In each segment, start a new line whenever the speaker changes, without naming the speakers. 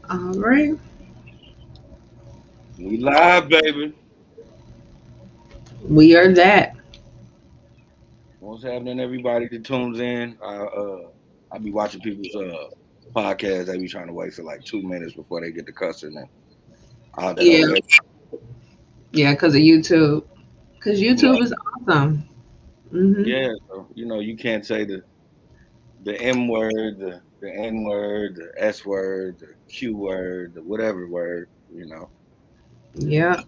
All right.
We live, baby.
We are that.
What's happening, everybody that tunes in? I be watching people's podcasts. They be trying to wait for like 2 minutes before they get to cussing and all that
Yeah.
old.
Yeah, because of YouTube. Because YouTube
Right.
is awesome. Hmm.
Yeah, so, you can't say the M word, the N word, the S word, the Q word, the whatever word.
Yeah.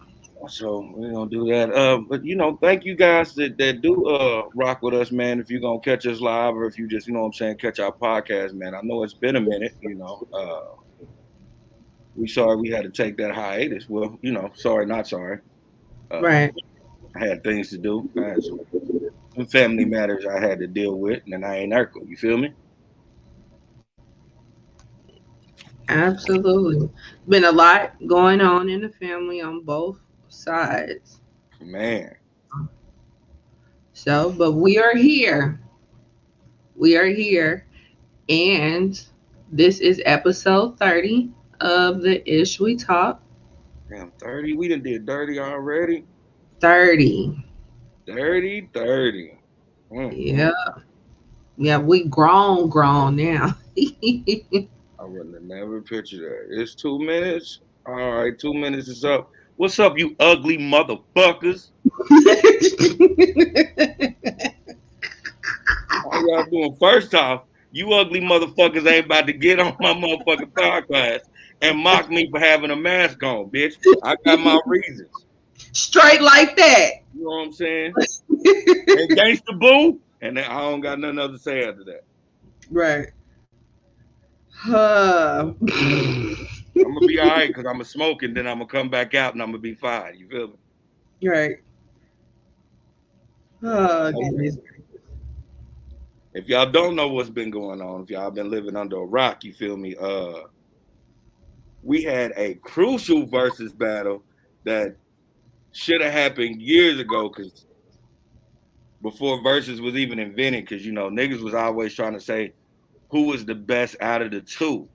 So we're gonna do that. But thank you guys that do rock with us, man. If you're gonna catch us live or if you just, what I'm saying, catch our podcast, man. I know it's been a minute. We sorry we had to take that hiatus. Well, sorry, not sorry. Uh
Right.
I had things to do. I had some family matters I had to deal with, and I ain't Urkel. You feel me?
Absolutely. Been a lot going on in the family on both sides.
Man.
So, but we are here. We are here. And this is episode 30 of the Ish We Talk.
Damn, 30. We done did dirty already.
30.
Dirty, 30.
Yeah. Yeah, we grown now.
I wouldn't have never pictured that. It's 2 minutes. All right, 2 minutes is up. What's up, you ugly motherfuckers? How y'all doing? First off, you ugly motherfuckers ain't about to get on my motherfucking podcast and mock me for having a mask on, bitch. I got my reasons.
Straight like that.
You know what I'm saying? And gangsta boo, and then I don't got nothing else to say after that.
Right.
I'm gonna be all right because I'm gonna smoke and then I'm gonna come back out and I'm gonna be fine. You feel me?
Right. Oh,
Okay.
goodness.
If y'all don't know what's been going on, if y'all been living under a rock, you feel me? We had a crucial versus battle that should have happened years ago because before versus was even invented, because niggas was always trying to say who was the best out of the two,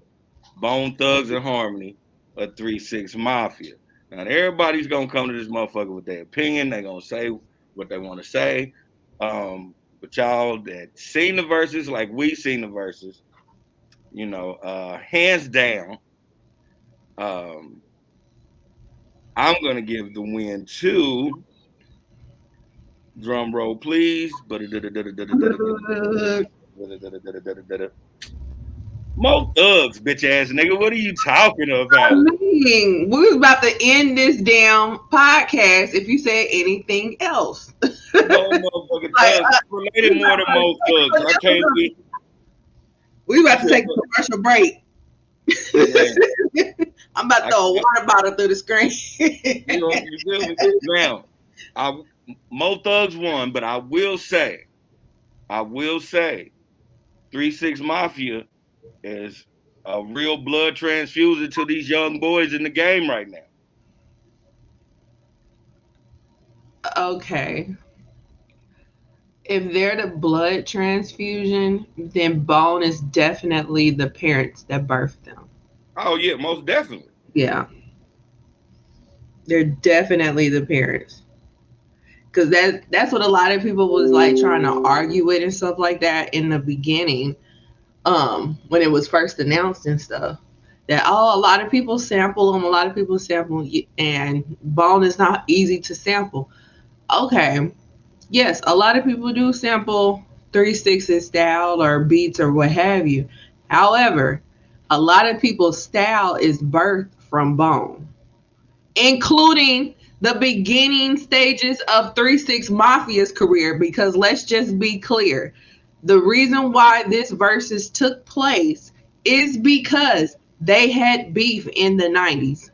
Bone Thugs and Harmony or 3-6 Mafia. Now everybody's gonna come to this motherfucker with their opinion. They gonna say what they want to say. But y'all that seen the verses like we seen the verses, hands down, um, I'm gonna give the win to drum roll, please. Mo Thugs, bitch ass nigga. What are you talking
I
about?
mean, we was about to end this damn podcast if you said anything else.
No motherfucking
Like,
thugs.
we
Related more
about
to
to
Mo Thugs. I can't be. You said,
take a commercial break.
man,
I'm about to
I
throw a
can't.
water bottle through the screen.
You feel me? Now, I Mo Thugs won, but I will say, 3-6 Mafia is a real blood transfusion to these young boys in the game right now.
Okay. If they're the blood transfusion, then Bone is definitely the parents that birthed them.
Oh yeah, most definitely.
Yeah, they're definitely the parents. Because that's what a lot of people was like trying to argue with and stuff like that in the beginning, when it was first announced and stuff. That a lot of people sample them, a lot of people sample, and Bone is not easy to sample. Okay, yes, a lot of people do sample 3-6's style or beats or what have you. However, a lot of people's style is birthed from Bone, including the beginning stages of 3-6 Mafia's career. Because let's just be clear, the reason why this versus took place is because they had beef in the 90s,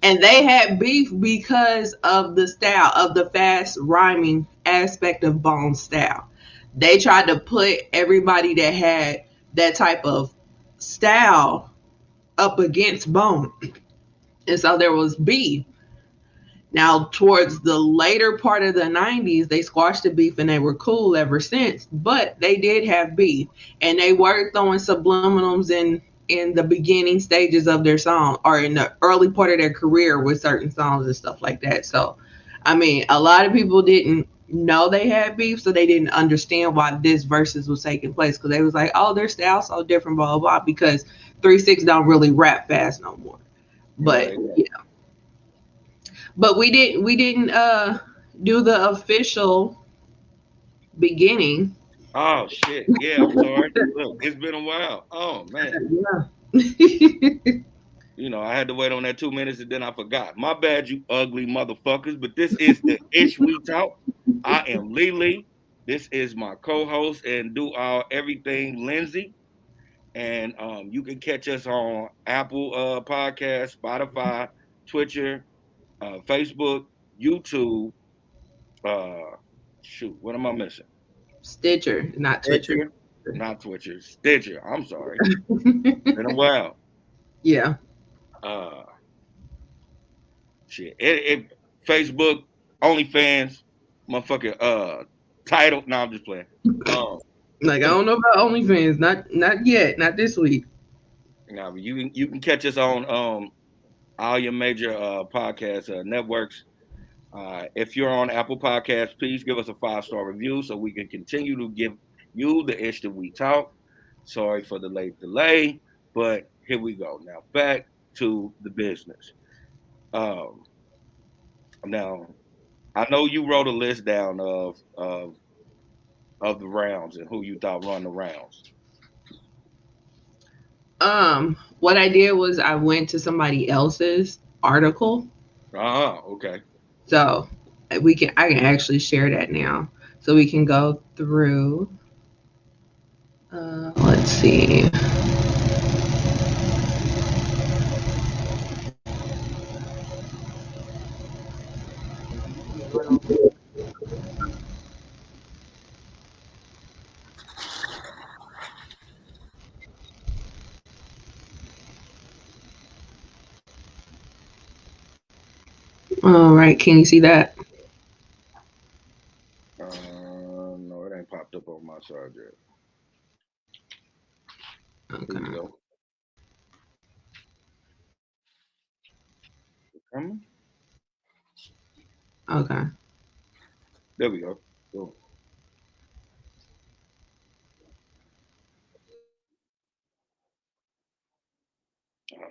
and they had beef because of the style of the fast rhyming aspect of Bone's style. They tried to put everybody that had that type of style up against Bone, and so there was beef. Now, towards the later part of the 90s, they squashed the beef and they were cool ever since. But they did have beef, and they were throwing subliminals in the beginning stages of their song or in the early part of their career with certain songs and stuff like that. So, I mean, a lot of people didn't know they had beef, so they didn't understand why this versus was taking place because they was like, oh, their style's so different, blah blah blah. Because 3 6 don't really rap fast no more. But
Right.
yeah, but we didn't do the official beginning.
Oh shit. Yeah, I'm sorry. Look, it's been a while. Oh man.
Yeah.
I had to wait on that 2 minutes and then I forgot. My bad, you ugly motherfuckers. But this is the Ish We Talk. I am Lily. This is my co-host and do our everything, Lindsay. And you can catch us on Apple Podcast, Spotify, Twitter, Facebook, YouTube. Uh, Shoot, what am I missing?
Stitcher, not Twitcher.
Stitcher, not Twitcher, Stitcher. I'm sorry. Been a while.
Yeah.
Uh, Shit. Facebook, OnlyFans, motherfucking title. No, I'm just playing. Um,
Like I don't know about OnlyFans, not yet, not this week.
Now you can catch us on all your major podcast networks. If you're on Apple Podcasts, please give us a 5-star review so we can continue to give you the ish that we talk. Sorry for the late delay, but here we go. Now back to the business. Um, Now I know you wrote a list down of the rounds and who you thought run the rounds.
What I did was I went to somebody else's article.
Okay.
So I can actually share that now. So we can go through let's see. All right, can you see that?
No, it ain't popped up on my side yet. Here we
Okay.
go. Coming?
Okay.
There we go. Boom.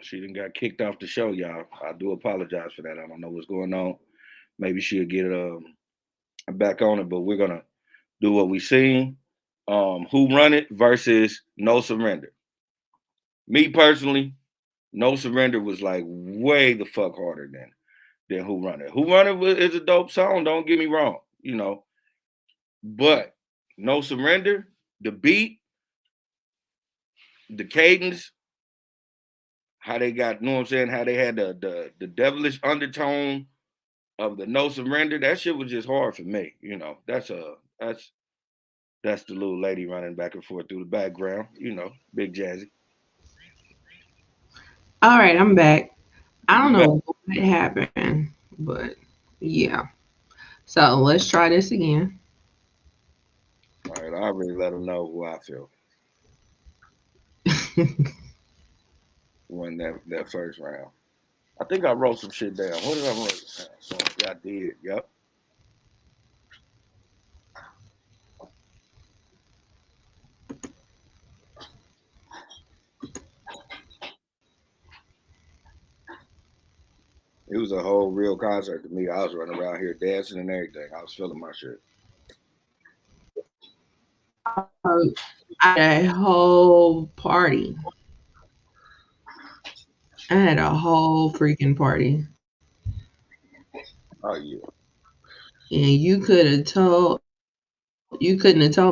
She done got kicked off the show, y'all. I do apologize for that. I don't know what's going on. Maybe she'll get back on it, but we're gonna do what we seen. Who run it versus no surrender. Me personally, no surrender was like way the fuck harder than Who Run It. Who Run It is a dope song. Don't get me wrong, but No Surrender, the beat, the cadence, how they got, you know what I'm saying, how they had the devilish undertone of the No Surrender. That shit was just hard for me. That's the little lady running back and forth through the background. Big Jazzy.
All right, I'm back. I don't
You back?
know what happened, but yeah. So let's try this again.
All right, I already let them know who I feel won that first round. I think I wrote some shit down. What did I write? So, yeah, I did. Yep. It was a whole real concert to me. I was running around here dancing and everything. I was feeling my shit.
I had a whole party. I had a whole freaking party.
Oh yeah.
And you couldn't have told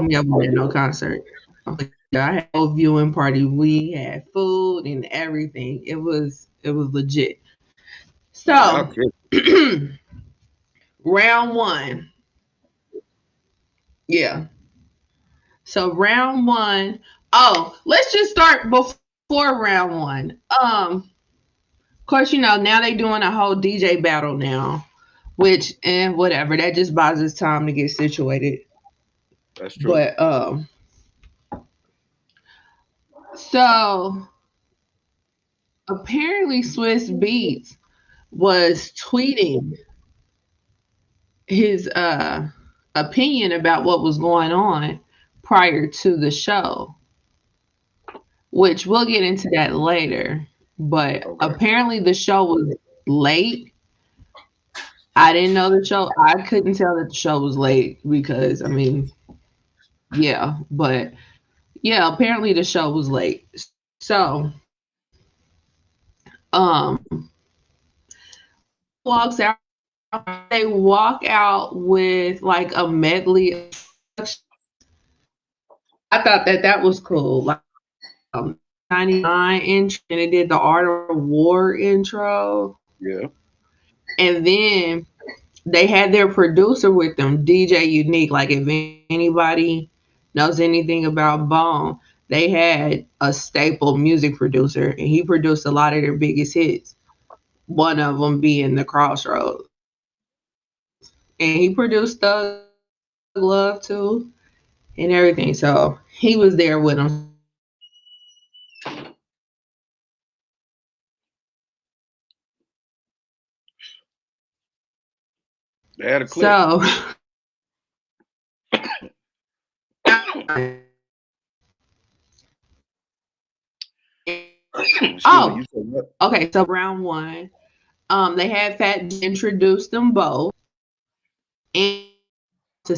me I was at no concert. I had a whole viewing party. We had food and everything. It was legit.
Y'all
So
kidding.
round one. Yeah. So round one. Oh, let's just start before round one. Of course, now they doing a whole DJ battle now, which and whatever. That just buys us time to get situated.
That's true.
But so apparently Swiss Beats was tweeting his opinion about what was going on prior to the show, which we'll get into that later. But
Okay.
apparently the show was late. I didn't know the show. I couldn't tell that the show was late because I mean, yeah, but yeah, apparently the show was late. So, um, walks out. They walk out with like a medley of I thought that that was cool. Like 99 intro, and it did the Art of War intro,
Yeah.
and then they had their producer with them, DJ Unique. Like if anybody knows anything about Bone, they had a staple music producer, and he produced a lot of their biggest hits. One of them being the Crossroads, and he produced Thug Love too, and everything. So he was there with them. So they walk out.
They had a clip.
So
Excuse me.
oh,
You said what?
okay. So round one, they had Fat introduce them both and to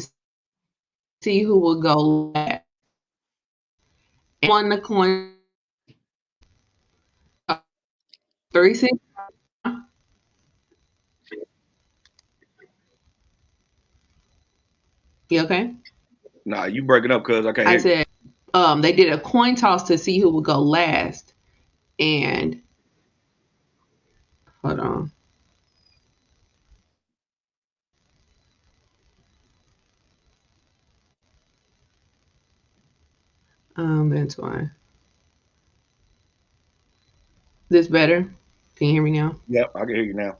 see who would go last. And won the coin 3-6. You okay?
Nah, you breaking up cuz I can't
I
hear you.
said they did a coin toss to see who would go last. And hold on. That's why. This better? Can you hear me now?
Yep, I can hear you now.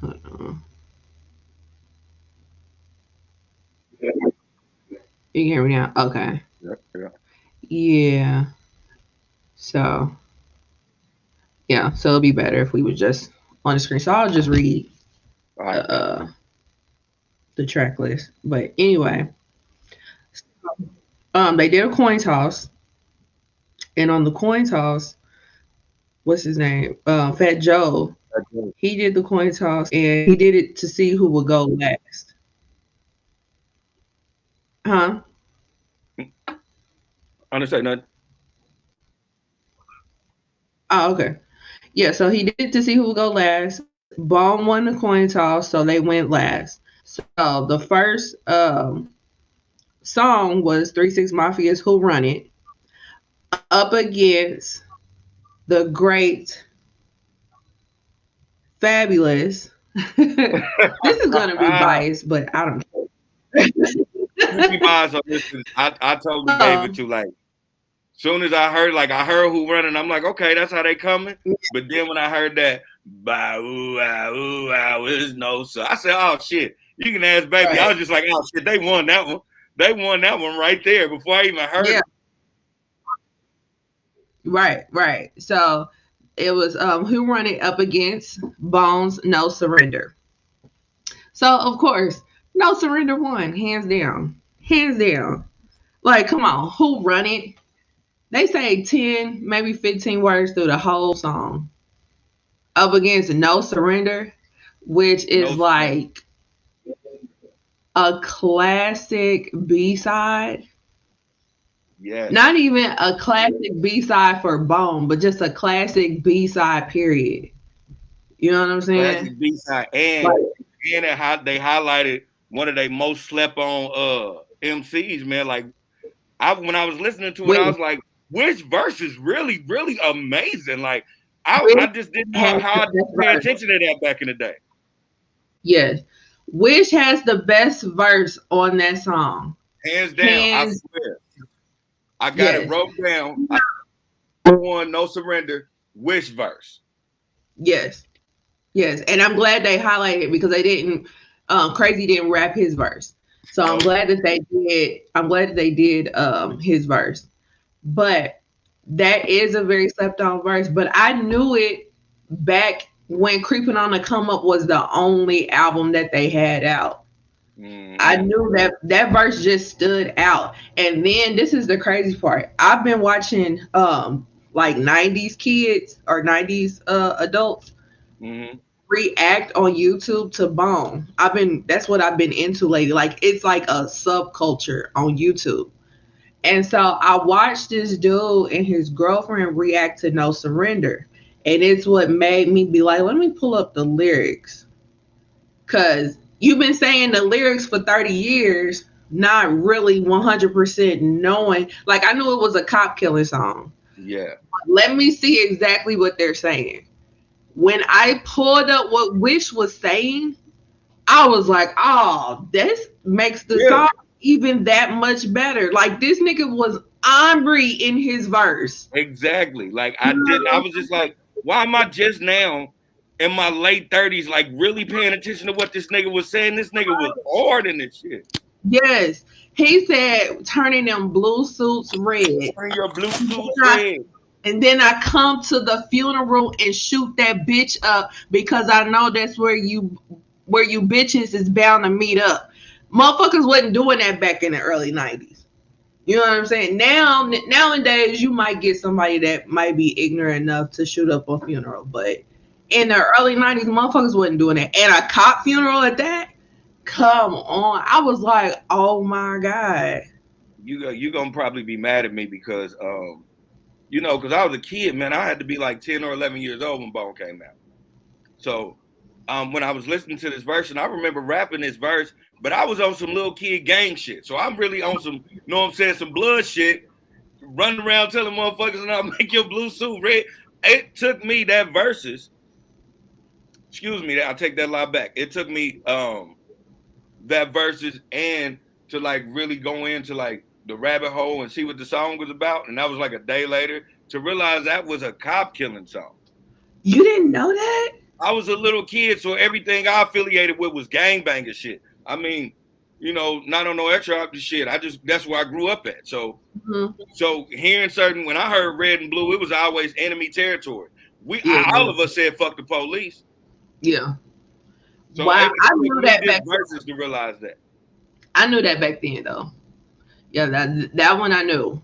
Hold on. You can hear me now? Okay.
Yep, yep.
Yeah. So yeah, so it'll be better if we was just on the screen. So I'll just read
All right, bet.
uh the track list. But anyway, they did a coin toss, and on the coin toss, what's his name? Fat Joe. He did the coin toss, and he did it to see who would go last. Huh?
I didn't say nothing.
Oh, okay. Yeah, so he did it to see who would go last. Bone won the coin toss, so they went last. So the first song was 3-6 Mafia's Who Run It up against the great, fabulous. This is going to be biased, but I don't
You keep eyes on this. I totally gave it
care.
to like soon as I heard who running, I'm like, okay, that's how they coming. But then when I heard that, bah, ooh, ah, ooh, ah, there's no so, I said, oh shit, you can ask baby. I
Right.
was just like, oh shit, they won that one. They won that one right there before I even heard
Yeah,
it.
right, right. So it was Who Run It up against Bones No Surrender. So of course, No Surrender won, hands down. Hands down. Like, come on, Who Run It? They say 10, maybe 15 words through the whole song. Up against No Surrender, which
No
is
surrender.
like a classic B side. Not
Yes.
even a classic B side for Bone, but just a classic B side, period. You know what I'm saying?
Classic B side
Like,
and they highlighted one of their most slept on MCs, man. Like when I was listening to it, I
Wish,
was like, which verse is really, really amazing. Like
Wish
I just didn't know
has
how
the
I
best
didn't pay
verse.
attention to that back in the day.
Yes. Wish has the best verse on that song.
Hands down, I
Hands,
swear. I got it
yes.
wrote down. One, no surrender, wish verse.
Yes. Yes. And I'm glad they highlighted it because they didn't, Crazy didn't rap his verse. So I'm
Oh,
glad that they did. I'm glad that they did his verse. But that is a very slept on verse. But I knew it back when Creeping on the Come Up was the only album that they had out. I
mm-hmm,
knew that that verse just stood out. And then this is the crazy part. I've been watching like 90s kids or 90s adults
mm-hmm.
react on YouTube to Bone. That's what I've been into lately. Like it's like a subculture on YouTube. And so I watched this dude and his girlfriend react to No Surrender. And it's what made me be like, let me pull up the lyrics. Cause you've been saying the lyrics for 30 years, not really 100% knowing. Like I knew it was a cop killing song.
Yeah,
Let me see exactly what they're saying. When I pulled up what Wish was saying, I was like, oh, this makes the
yeah,
song even that much better. Like this nigga was angry in his verse.
exactly. Like
You
I didn't. I
know?
was just like, why am I just now in my late 30s, like really paying attention to what this nigga was saying? This nigga was hard in this shit.
Yes. He said turning them blue suits red.
Turn your blue
And
suits
then I
red.
and then I come to the funeral and shoot that bitch up because I know that's where you bitches is bound to meet up. Motherfuckers wasn't doing that back in the early 90s. You know what I'm saying? Nowadays, you might get somebody that might be ignorant enough to shoot up a funeral, but in the early 90s, motherfuckers wasn't doing that. And a cop funeral at that? Come on. I was like, oh my God.
You gonna probably be mad at me because because I was a kid, man. I had to be like 10 or 11 years old when Bone came out. So when I was listening to this verse, and I remember rapping this verse, but I was on some little kid gang shit. So I'm really on some, you know what I'm saying, some blood shit, running around telling motherfuckers, and I'll make your blue suit red. It took me that verses, excuse me, I'll take that lie back. It took me that verses and to like really go into like the rabbit hole and see what the song was about. And that was like a day later to realize that was a cop killing song.
You didn't know that?
I was a little kid, so everything I affiliated with was gangbanger shit. I mean, not on no extra shit. That's where I grew up at. So
Mhm.
so hearing certain when I heard red and blue, it was always enemy territory.
Yeah,
All of us said fuck the police.
yeah.
So
Wow,
it
I
took
knew
me
that
this
back.
verses to realize that.
I knew that back then, though. Yeah, that one I knew.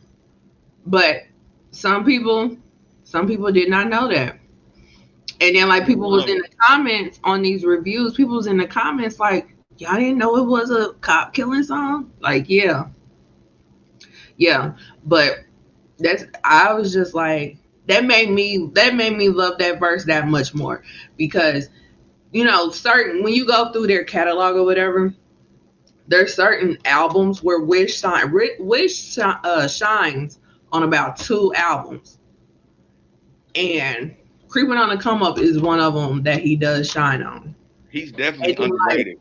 But some people, some people did not know that. And then like people was in the comments on these reviews. People was in the comments like, y'all didn't know it was a cop killing song. Like, yeah, yeah. But I was just like that made me love that verse that much more because certain when you go through their catalog or whatever, there's certain albums where shines on about two albums, and Creeping on the Come Up is one of them that he does shine on.
He's
And
definitely
then like
underrated.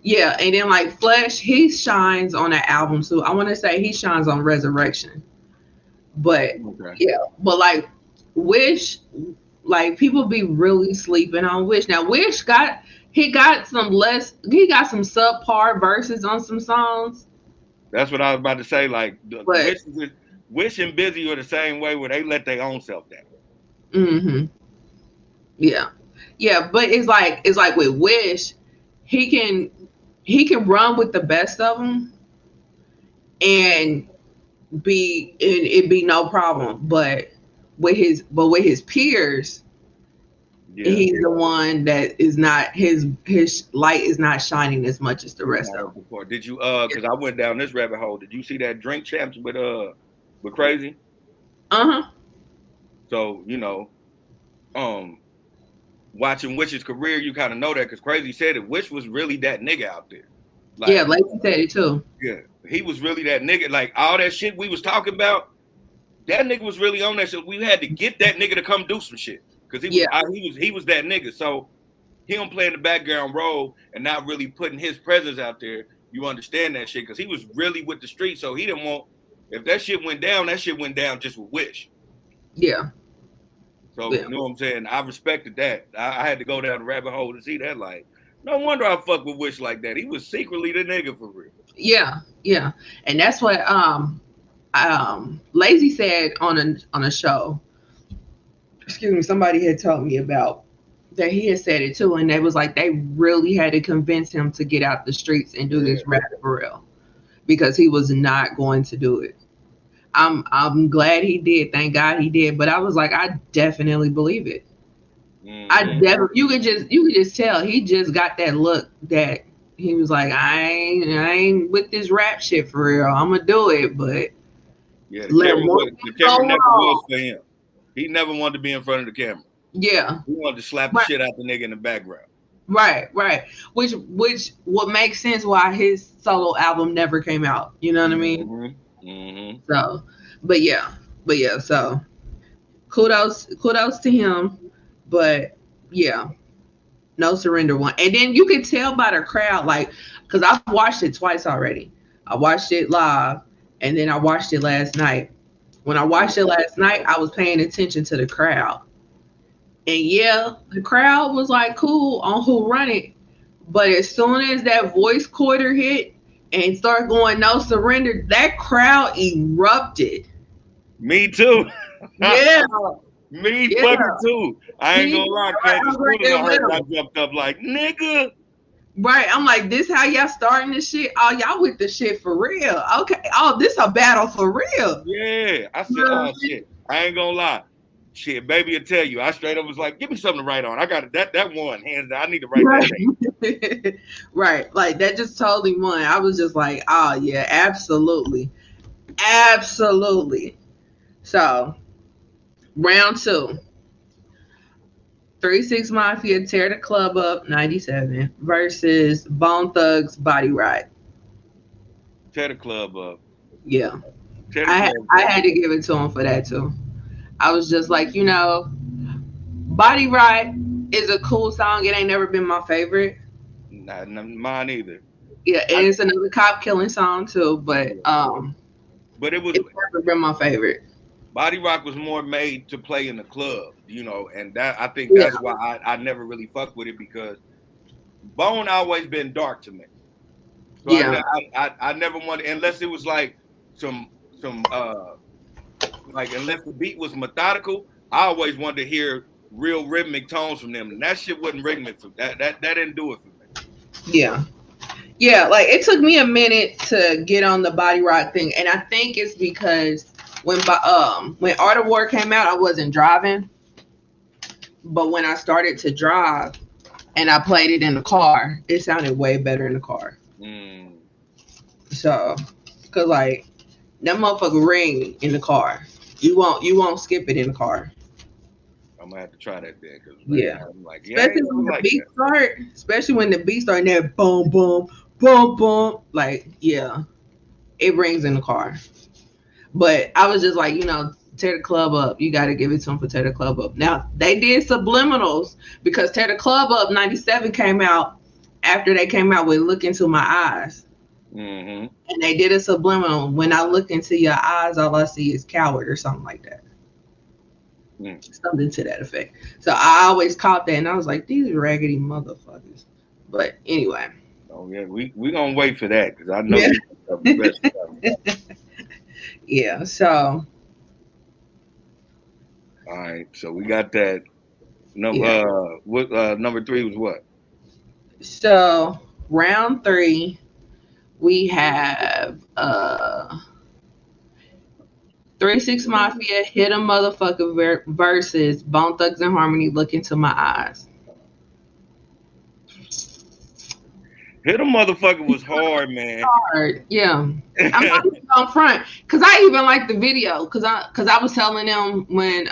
yeah, and then like Flesh, he shines on that album too. I want to say he shines on Resurrection, but
Okay.
yeah, but like Wish, like people be really sleeping on Wish. Now Wish he got some subpar verses on some songs,
That's what I was about to say. Like
but
Wish and Busy are the same way where they let their own self down.
hmm yeah, yeah. But it's like with Wish, he can he can run with the best of them and it be no problem. But with his peers,
Yeah.
he's the one that is not his light is not shining as much as the
It's
rest
not
of
up
them.
before. Did you because I went down this rabbit hole. Did you see that drink champs with crazy?
Uh huh.
So, um watching Wish's career, you kind of know that because Crazy said it. Wish was really that nigga out there.
Yeah,
Like,
Lacey said it too.
yeah, he was really that nigga. Like all that shit we was talking about, that nigga was really on that shit. We had to get that nigga to come do some shit because
Yeah,
he was that nigga. So him playing the background role and not really putting his presence out there, you understand that shit because he was really with the street. So he didn't want if that shit went down just with Wish.
yeah,
So
yeah.
you know what I'm saying? I respected that. I had to go down the rabbit hole to see that. Like, No wonder I fuck with Wish like that. He was secretly the nigga for real.
Yeah, yeah, and that's what Lazy said on a show. Excuse me, somebody had told me about that he had said it too, and they was like they really had to convince him to get out the streets and do
Yeah.
this rap for real because he was not going to do it. I'm glad he did. Thank God he did. But I was like, I definitely believe it. I
Mm-hmm.
definitely you could just tell he just got that look that he was like, I ain't with this rap shit for real. I'm gonna do it, but
Yeah,
let one
the
thing go
camera never was
wrong.
for him. He never wanted to be in front of the camera.
Yeah,
He wanted to slap the
right,
shit out the nigga in the background.
right. Which would make sense why his solo album never came out. You know what I mean?
Mm-hmm. Mm-hmm.
So, but yeah, so kudos to him. But yeah, no surrender one. And then you could tell by the crowd, like, because I've watched it twice already. I watched it live, and then I watched it last night. When I watched it last night, I was paying attention to the crowd. And yeah, the crowd was like cool on Who Run It. But as soon as that voice quarter hit and started going no surrender, that crowd erupted.
Me too.
Yeah,
Me
yeah.
fucking too. I ain't
Me,
gonna lie,
right,
cuz
I'm
as
right
soon as
there
I
with
heard it, I
him.
jumped up like, nigga.
Right. I'm like, this how y'all starting this shit? Oh, y'all with the shit for real. Okay. Oh, this a battle for real.
Yeah. I
You
said,
know
oh shit. I ain't gonna lie. Shit, baby will tell you. I straight up was like, give me something to write on. I got it. That one, hands down. I need to write that
what
day.
I'm saying? Right. Like that just totally won. I was just like, oh yeah, absolutely. Absolutely. So round two. 3 6 Mafia tear the club up 97 versus Bone Thugs Body Ride.
Tear the club up.
Yeah.
Tear the club
I
up.
had to give it to him for that too. I was just like, Body Ride is a cool song. It ain't never been my favorite.
Not mine either.
Yeah,
I,
it is another cop killing song too, but
yeah. But it was
it's never been my favorite.
Body Rock was more made to play in the club, and that I think
Yeah,
that's why I never really fucked with it because Bone always been dark to me. So
yeah,
I never wanted unless it was like some some like unless the beat was methodical, I always wanted to hear real rhythmic tones from them. And that shit wasn't rhythmic for that didn't do it for me.
yeah, yeah. Like it took me a minute to get on the Body Rock thing, and I think it's because when Art of War came out, I wasn't driving, but when I started to drive and I played it in the car, it sounded way better in the car.
Mm,
So, cause like that motherfucker ring in the car. You won't skip it in the car.
I'm gonna have to try that then because right
Yeah.
now I'm like, yeah, I
Especially
ain't
when
never
the
like
beat
that.
start. Especially when the beat start and that boom boom boom boom. Like, yeah. It rings in the car. But I was just like, tear the club up. You gotta give it to them for tear the club up. Now they did subliminals because tear the club up 97 came out after they came out with Look Into My Eyes.
Mm-hmm.
And they did a subliminal. When I look into your eyes, all I see is coward or something like that.
Mm.
Something to that effect. So I always caught that and I was like, these raggedy motherfuckers. But anyway.
Oh yeah, we gonna wait for that because I know
Yeah.
you have the best stuff.
Yeah. So
All right, so we got that. Number
yeah.
what number three was what?
So round three, we have 3 6 Mafia hit a motherfucker versus Bone Thugs and Harmony look into my eyes.
Hit a motherfucker was hard, man.
Hard, yeah. I'm not even on front because I even like the video because I was telling them when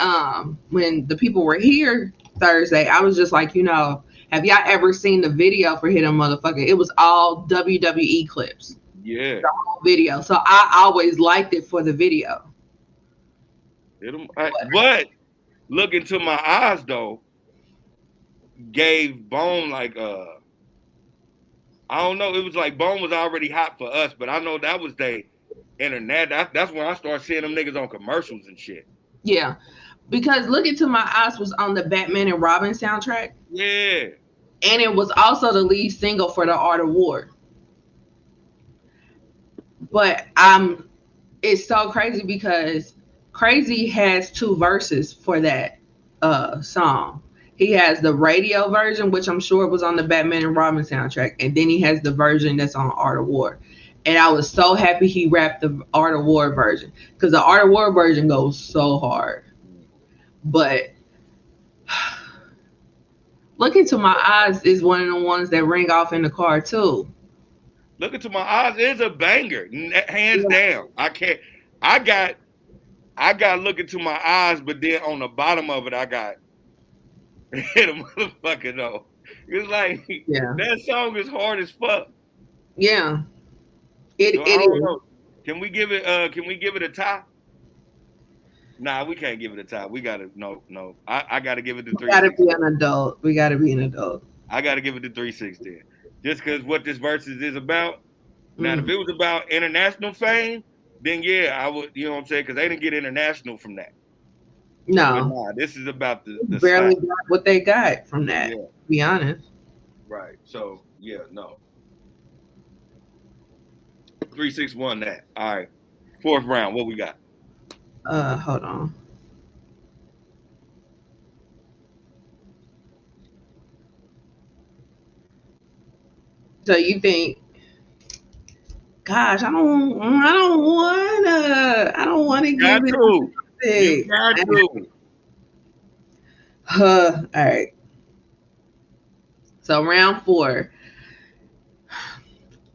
the people were here Thursday, I was just like, have y'all ever seen the video for Hit a Motherfucker? It was all WWE clips,
Yeah,
the whole video. So I always liked it for the video.
hit him. But look into my eyes though, gave Bone like I don't know. It was like Bone was already hot for us, but I know that was the internet. That's when I started seeing them niggas on commercials and shit.
Yeah, because Look Into My Eyes was on the Batman and Robin soundtrack.
Yeah.
and it was also the lead single for the Art Award. But it's so crazy because Crazy has two verses for that song. He has the radio version, which I'm sure was on the Batman and Robin soundtrack, and then he has the version that's on Art of War. And I was so happy he rapped the Art of War version because the Art of War version goes so hard. But Look Into My Eyes is one of the ones that ring off in the car too.
Look Into My Eyes is a banger, hands
Yeah.
down. I can't. I got. I got Look Into My Eyes, but then on the bottom of it, I got hit a motherfucker though. It's like
Yeah.
that song is hard as fuck.
Yeah.
So I
It
don't
is.
know. Can we give it? Can we give it a tie? Nah, we can't give it a tie. We gotta no. I gotta give it to
We
three
gotta
six.
be an adult. We gotta be an adult.
I gotta give it to 3-6 then. Just because what this versus is about. Now, if
Mm.
it was about international fame, then yeah, I would. You know what I'm saying? Because they didn't get international from that. But
No.
nah, this is about the slap.
Barely got what they got from that,
Yeah,
to be honest.
right. So yeah, no. 3-6 won that. All right. Fourth round. What we got?
Hold on. So you think, gosh, I don't wanna give
Got
it
to. You
six.
got to.
All right. So round four,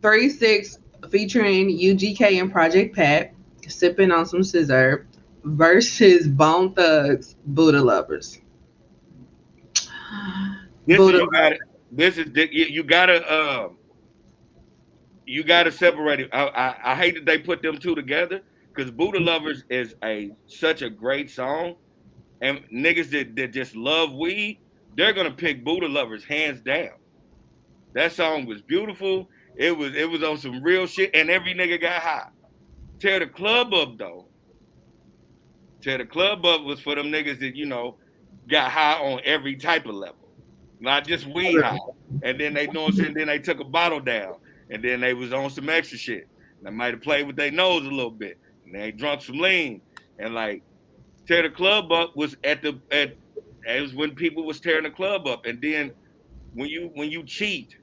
36 featuring UGK and Project Pat, sipping on some scissor versus Bone Thugs, Buddha Lovers.
This is
Buddha
you got it. This is you gotta separate it. I hate that they put them two together because Buddha Lovers is a such a great song, and niggas that just love weed, they're gonna pick Buddha Lovers hands down. That song was beautiful. It was on some real shit, and every nigga got high. Tear the club up though. Tear the club up was for them niggas that got high on every type of level, not just weed high. And then they know what I'm saying. Then they took a bottle down, and then they was on some extra shit. They might have played with their nose a little bit, and they drunk some lean, and like tear the club up was at it was when people was tearing the club up, and then when you cheat,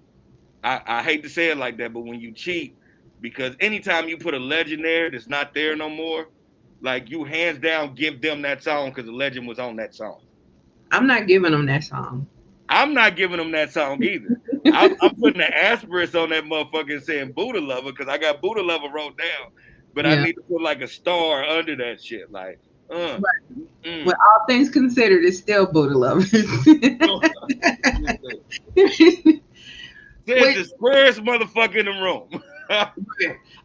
I hate to say it like that, but when you cheat, because anytime you put a legend there that's not there no more, like you hands down give them that song because the legend was on that song.
I'm not giving them that song.
I'm not giving them that song either. I'm putting an asterisk on that motherfucker and saying Buddha Lover because I got Buddha Lover wrote down, but I
Yeah.
need to put like a star under that shit. Like,
With
mm.
all things considered, it's still Buddha Lovers.
Says
Which
the squarest motherfucker in the room.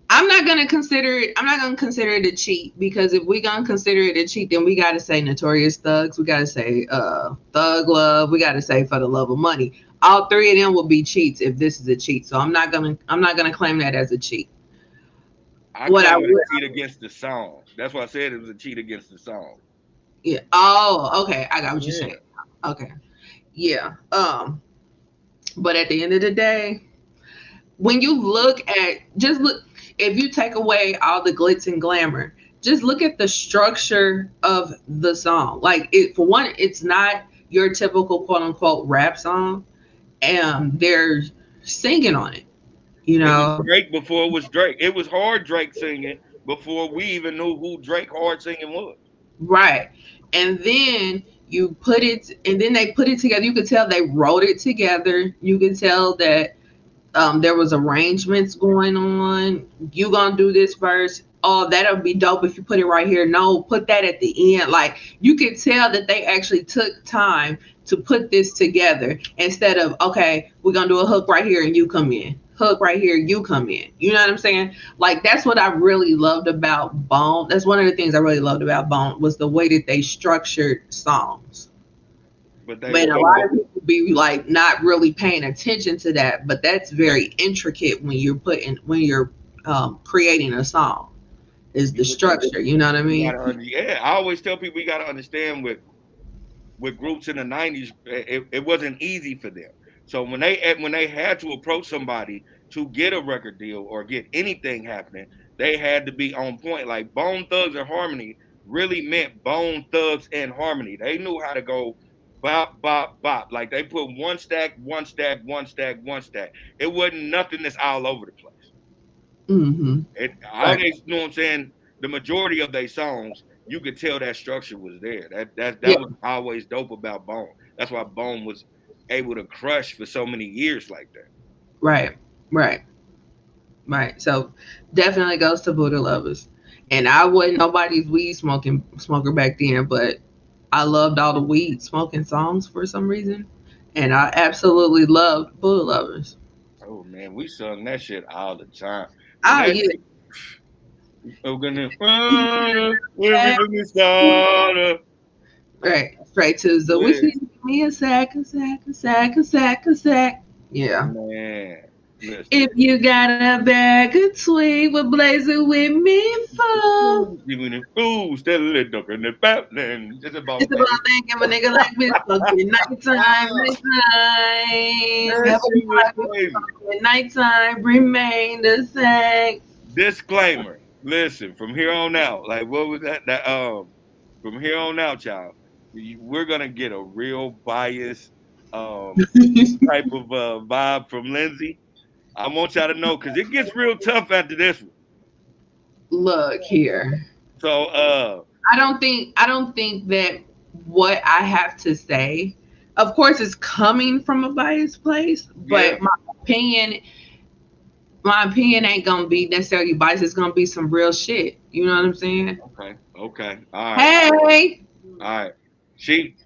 I'm not gonna consider it. I'm not gonna consider it a cheat because if we gonna consider it a cheat, then we gotta say Notorious Thugs. We gotta say Thug Love. We gotta say For the Love of Money. All three of them will be cheats if this is a cheat. So I'm not gonna claim that as a cheat.
I
What I
claim it
would,
a cheat against the song. That's why I said it was a cheat against the song.
yeah. Oh, okay. I got what you're
Yeah.
saying. Okay. Yeah. But at the end of the day, when you look at just look if you take away all the glitz and glamour, just look at the structure of the song. Like it for one, it's not your typical quote unquote rap song, and they're singing on it, you
It was
know.
Drake before it was Drake. It was hard Drake singing before we even knew who Drake hard singing was.
Right. And then they put it together. You could tell they wrote it together. You could tell that there was arrangements going on. You gonna do this verse? Oh, that'll be dope if you put it right here. No, put that at the end. Like you could tell that they actually took time to put this together instead of okay, we're gonna do a hook right here and you come in. Hook right here, you come in. You know what I'm saying? Like that's what I really loved about Bone. That's one of the things I really loved about Bone was the way that they structured songs.
But they
But a lot of people be like not really paying attention to that. But that's very intricate when you're creating a song. Is the structure? You know what I
you
mean?
gotta yeah. I always tell people you gotta understand with groups in the '90s, it wasn't easy for them. So when they had to approach somebody to get a record deal or get anything happening, they had to be on point. Like Bone Thugs and Harmony really meant Bone Thugs and Harmony. They knew how to go bop, bop, bop. Like they put one stack, one stack, one stack, one stack. It wasn't nothing that's all over the place.
Mm-hmm.
All they, you know what I'm saying? The majority of their songs, you could tell that structure was there. That
Yeah.
was always dope about Bone. That's why Bone was able to crush for so many years like that.
Right. Right. Right. So definitely goes to Buddha Lovers. And I wasn't nobody's weed smoker back then, but I loved all the weed smoking songs for some reason. And I absolutely loved Buddha Lovers.
Oh man, we sung that shit all the time. When
Oh
that
yeah.
we're gonna we're gonna start
Right. Straight to the wish
with
you give me a sack, a sack, a sack, a sack, a sack. Yeah.
man. Listen.
If you got a bag of tweed, what blaze it with me for?
Even the fools that lit up in the backland. Just about
It's about thinking of a nigga like me fucking nighttime, nighttime.
that shit was crazy.
Nighttime remain the same.
Disclaimer. Listen, from here on out, like what was that? From here on out, y'all, we're gonna get a real biased type of vibe from Lindsay. I want y'all to know because it gets real tough after this one.
Look here.
So
I don't think that what I have to say, of course, is coming from a biased place, but
yeah.
my opinion ain't gonna be necessarily biased. It's gonna be some real shit. You know what I'm saying?
Okay. All right.
Hey.
All right. She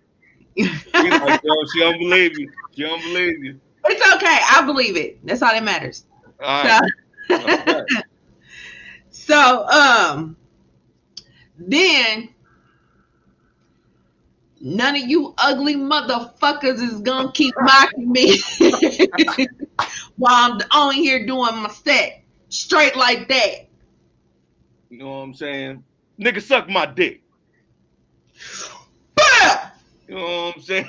like, yo, she don't believe you. She don't believe you.
It's okay. I believe it. That's all that matters.
All right.
So,
Okay.
so then none of you ugly motherfuckers is gonna keep mocking me while I'm on here doing my set straight like that.
You know what I'm saying? Nigga, suck my dick.
Bah!
You know what I'm saying?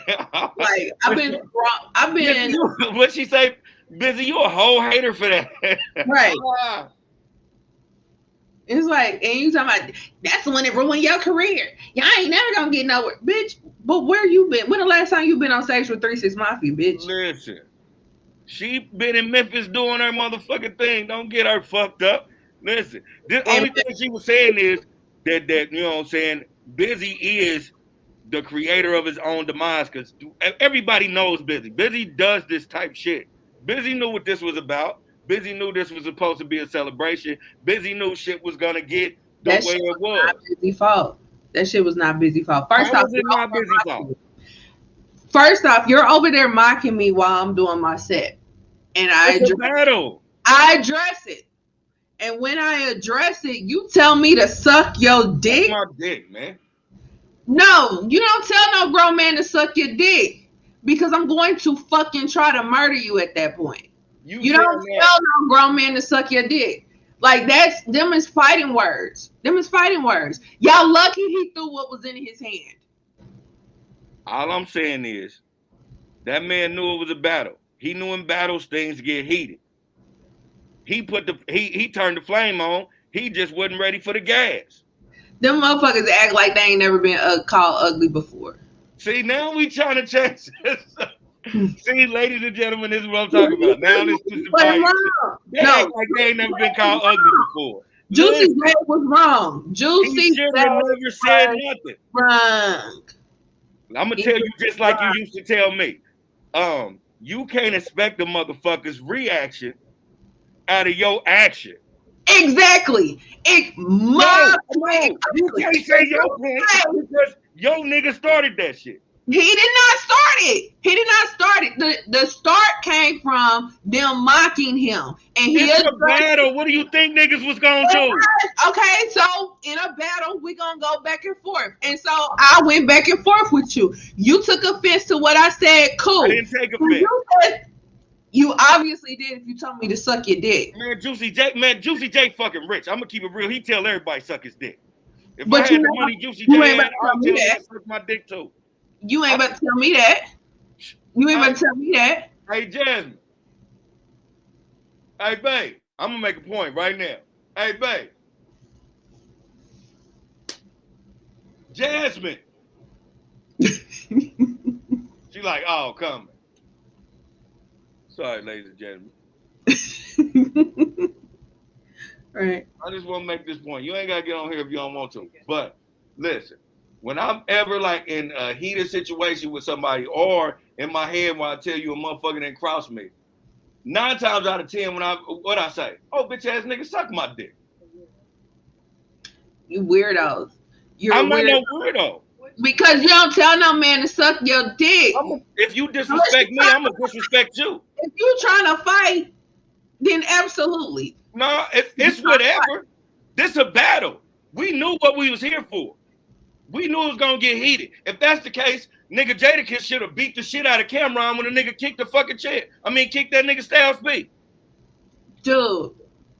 Like I've been
What she say? Busy, you a whole hater for that.
right. It's like, and you talking about that's the one that ruined your career. Y'all ain't never gonna get nowhere, bitch. But where you been? When the last time you been on stage with 3 6 Mafia, bitch?
Listen, she been in Memphis doing her motherfucking thing. Don't get her fucked up. Listen, the only thing she was saying is that you know what I'm saying. Busy is the creator of his own demise because everybody knows Busy. Busy does this type shit. Busy knew what this was about. Busy knew this was supposed to be a celebration. Busy knew shit was gonna get the way it was.
Not Busy fault. That shit was not Busy fault. First off,
it not Busy fault?
First off, you're over there mocking me while I'm doing my set, and
It's a battle.
I address it. And when I address it, you tell me to suck your dick.
Suck my dick, man.
No, you don't tell no grown man to suck your dick because I'm going to fucking try to murder you at that point. You don't tell no grown man to suck your dick. Like them is fighting words. Them is fighting words. Y'all lucky he threw what was in his hand.
All I'm saying is that man knew it was a battle. He knew in battles things get heated. He turned the flame on. He just wasn't ready for the gas.
Them motherfuckers act like they ain't never been called ugly before.
See, now we trying to change this. See, ladies and gentlemen, this is what I'm talking about. Now this is the fight. They act like they ain't never been called ugly before.
Juicy J was wrong. Juicy
J never said nothing.
Wrong.
I'm gonna tell you just like you used to tell me. You can't expect the motherfucker's reaction out of your action.
Exactly.
No, you can't say your point because your nigga started that shit.
He did not start it. He did not start it. The start came from them mocking him. And
it's a battle. What do you think niggas was gonna do?
Okay, so in a battle, we're gonna go back and forth. And so I went back and forth with you. You took offense to what I said. Cool.
I didn't take offense.
You obviously did if you told me to suck your dick.
Man, Juicy J fucking rich. I'm gonna keep it real. He tell everybody suck his dick. If
But
I had the money Juicy J had, I'd tell him to suck my dick too.
You ain't about to tell me that. You ain't about to tell me that.
Hey, Jasmine. Hey, babe. I'm gonna make a point right now. Hey, babe. Jasmine. She like, oh, come. Sorry, ladies and gentlemen.
Right.
I just want to make this point. You ain't gotta get on here if you don't want to. But listen, when I'm ever like in a heated situation with somebody, or in my head when I tell you a motherfucker didn't cross me, 9 times out of 10, what I say, oh bitch ass nigga, suck my dick.
You weirdos. You're
I'm
a
not
weirdo.
no weirdo.
Because you don't tell no man to suck your dick.
If you disrespect me, I'm gonna disrespect you.
If you trying to fight, then absolutely.
No, it's whatever. This a battle. We knew what we was here for. We knew it was gonna get heated. If that's the case, nigga Jadakiss should have beat the shit out of Cameron when the nigga kicked the fucking chair. Kicked that nigga Styles B.
Dude,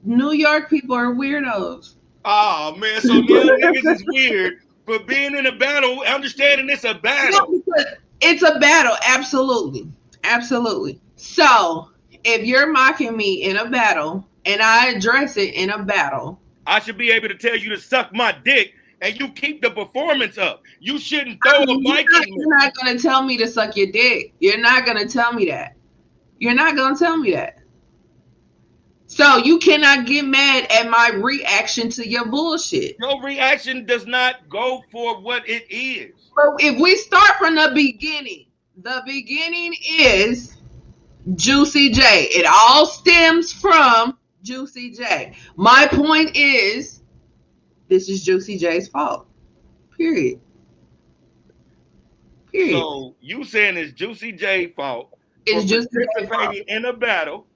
New York people are weirdos.
Oh man, so now niggas is weird for being in a battle, understanding it's a battle.
No, it's a battle, absolutely. Absolutely. So if you're mocking me in a battle and I address it in a battle,
I should be able to tell you to suck my dick and you keep the performance up. You shouldn't throw a mic in me.
You're not going to tell me to suck your dick. You're not going to tell me that. You're not going to tell me that. So you cannot get mad at my reaction to your bullshit.
Your reaction does not go for what it is.
But if we start from the beginning is Juicy J. It all stems from Juicy J. My point is, this is Juicy J's fault. Period.
So you saying it's Juicy J's fault
it's
for participating in a battle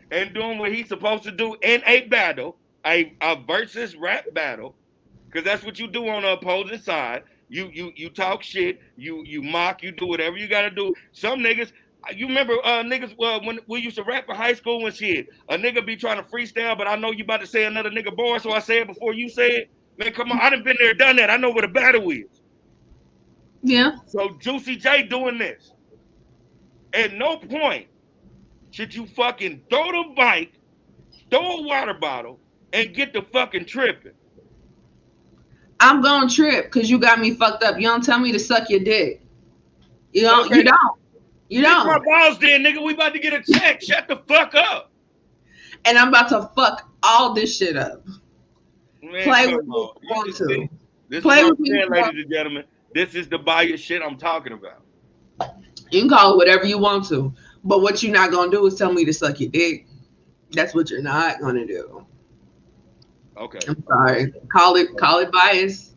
and doing what he's supposed to do in a battle, a versus rap battle, because that's what you do on the opposing side. You talk shit, you mock, you do whatever you gotta do. Some niggas, you remember niggas when we used to rap in high school when shit, a nigga be trying to freestyle, but I know you about to say another nigga bar, so I say it before you say it. Man, come on, I done been there, done that. I know what a battle is.
Yeah.
So Juicy J doing this. At no point should you fucking throw the bike, throw a water bottle, and get the fucking tripping.
I'm gonna trip because you got me fucked up. You don't tell me to suck your dick. You don't.
Okay.
You don't. You
Get
don't.
my balls then, nigga. We about to get a check. Shut the fuck up.
And I'm about to fuck all this shit up.
Man,
play with me if you want to.
This
Play
is
with me,
ladies and gentlemen. This is the bias shit I'm talking about.
You can call it whatever you want to, but what you're not gonna do is tell me to suck your dick. That's what you're not gonna do.
Okay.
I'm sorry. Call it bias.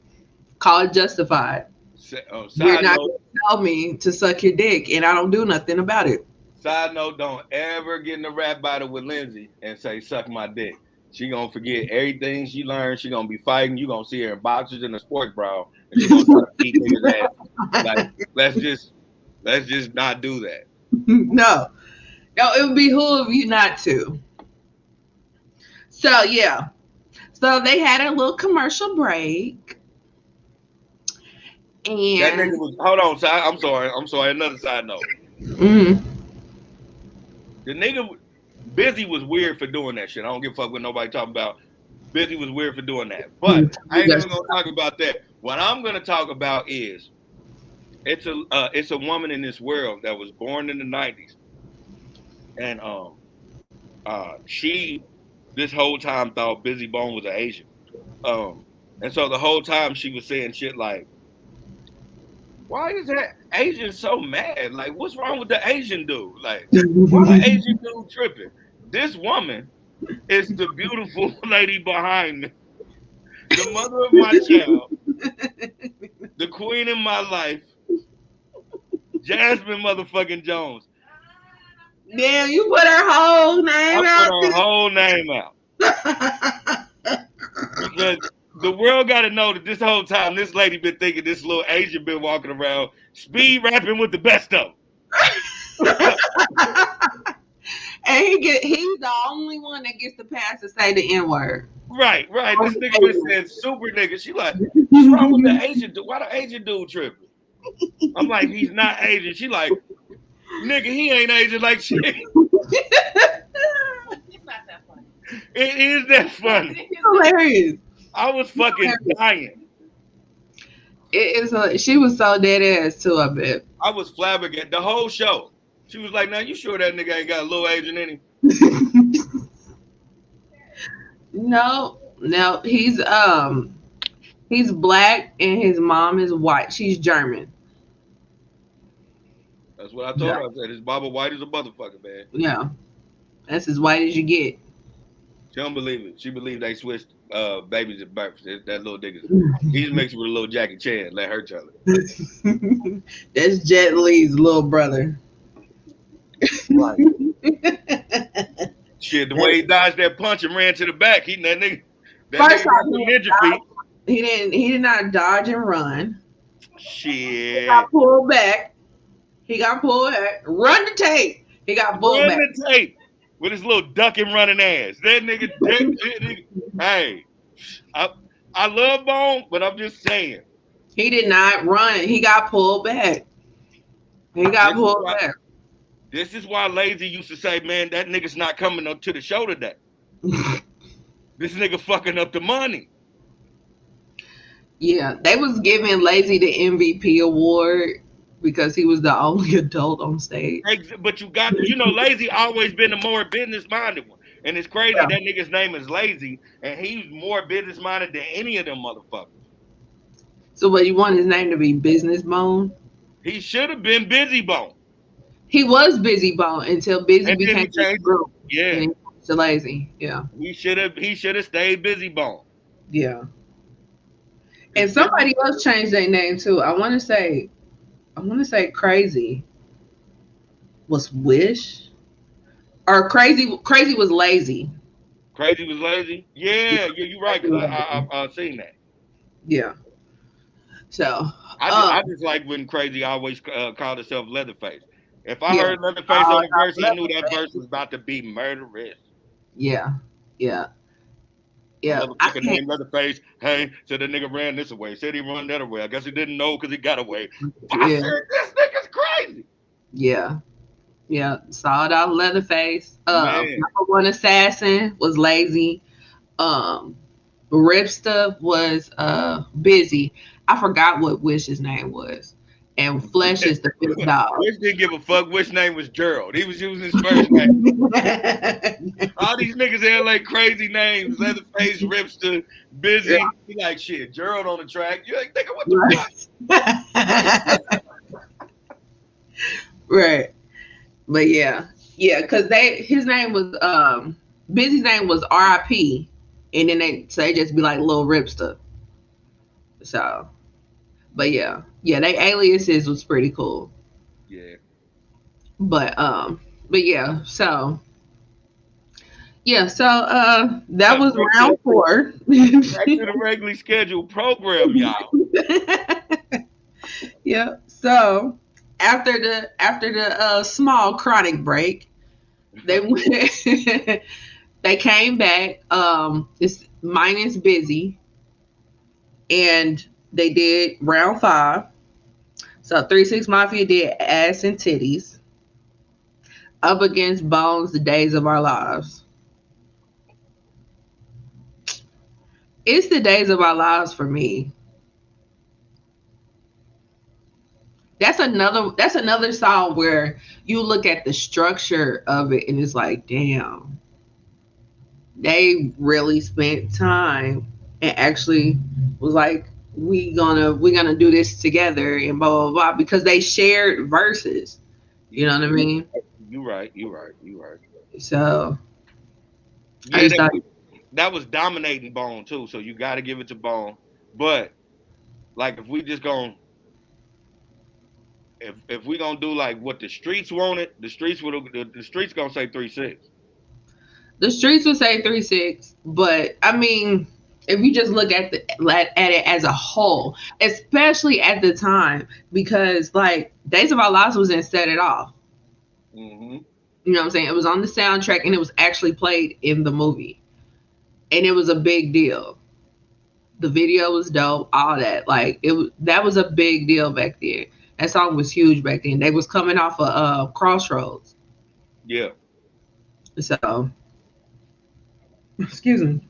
Call it justified. You're not gonna tell me to suck your dick, and I don't do nothing about it.
Side note: don't ever get in a rap battle with Lindsay and say "suck my dick." She gonna forget everything she learned. She gonna be fighting. You gonna see her in boxers and a sports bra, and she gonna try to beat niggas ass. Like, let's just not do that.
No, it would behoove you not to. So yeah, so they had a little commercial break, and
that nigga was. Hold on, I'm sorry. Another side note.
Mm-hmm.
The nigga Busy was weird for doing that shit. I don't give a fuck what nobody talking about. Busy was weird for doing that. But I ain't even gonna talk about that. What I'm gonna talk about is it's a woman in this world that was born in the 90s. And she this whole time thought Busy Bone was an Asian. And so the whole time she was saying shit like, why is that Asian so mad? Like, what's wrong with the Asian dude? Like, why the Asian dude tripping? This woman is the beautiful lady behind me, the mother of my child, the queen in my life, Jasmine motherfucking Jones.
Damn, you put her whole name out.
Put her whole name out. Because the world got to know that this whole time, this lady been thinking this little Asian been walking around speed rapping with the best of them.
And he's the only one that gets the pass to say the N-word.
Right. This nigga been saying super nigga. She like, what's wrong with the Asian dude? Why the Asian dude tripping? I'm like, he's not Asian. She like, Nigga, he ain't aging like shit.
It's not that funny.
It is that funny.
Hilarious.
I was fucking dying.
It is. She was so dead ass too. I bet.
I was flabbergasted the whole show. She was like, "Now you sure that nigga ain't got a little aging in him?"
No, no. He's black and his mom is white. She's German.
That's what I told
Yeah,
her. I said, "His Baba White is a motherfucker, man."
yeah. That's as white as you get.
She don't believe it. She believed they switched babies at birth. That little nigga, he's mixed with a little Jackie Chan. Let her tell it.
That's Jet Li's little brother.
Right. Shit, the way he dodged that punch and ran to the back, that
First
nigga got
off,
some ninja feet.
he did not dodge and run. He
Shit.
got pulled back. He got pulled back. Run the tape. He got pulled
Run
back.
the tape with his little ducking running ass. That nigga, hey, I love Bone, but I'm just saying.
He did not run. He got pulled back. He got
This is
pulled
why,
back.
this is why Lazy used to say, man, that nigga's not coming up to the show today. This nigga fucking up the money.
Yeah, they was giving Lazy the MVP award because he was the only adult on stage.
But Lazy always been the more business minded one. And it's crazy
Yeah.
that nigga's name is Lazy, and he's more business minded than any of them motherfuckers.
So, what you want his name to be? Business Bone?
He should have been Busy Bone.
He was Busy Bone until Busy
And then he
became a
changed
group.
Yeah.
And he changed to Lazy. Yeah.
He should have stayed Busy Bone.
Yeah. And somebody else changed their name too. I want to say Crazy was Wish, or Crazy was Lazy.
Crazy was Lazy. Yeah, you're right. Cause I've seen that.
Yeah. So
I just like when Crazy always called herself Leatherface. If I
Yeah.
heard Leatherface on the verse, he knew that
Leatherface.
verse was about to be murderous.
yeah, yeah,
A
yeah. I
motherfucker
can't.
named Leatherface. Hey, so the nigga ran this away. Said he run that away. I guess he didn't know because he got away. I
Yeah,
said, this nigga's crazy.
yeah, yeah. Sawed out Leatherface.
Man.
Number one assassin was Lazy. Um, Ripsta was Busy. I forgot what Wish's name was. And Flesh is the big dog.
Wish didn't give a fuck which name was Gerald. He was using his first name. All these niggas had like crazy names. Leatherface, Ripster, Busy.
Yeah.
He like, shit, Gerald on the track. You like, nigga, what the fuck?
Right. But yeah. Yeah, because his name was Busy's name was RIP. And then they just be like Lil Ripster. So but yeah. Yeah, they aliases was pretty cool.
Yeah.
But yeah, so that was round 4.
Back to the regularly scheduled program, y'all.
Yeah. So after the small chronic break, they went they came back. It's minus Busy, and they did round 5. So 3-6 Mafia did Ass and Titties up against Bones, The Days of Our Lives. It's The Days of Our Lives for me. That's another song where you look at the structure of it and it's like, damn, they really spent time and actually was like, we're gonna do this together and blah blah blah, because they shared verses. You know what I mean?
You right.
So I
Yeah,
just thought,
that was dominating Bone too. So you got to give it to Bone. But like, if we just gonna if we gonna do like what the streets wanted, the streets gonna say 3-6.
the streets would say 3-6, but I mean, if you just look at it as a whole, especially at the time, because like Days of Our Lives was in Set It Off.
Mm-hmm.
You know what I'm saying? It was on the soundtrack and it was actually played in the movie, and it was a big deal. The video was dope, all that. Like that was a big deal back then. That song was huge back then. They was coming off of Crossroads.
Yeah.
So excuse me.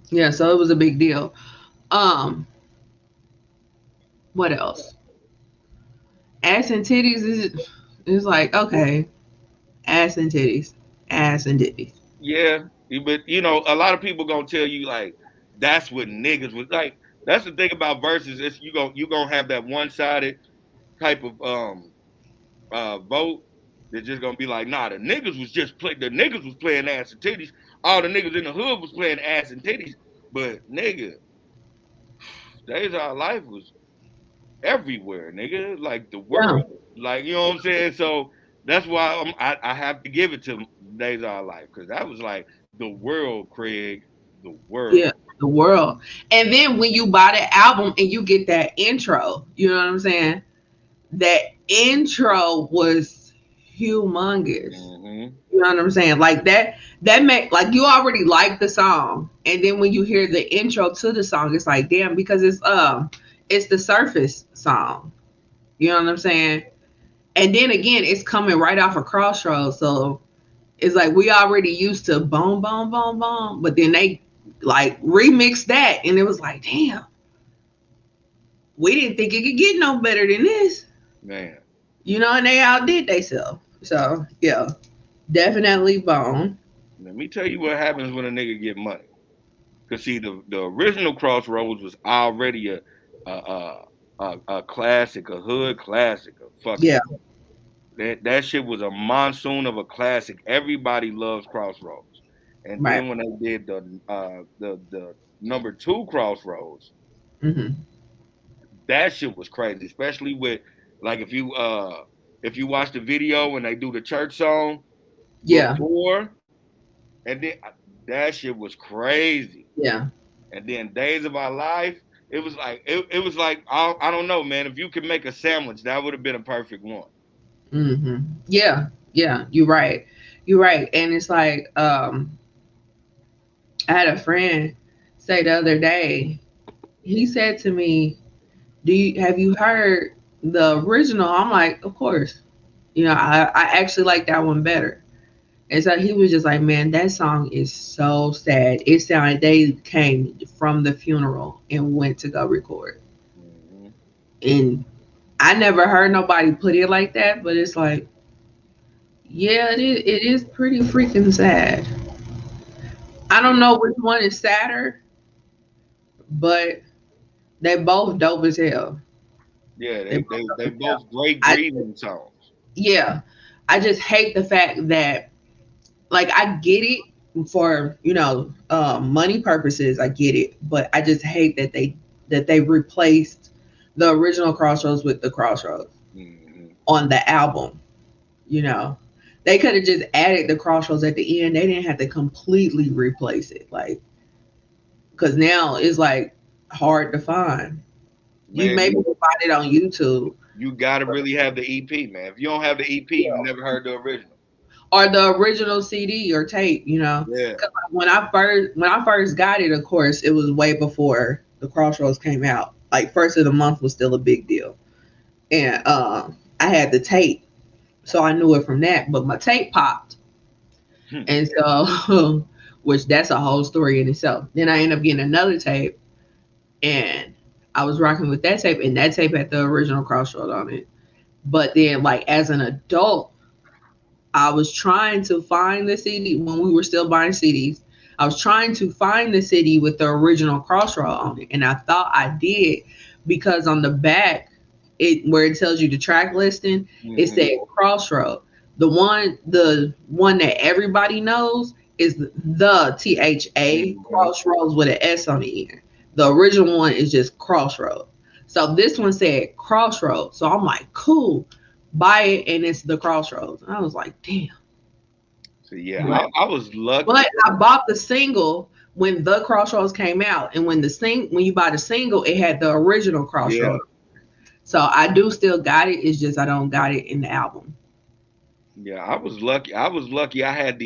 Yeah, so it was a big deal. Um, what else? Ass and titties is like, okay, ass and titties. Ass and titties.
Yeah. But you know, a lot of people gonna tell you like that's what niggas was like. That's the thing about verses. Is you gonna have that one sided type of vote. They're just gonna be like, nah, the niggas was playing ass and titties. All the niggas in the hood was playing ass and titties. But nigga, Days of Our Life was everywhere, nigga. Like the
Yeah.
world. Like, you know what I'm saying? So that's why I have to give it to Days of Our Life. Cause that was like the world, Craig. The world.
Yeah, the world. And then when you buy the album and you get that intro, you know what I'm saying? That intro was humongous.
Mm-hmm.
You know what I'm saying? Like that make like you already like the song. And then when you hear the intro to the song, it's like, damn, because it's the surface song. You know what I'm saying? And then again, it's coming right off of Crossroads. So it's like we already used to boom, boom, boom, boom. But then they like remixed that and it was like, damn, we didn't think it could get no better than this.
Man.
You know, and they outdid themselves. So yeah, definitely bone.
Let me tell you what happens when a nigga get money. Cause see, the original Crossroads was already a a classic, a hood classic, a
Yeah,
fucking that shit was a monsoon of a classic. Everybody loves Crossroads. And
right.
then when they did the number two Crossroads,
Hmm.
that shit was crazy. Especially with like if you watch the video when they do the church song
Yeah,
before, and then that shit was crazy.
yeah.
And then Days of Our Life, it was like I don't know, man. If you could make a sandwich, that would have been a perfect one.
Yeah, yeah. You're right. You're right. And it's like, I had a friend say the other day. He said to me, "Do you have you heard the original?" I'm like, "Of course." You know, I actually like that one better. And so he was just like, "Man, that song is so sad. It sounded like they came from the funeral and went to go record."
Hmm.
And I never heard nobody put it like that, but it's like, yeah, it is pretty freaking sad. I don't
Yeah,
know which one is sadder, but they both dope as hell.
yeah,
They
they
both
they
dope
they
as hell.
both great
I
grieving songs.
Yeah, I just hate the fact that like I get it for money purposes. I get it, but I just hate that they replaced the original Crossroads with the Crossroads
Hmm.
on the album. You know, they could have just added the Crossroads at the end. They didn't have to completely replace it, like because now it's like hard to find. You
Man,
maybe can find it on YouTube.
you gotta really have the EP, man. If you don't have the EP, you never heard the original.
Or the original CD or tape, you know.
Yeah.
'Cause when I first got it, of course, it was way before the Crossroads came out. Like first of the month was still a big deal, and I had the tape, so I knew it from that. But my tape popped,
Hmm.
and so which that's a whole story in itself. Then I ended up getting another tape, and I was rocking with that tape, and that tape had the original Crossroads on it. But then, like as an adult, I was trying to find the CD when we were still buying CDs. I was trying to find the CD with the original Crossroad on it, and I thought I did because on the back, it where it tells you the track listing, it
Hmm.
said Crossroad. The one that everybody knows is the THA
Hmm.
Crossroads with an S on the end. The original one is just Crossroad. So this one said Crossroads. So I'm like, cool, buy it, and it's the Crossroads. And I was like, damn.
So yeah,
But
I was lucky.
but I bought the single when the Crossroads came out, and when you buy the single, it had the original
Yeah,
Crossroads. So I do still got it. It's just I don't got it in the album.
yeah, I was lucky. I was lucky. I had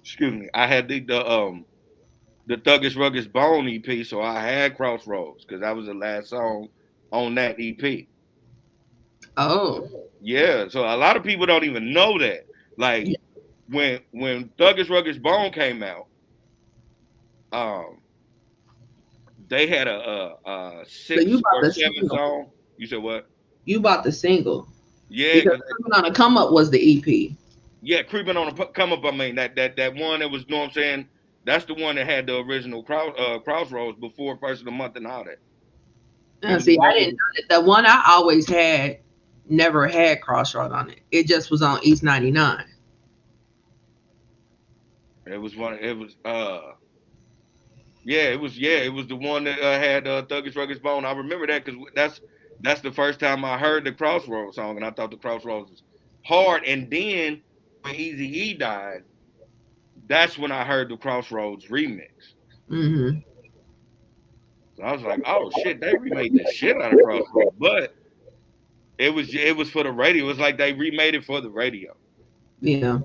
excuse me, I had the Thuggish Ruggish Bone EP, so I had Crossroads because that was the last song on that EP.
Oh.
Yeah, so a lot of people don't even know that. Like
Yeah.
when Thuggish Ruggish Bone came out, um, they had a
So you
six
bought
or
the
seven
single.
song. You said what?
You bought the single
Yeah,
because
because
Coming on a Come Up was the EP.
yeah, creeping on the come up. I mean that one that was. You know what I'm saying? That's the one that had the original Crossroads before first of the month and all that. It was the
See,
one.
I didn't know that. The one I always had never had Crossroad on it. It just was on East 99.
It was one. It was yeah. It was yeah. It was the one that had Thuggish Ruggish Bone. I remember that because that's the first time I heard the Crossroads song, and I thought the Crossroads was hard. And then when Easy E died, that's when I heard the Crossroads remix.
Mm-hmm.
So I was like, oh shit, they remade the shit out of Crossroads, but it was for the radio. It was like they remade it for the radio.
Yeah.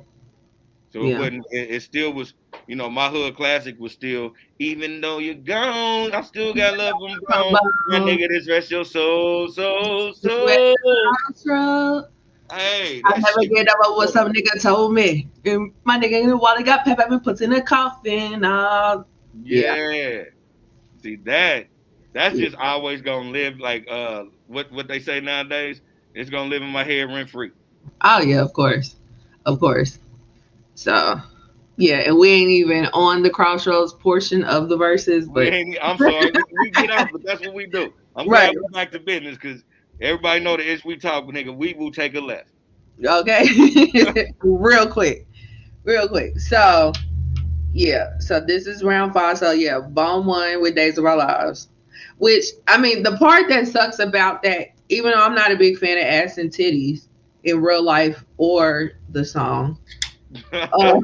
So it
Yeah.
wasn't. It still was. You know, my hood classic was still. Even though you're gone, I still got love them
Come
gone. My
on.
nigga, this rest your soul, soul, soul.
Crossroad.
Hey,
I
that
never
shit.
get over what some nigga told me. And my nigga while he got pep been put in a coffin. Yeah.
Yeah. See that. That's
Yeah.
just always gonna live like what they say nowadays. It's gonna live in my head rent free.
Oh yeah, of course. Of course. So yeah, and we ain't even on the crossroads portion of the verses,
We
but
ain't. I'm sorry. We get off, but that's what we do. I'm
right.
glad we're back to business because everybody know the ish we talk, nigga. We will take a left.
Okay. Real quick. Real quick. So yeah, so this is round five. So yeah, Bone won with Days of Our Lives. Which I mean, the part that sucks about that, even though I'm not a big fan of ass and titties in real life or the song, uh,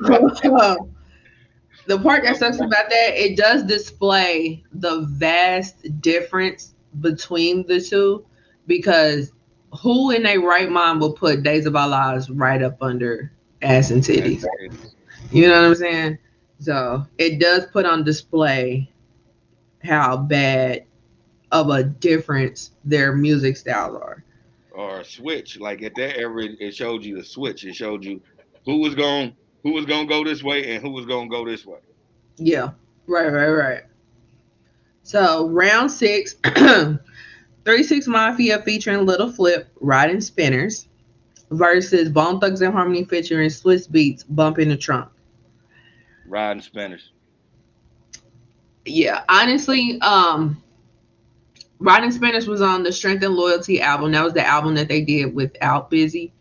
the part that sucks about that, it does display the vast difference between the two because who in their right mind will put Days of Our Lives right up under ass and
That's
titties?
titties.
You know what I'm saying? So it does put on display how bad of a difference their music styles are.
Or a switch. Like at that era, it showed you the switch. It showed you who was going who was gonna go this way and who was gonna go this way.
Yeah. Right. So round six, 36 Mafia featuring Little Flip, Riding Spinners versus Bone Thugs and Harmony featuring Swiss Beats, Bump in the Trunk.
Riding Spanish.
Yeah, honestly, Riding Spinners was on the Strength and Loyalty album. That was the album that they did without Busy.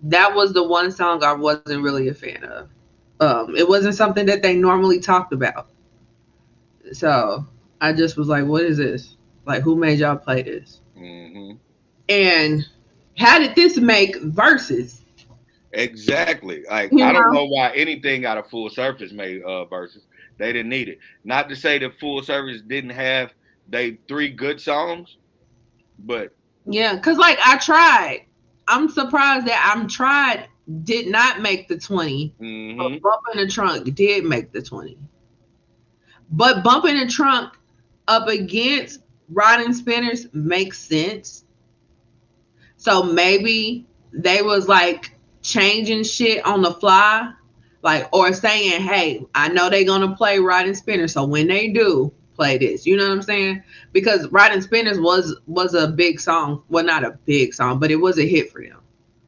That was the one song I wasn't really a fan of. It wasn't something that they normally talked about. So I just was like, what is this? Like, who made y'all play this?
Mm-hmm.
And how did this make verses?
Exactly. Like
You
I don't
know?
know why anything out of Full Surface made verses. They didn't need it. Not to say that Full Surface didn't have they three good songs, but
Yeah, because like I tried. I'm surprised that I'm tried did not make the 20, but
mm-hmm.
Bump in the Trunk did make the 20. But Bump in the Trunk up against Riding Spinners makes sense. So maybe they was like changing shit on the fly, like or saying, "Hey, I know they're gonna play Riding Spinners, so when they do, play this." You know what I'm saying? Because Riding Spinners was a big song. Well, not a big song, but it was a hit for them.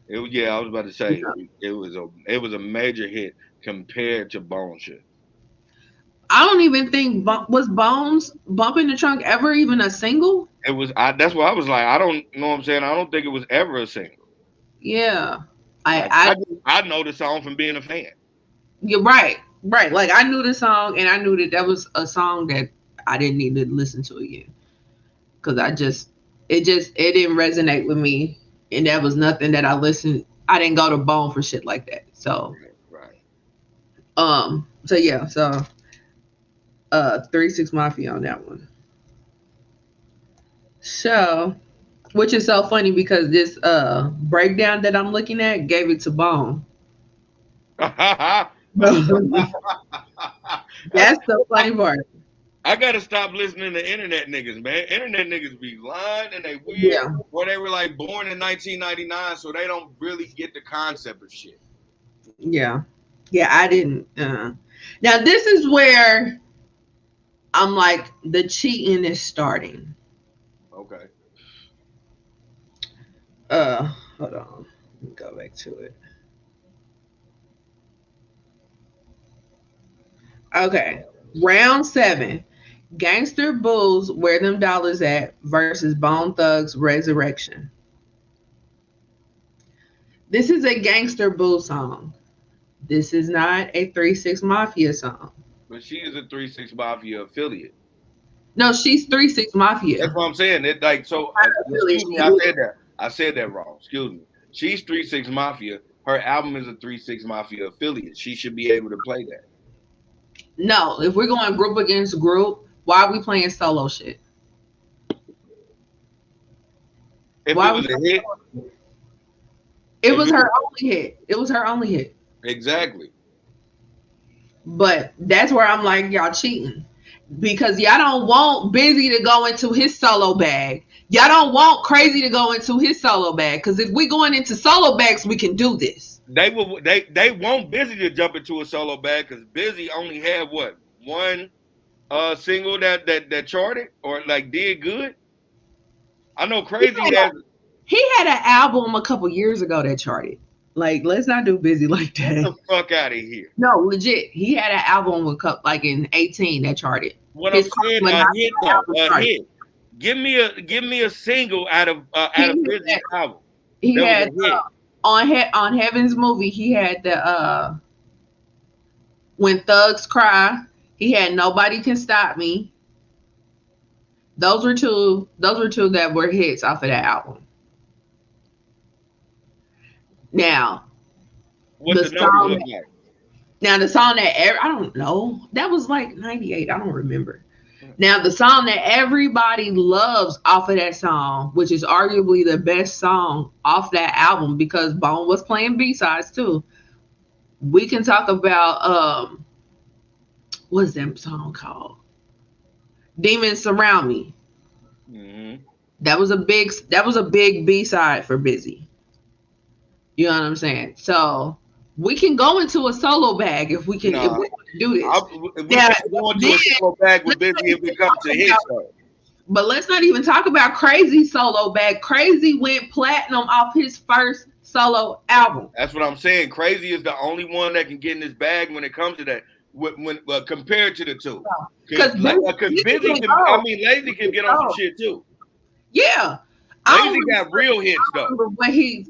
It was yeah, I was about to
You
say
know?
it was a major hit compared to Bone Shit.
I don't even think was Bones Bump in the Trunk ever even a single.
It was that's why I was like, I don't know what I'm saying. I don't think it was ever a single.
Yeah,
Like
I
I know the song from being a fan.
you're right, right. Like I knew the song, and I knew that that was a song that I didn't need to listen to again because it didn't resonate with me, and that was nothing that I listened. I didn't go to Bone for shit like that. So
Right, right.
so yeah, so 36 Mafia on that one. So which is so funny because this breakdown that I'm looking at gave it to Bone.
That's
That's the funny part.
I gotta stop listening to internet niggas, man. Internet niggas be lying and they weird,
Yeah,
or they were like born in 1999, so they don't really get the concept of shit.
yeah, yeah. I didn't. Now this is where I'm like the cheating is starting.
Okay.
Hold on. Let me go back to it. Okay. Round seven. Gangster Bulls, Where Them Dollars At versus Bone Thugs Resurrection. This is a Gangster Bull song. This is not a 3 6 Mafia song.
But she is a 3 6 Mafia affiliate.
No, she's 3 6
That's
Mafia.
what I'm saying. It like so. Excuse me, I said that. I said that wrong. Excuse me. She's 3 6 Mafia. Her album is a 3 6 Mafia affiliate. She should be able to play that.
No, if we're going group against group, why are we playing solo shit?
If
Why
it
are we
was a hit,
It
if
was
it
her
was,
only hit. It was her only hit.
exactly.
But that's where I'm like, y'all cheating. Because y'all don't want Busy to go into his solo bag. Y'all don't want Crazy to go into his solo bag. Because if we going into solo bags, we can do this.
They want Busy to jump into a solo bag because Busy only had what one single that charted or like did good. I know
He
Crazy
had,
has.
he had an album a couple years ago that charted. Like, let's not do Busy like
Get
that.
the fuck out of here.
No, legit. He had an album with like in 18 that charted.
What I'm
His
saying,
but
a
not
hit
the
though,
album
a
charted.
hit. Give me a single out of
He
Busy's
had,
album
he
that was
had
a hit.
on Heaven's Movie. He had the When Thugs Cry. He had Nobody Can Stop Me. Those were two. Those were two that were hits off of that album. Now
What
the
the numbers
song.
look like?
Now the song that I don't know. That was like '98. I don't remember. Now the song that everybody loves off of that song, which is arguably the best song off that album, because Bone was playing B sides too. We can talk about what's that song called? Demons Surround Me.
Mm-hmm.
That was a big B side for Busy. You know what I'm saying? So we can go into a solo bag if we
Nah,
want to do this.
we
Now
can't go into
then
a solo bag with
let's not
Busy if
even
it comes
talk
to hits
about
though.
but let's not even talk about Crazy solo bag. Crazy went platinum off his first solo album.
That's what I'm saying. Crazy is the only one that can get in this bag when it comes to that. When compared to the two, because
Because Busy
Busy
can
can, I
go.
mean, Lazy
He
can
can
get on some
go.
shit too.
Yeah. I don't
Lazy
remember
got real hits though.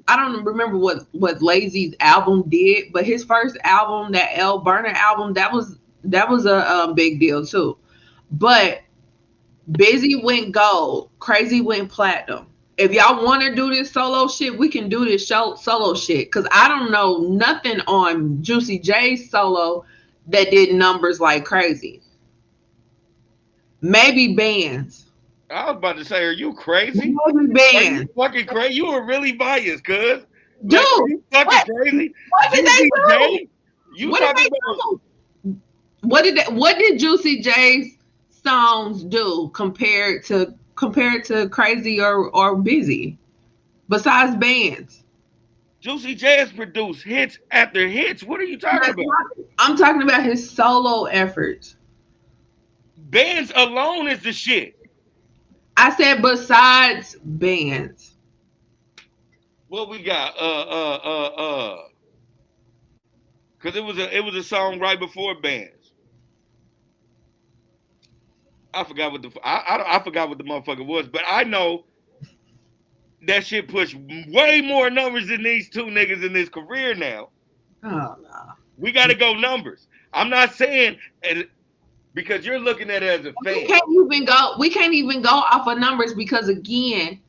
I don't remember what Lazy's album did, but his first album, that L Burner album, that was a big deal too. But Busy went gold, Crazy went platinum. If y'all want to do this solo shit, we can do this solo shit. Cause I don't know nothing on Juicy J's solo that did numbers like Crazy. Maybe bands.
I was about to say, are you crazy?
Maybe
Are you
bands.
fucking crazy? You were really biased, cuz.
Dude,
Like, are you fucking
what
crazy?
what did they
Juicy
do?
J? You
What did
talking
they
about
do? What did Juicy J's songs do compared to Crazy or Busy? Besides bands.
Juicy J has produced hits after hits. What are you talking about?
I'm talking about his solo efforts.
Bands alone is the shit.
I said besides bands.
What we got? Because it was a song right before bands. I forgot what I forgot what the motherfucker was, but I know that shit pushed way more numbers than these two niggas in his career now.
Oh no.
We got to go numbers. I'm not saying because you're looking at it as a
We
fan.
can't even go. We can't even go off of numbers because again,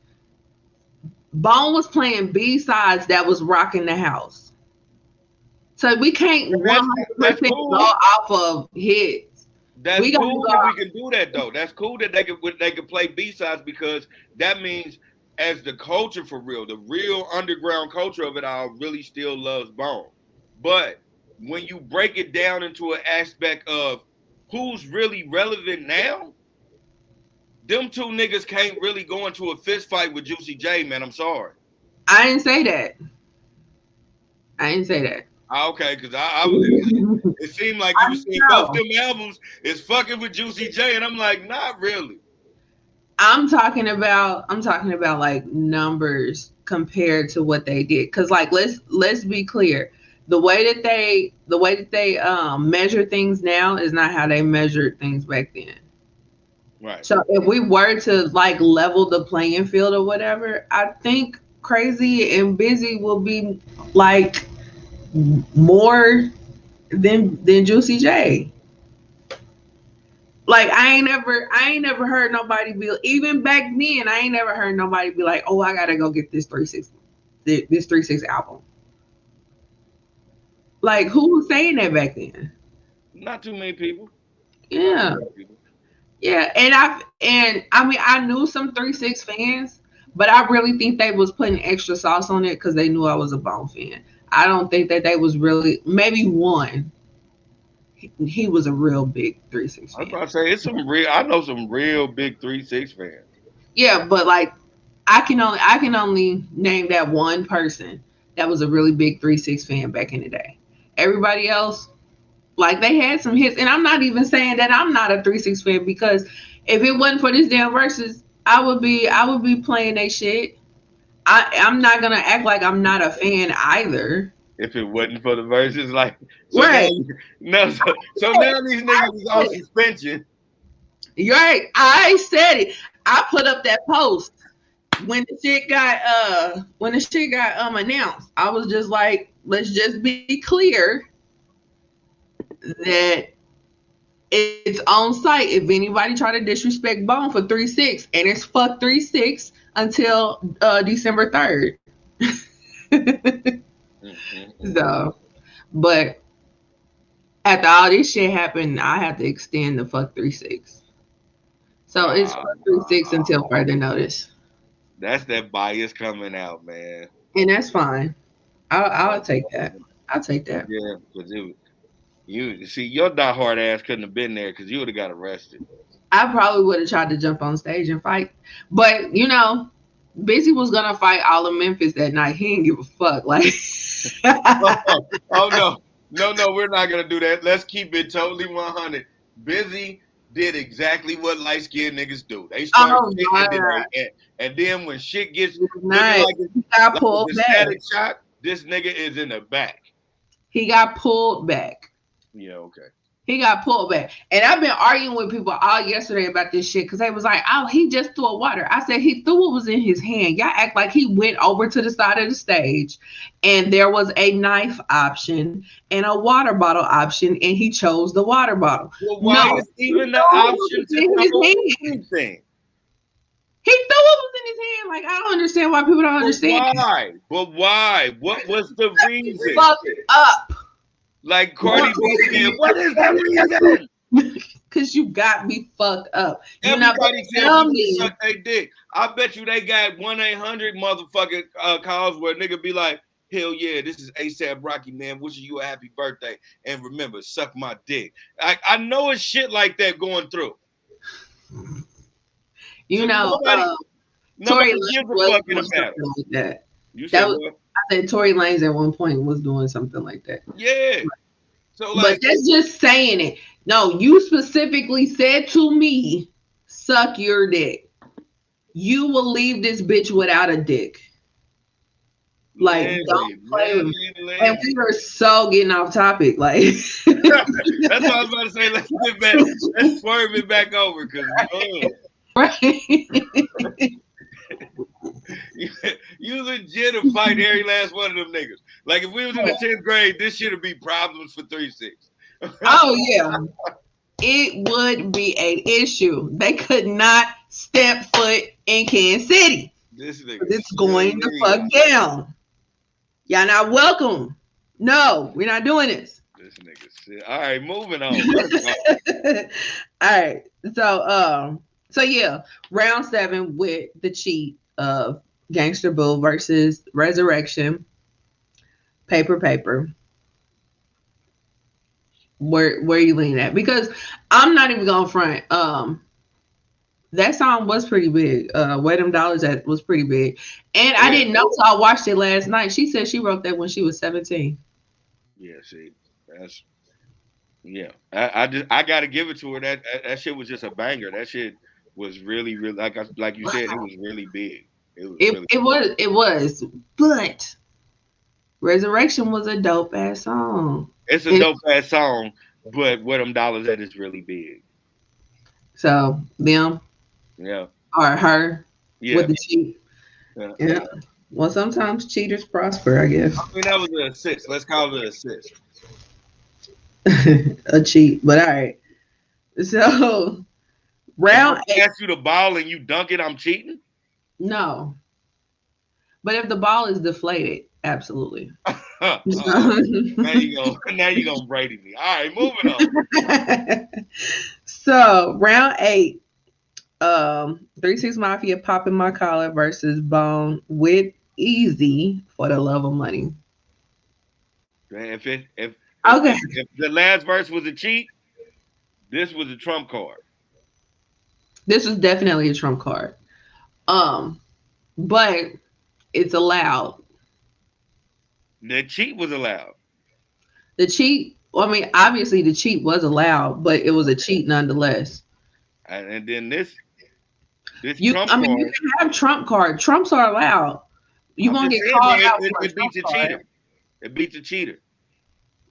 Bone was playing B sides that was rocking the house. So we can't
That's
100% go
cool.
off of hits.
That's
We gotta
cool if we
go.
can do that though. That's cool that they can play B sides because that means as the culture for real, the real underground culture of it all really still loves Bone. But when you break it down into an aspect of who's really relevant now, them two niggas can't really go into a fist fight with Juicy J, man. I'm sorry.
I didn't say that. I didn't say that.
Okay, because it seemed like you
I
were seeing both
know.
them albums is fucking with Juicy J, and I'm like, not really.
I'm talking about like numbers compared to what they did. Cause like let's be clear. The way that they measure things now is not how they measured things back then.
Right.
So if we were to like level the playing field or whatever, I think Crazy and Busy will be like more than Juicy J. Like I ain't never heard nobody be, even back then, I ain't never heard nobody be like, oh, I gotta go get this 3 6 album. Like who was saying that back then?
Not too many people. Not too
Yeah.
many people.
Yeah. And I mean I knew some 3 6 fans, but I really think they was putting extra sauce on it because they knew I was a Bone fan. I don't think that they was really, maybe one. He was a real big 3 6
I was
fan.
about to say it's some real. I know some real big 3-6 fans.
Yeah, but like I can only name that one person that was a really big 3 6 fan back in the day. Everybody else, like they had some hits, and I'm not even saying that I'm not a 3 6 fan because if it wasn't for this damn verses, I would be playing that shit. I'm not gonna act like I'm not a fan either.
If it wasn't for the verses, like so now,
Right.
no, so now these niggas is on suspension.
You're right. I said it. I put up that post when the shit got announced. I was just like, let's just be clear that it's on site. If anybody try to disrespect Bone for 3 6, and it's fuck 3 6 until December 3rd.
Mm-hmm.
So, but after all this shit happened, I have to extend the fuck 3 6. So it's
Nah,
fuck 3 6 until further notice,
that's that bias coming out, man.
and that's fine. I'll take that. I'll take that.
Yeah, because you see your diehard ass couldn't have been there because you would have got arrested.
I probably would have tried to jump on stage and fight, but Busy was gonna fight all of Memphis that night. He didn't give a fuck. Like,
Oh no, no, we're not gonna do that. Let's keep it totally 100. Busy did exactly what light skinned niggas do. They start
oh
shit
my
and then
god,
and then when shit gets
he was
looking
nice. He got
like
pulled
it's a
back.
static shot, this nigga is in the back.
He got pulled back.
Yeah, okay.
He got pulled back. And I've been arguing with people all yesterday about this shit because they was like, oh, he just threw a water. I said, he threw what was in his hand. Y'all act like he went over to the side of the stage and there was a knife option and a water bottle option and he chose the water bottle.
Well, why
No.
is even the
He threw what
option
was
to
in his
throw
hand.
anything?
He threw what was in his hand. Like, I don't understand why people don't
But
understand.
why? But why? What was the reason?
Fucked up.
Like Cardi B said, what is the reason?
Because you got me fucked up. You're not
Everybody
gonna
tell
tell
people to
me.
suck their dick. I bet you they got 1-800 motherfucking calls where nigga be like, hell yeah, this is ASAP Rocky, man. Wishing you a happy birthday. And remember, suck my dick. I know it's shit like that going through.
You
So
know,
nobody
Tory Lanez
gives a
was
fuck in
doing
a battle.
something like that.
You
That
said
was,
what?
I said Tory Lanez at one point was doing something like that.
Yeah. So
But
like,
that's just saying it. No, you specifically said to me, suck your dick. You will leave this bitch without a dick. Like, don't play with me. And we are so getting off topic. Like,
That's what I was about to say. Let's get back. Let's swerve it back over because
right.
you legit to fight every last one of them niggas. Like if we was in the 10th grade, this should be problems for 3-6.
Oh yeah, it would be an issue. They could not step foot in Kansas City.
This nigga,
It's going to fuck down. Y'all not welcome. No, we're not doing this.
This nigga shit. All right, moving on.
All right. So yeah, round 7 with the cheat of Gangster Bull versus Resurrection. Paper. Where you lean at? Because I'm not even going front. That song was pretty big. Where Them Dollars At was pretty big. And I
Yeah,
didn't know till I watched it last night. She said she wrote that when she was 17.
yeah. See, that's yeah. I gotta give it to her. That shit was just a banger. That shit was really, really like you said, it was really big. It was really.
It was. But Resurrection was a dope ass song.
It's a
And
dope ass song, but where them dollars at is really big.
so them
Yeah,
or her with
yeah,
the cheat.
yeah.
Yeah. Well, sometimes cheaters prosper, I guess.
I mean, that was an assist. Let's call it an assist.
A cheat. But all right. So
If
round
I
eight.
pass you the ball and you dunk it, I'm cheating.
No. But if the ball is deflated, absolutely.
All right, now you go. Now you gonna Brady me. All right, moving on.
So round eight, 3 6 Mafia popping my collar versus Bone with Easy for the love of money.
Man,
Okay,
if the last verse was a cheat, this was a trump card.
this was definitely a trump card. Um, but it's allowed.
The cheat was allowed.
The cheat. Well, I mean, obviously the cheat was allowed, but it was a cheat nonetheless.
And then this
You,
trump
I mean, you
card.
can have trump card. Trumps are allowed. You
I'm
won't
just
get
saying, bro,
called out for a
it
trump
beats a
card.
cheater. It beats a cheater. I'm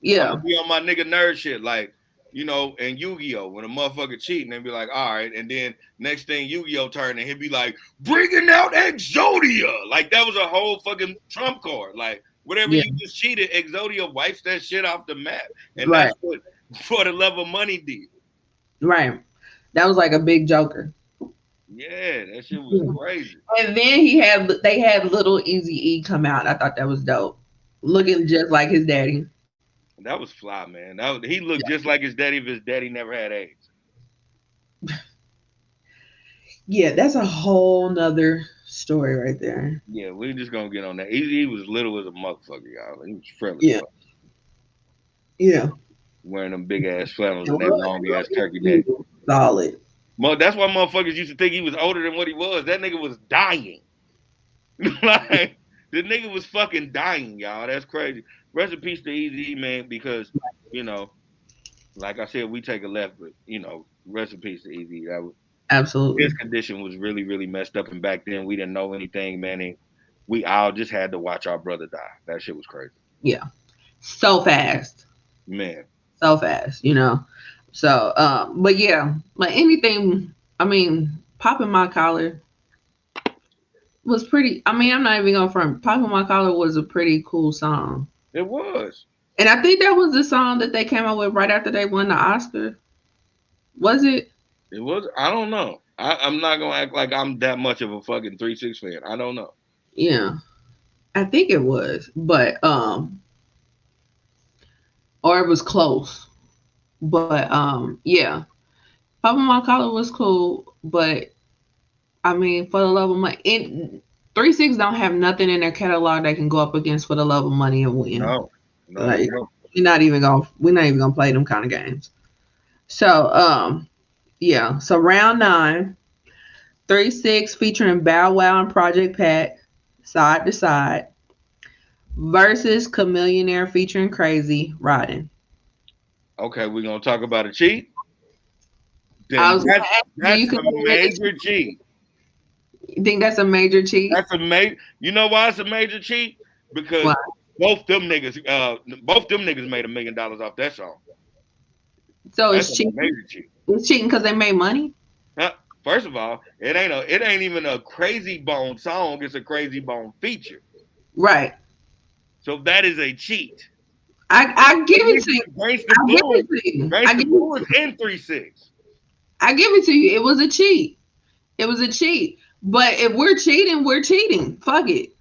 Yeah,
gonna be on my nigga nerd shit, like in Yu-Gi-Oh, when a motherfucker cheating and be like, all right, and then next thing Yu-Gi-Oh turn and he'd be like, bringing out Exodia, like that was a whole fucking trump card, like whatever
yeah,
you just cheated, Exodia wipes that shit off the map, and
right,
that's what for the love of money did.
right. That was like a big joker.
Yeah, that shit was crazy.
And then they had little Easy E come out. I thought that was dope, looking just like his daddy.
That was fly, man. He looked just like his daddy if his daddy never had AIDS.
Yeah, that's a whole nother story right there.
Yeah, we just gonna get on that. He was little as a motherfucker, y'all. He was frail as
Yeah,
fuck,
yeah.
wearing them big ass flannels
And
and that long ass turkey neck.
solid.
That's why motherfuckers used to think he was older than what he was. That nigga was dying. Like the nigga was fucking dying, y'all. That's crazy. Rest in peace to Easy, man, because you know, like I said, we take a left, but rest in peace to Easy. His
Absolutely.
condition was really, really messed up, and back then we didn't know anything, man. And we all just had to watch our brother die. That shit was crazy,
Yeah. So fast.
man.
So fast. So but yeah, but anything, I mean, popping my collar was pretty. I mean, I'm not even going front. Popping My Collar was a pretty cool song.
It was.
And I think that was the song that they came out with right after they won the Oscar. Was it?
It was. I don't know. I'm not gonna act like I'm that much of a fucking 3-6 fan. I don't know.
Yeah. I think it was. But or it was close. But yeah. Popping My Collar was cool, but I mean, for the love of money, 3 6 don't have nothing in their catalog that can go up against For the Love of Money and win.
No,
Like
no.
we're not even gonna play them kind of games. So yeah. So round 9, 3 6 featuring Bow Wow and Project Pat, Side to Side, versus Chameleonaire featuring Crazy Riding.
Okay, we're gonna talk about a cheat.
I
Then
was gonna ask you, do
that's
you
a
consider it
major cheat.
you think that's a major cheat?
That's a major. You know why it's a major cheat? Because
Why?
both them niggas made $1 million off that song.
So
That's
it's
a
cheating.
major cheat.
It's cheating because they made money.
Huh? First of all, it ain't even a Crazy Bone song. It's a Crazy Bone feature.
Right.
So that is a cheat.
I give it to you.
Gangsta
I give
Blues,
it to you.
Gangsta Blues in 3-6.
I give it to you. It was a cheat. It was a cheat. But if we're cheating, we're cheating. Fuck it.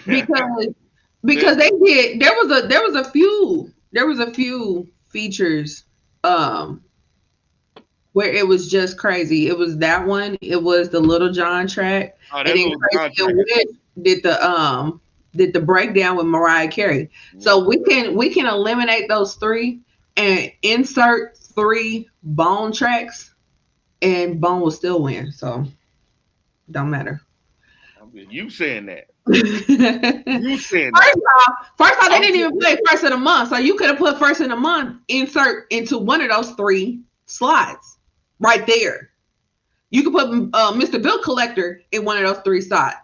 Because they did. There was a few features where it was just crazy. It was that one. It was the Little John track,
Oh,
and
that
then
little
Crazy and
contract.
Wish did the breakdown with Mariah Carey. So we can eliminate those three. and insert 3 Bone tracks, and Bone will still win. So don't matter.
You saying that?
first
You saying that?
off, they
I'm
didn't
saying,
even play first of the month, so you could have put first of the month insert into one of those 3 slots right there. You could put Mr. Bill Collector in one of those 3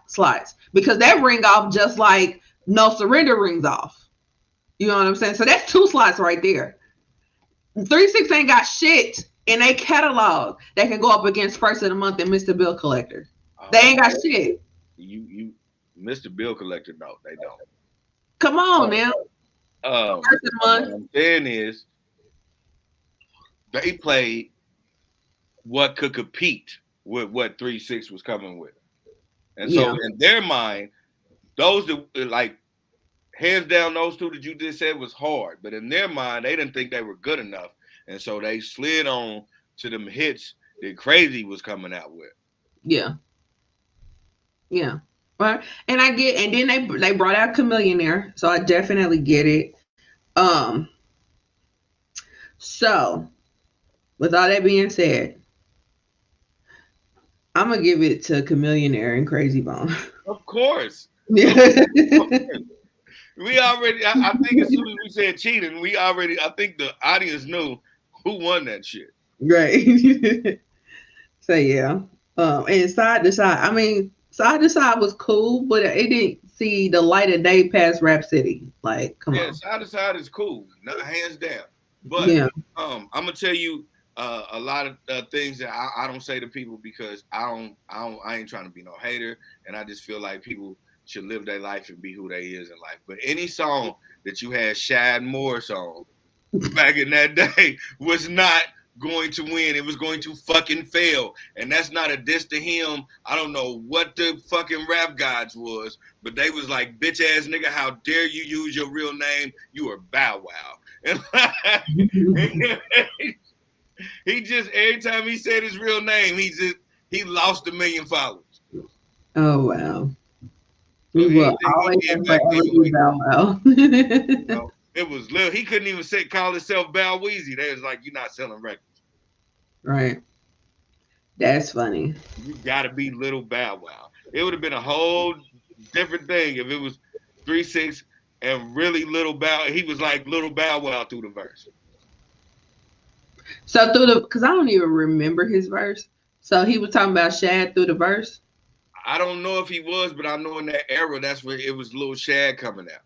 slots because that ring off just like No Surrender rings off. You know what I'm saying? So that's 2 slots right there. 3-6 ain't got shit in a catalog that can go up against first of the month and Mr. Bill Collector. They ain't got shit.
You, Mr. Bill Collector, no, they don't.
Come on now.
First of the month. What I'm saying is, they played what could compete with what 3-6 was coming with, and so in their mind, those that like hands down, those 2 that you just said was hard, but in their mind, they didn't think they were good enough, and so they slid on to them hits that Crazy was coming out with.
Yeah. Right. And I get, and then they brought out Chameleonaire, so I definitely get it. So with all that being said, I'm gonna give it to Chameleonaire and Crazy Bone.
Of course.
Yeah.
We already, I think as soon as we said cheating, I think the audience knew who won that shit.
Right. So yeah. And Side to Side, I mean, Side to Side was cool, but it didn't see the light of day past Rap City. Like, come on.
Side to Side is cool, hands down. But I'm gonna tell you a lot of things that I don't say to people because I ain't trying to be no hater, and I just feel like people should live their life and be who they is in life. But any song that you had Shad Morris on back in that day was not going to win. It was going to fucking fail. And that's not a diss to him. I don't know what the fucking rap gods was, but they was like, bitch ass nigga, how dare you use your real name? You are Bow Wow. And he just, every time he said his real name, he lost 1 million followers.
Oh, wow. We will always and forever be Bow Wow.
It was little. He couldn't even call himself Bow Weezy. They was like, you're not selling records.
Right. That's funny.
You gotta be Little Bow Wow. It would have been a whole different thing if it was 3-6 and really Little Bow. He was like Little Bow Wow through the verse.
So because I don't even remember his verse. So he was talking about Shad through the verse.
I don't know if he was, but I know in that era, that's when it was Lil Shad coming out.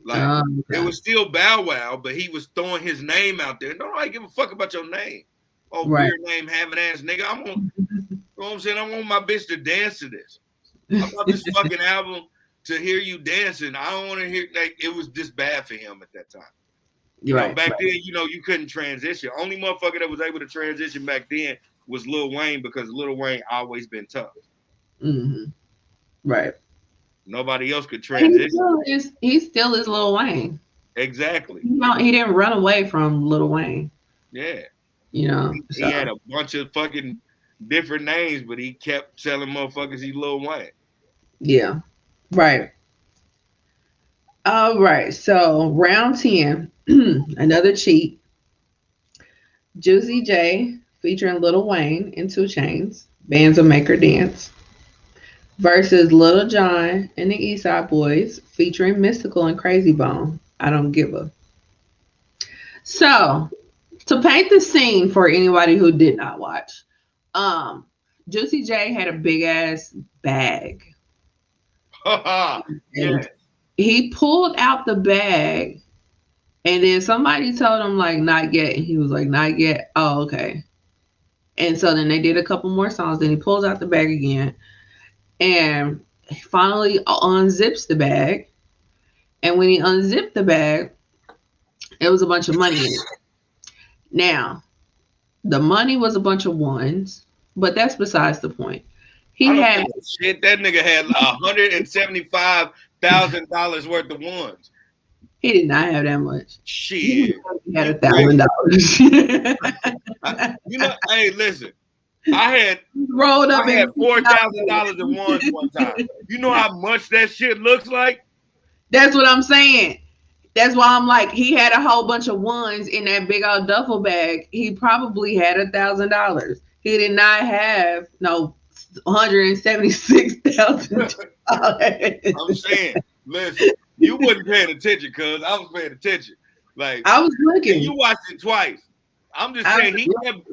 Like, it was still Bow Wow, but he was throwing his name out there. Nobody give a fuck about your name. Oh, right. Weird name having ass nigga. You know what I'm saying? I want my bitch to dance to this. I bought this fucking album to hear you dancing. I don't want to hear, like, it was just bad for him at that time. You know, back then, you couldn't transition. Only motherfucker that was able to transition back then was Lil Wayne because Lil Wayne always been tough.
Mm-hmm. Right.
Nobody else could transition.
He still is Lil Wayne.
Exactly.
He didn't run away from Lil Wayne.
Yeah.
You know.
He had a bunch of fucking different names, but he kept telling motherfuckers he's Lil Wayne.
Yeah. Right. All right. So round 10, another cheat. Juicy J featuring Lil Wayne and 2 Chainz. Bands will make her dance. Versus Lil Jon and the Eastside Boys featuring Mystical and Crazy Bone. I don't give a. So, to paint the scene for anybody who did not watch, Juicy J had a big ass bag.
Yeah.
He pulled out the bag, and then somebody told him like not yet. And he was like, not yet. Oh, okay. And so then they did a couple more songs. Then he pulls out the bag again. And he finally unzips the bag. And when he unzipped the bag, it was a bunch of money in it. Now, the money was a bunch of ones, but that's besides the point.
That nigga had $175,000 worth of ones.
He did not have that much.
Shit.
He had $1,000.
Hey, listen. I had $4,000 in ones one time. You know how much that shit looks like?
That's what I'm saying. That's why I'm like, he had a whole bunch of ones in that big old duffel bag. He probably had $1,000. He did not have no $176,000.
I'm saying, listen, you wasn't paying attention, cuz I was paying attention. Like,
I was
and you
looking.
watched it twice. I'm just
I
saying
was looking.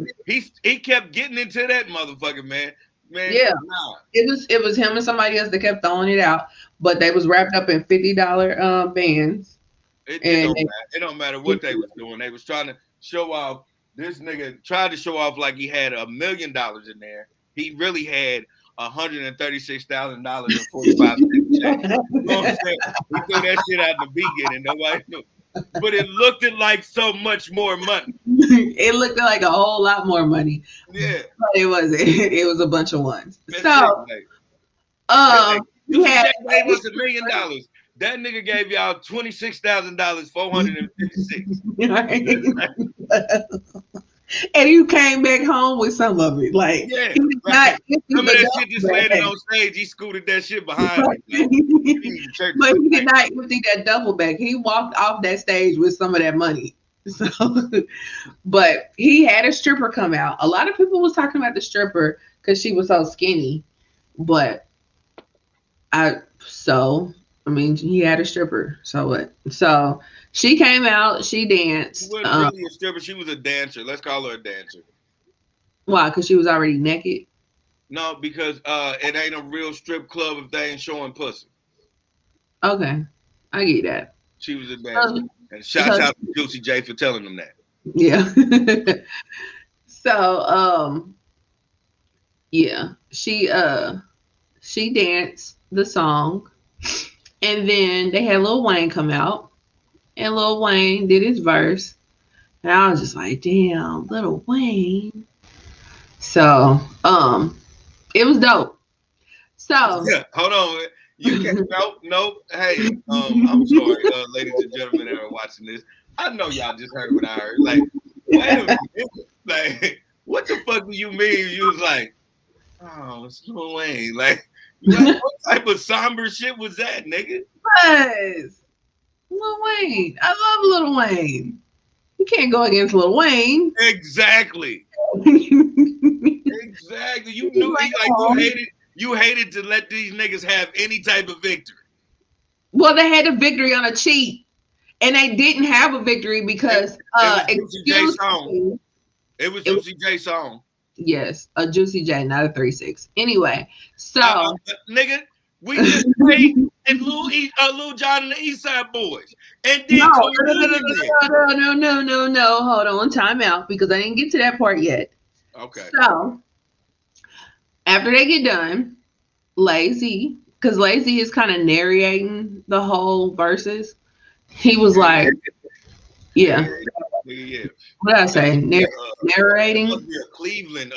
he kept getting into that motherfucker, man. Man,
Yeah,
nah.
it was him and somebody else that kept throwing it out, but they was wrapped up in $50 bands,
It
and
don't matter. It don't matter what they was doing. They was trying to show off. This nigga tried to show off like he had $1,000,000 in there. He really had $136,000 and 45 cents change. You know what I'm saying? He threw that shit out in the beginning. Nobody knew. But it looked like so much more money.
it looked like a whole lot more money,
Yeah.
but it wasn't. It was a bunch of ones.
That's it.
So,
Like,
he
Juicy
had
J gave us $1,000,000. That nigga gave y'all $26,000, 456.
and you came back home with some of it. Like
Yeah,
he did not
right.
empty
Some of that
the
shit just
duffel
landed
bag.
on stage. He scooted that shit behind him. Like, he need church
But
for
he did
tonight.
not empty that duffel bag. He walked off that stage with some of that money. So, but he had a stripper come out. A lot of people was talking about the stripper because she was so skinny. But I mean, he had a stripper. So what? So she came out. She
She
danced.
wasn't really a stripper. She was a dancer. Let's call her a dancer.
Why? Because she was already naked.
No, because it ain't a real strip club if they ain't showing pussy.
Okay, I get that.
She was a dancer.
So,
And shouts
so
out to Juicy J for telling them that.
yeah. so yeah, she danced the song, and then they had Lil Wayne come out, and Lil Wayne did his verse, and I was just like, damn, Lil Wayne. So it was dope. So
Yeah, hold on. You can't. Nope. Hey, I'm sorry, ladies and gentlemen that are watching this. I know y'all just heard what I heard. Like, wait a minute. Like, what the fuck do you mean? You was like, oh, it's Lil Wayne. Like, what type of somber shit was that, nigga?
was Lil Wayne. I love Lil Wayne. You can't go against Lil Wayne.
Exactly. Exactly. You knew
Like,
like
oh.
you hated to let these niggas have any type of victory.
Well, they had a victory on a cheat, and they didn't have a victory because
it was Juicy J's song.
me,
It was Juicy J's song.
Yes, a Juicy J, not a 3-6. Anyway, so
nigga, we just played at Lil John and the East Side Boys, and then
no, no. Hold on, time out because I didn't get to that part yet.
Okay.
So after they get done, Lazy, because Lazy is kind of narrating the whole verses. He was like, yeah.
Yeah.
What did I say? Narrating.
It must be a Cleveland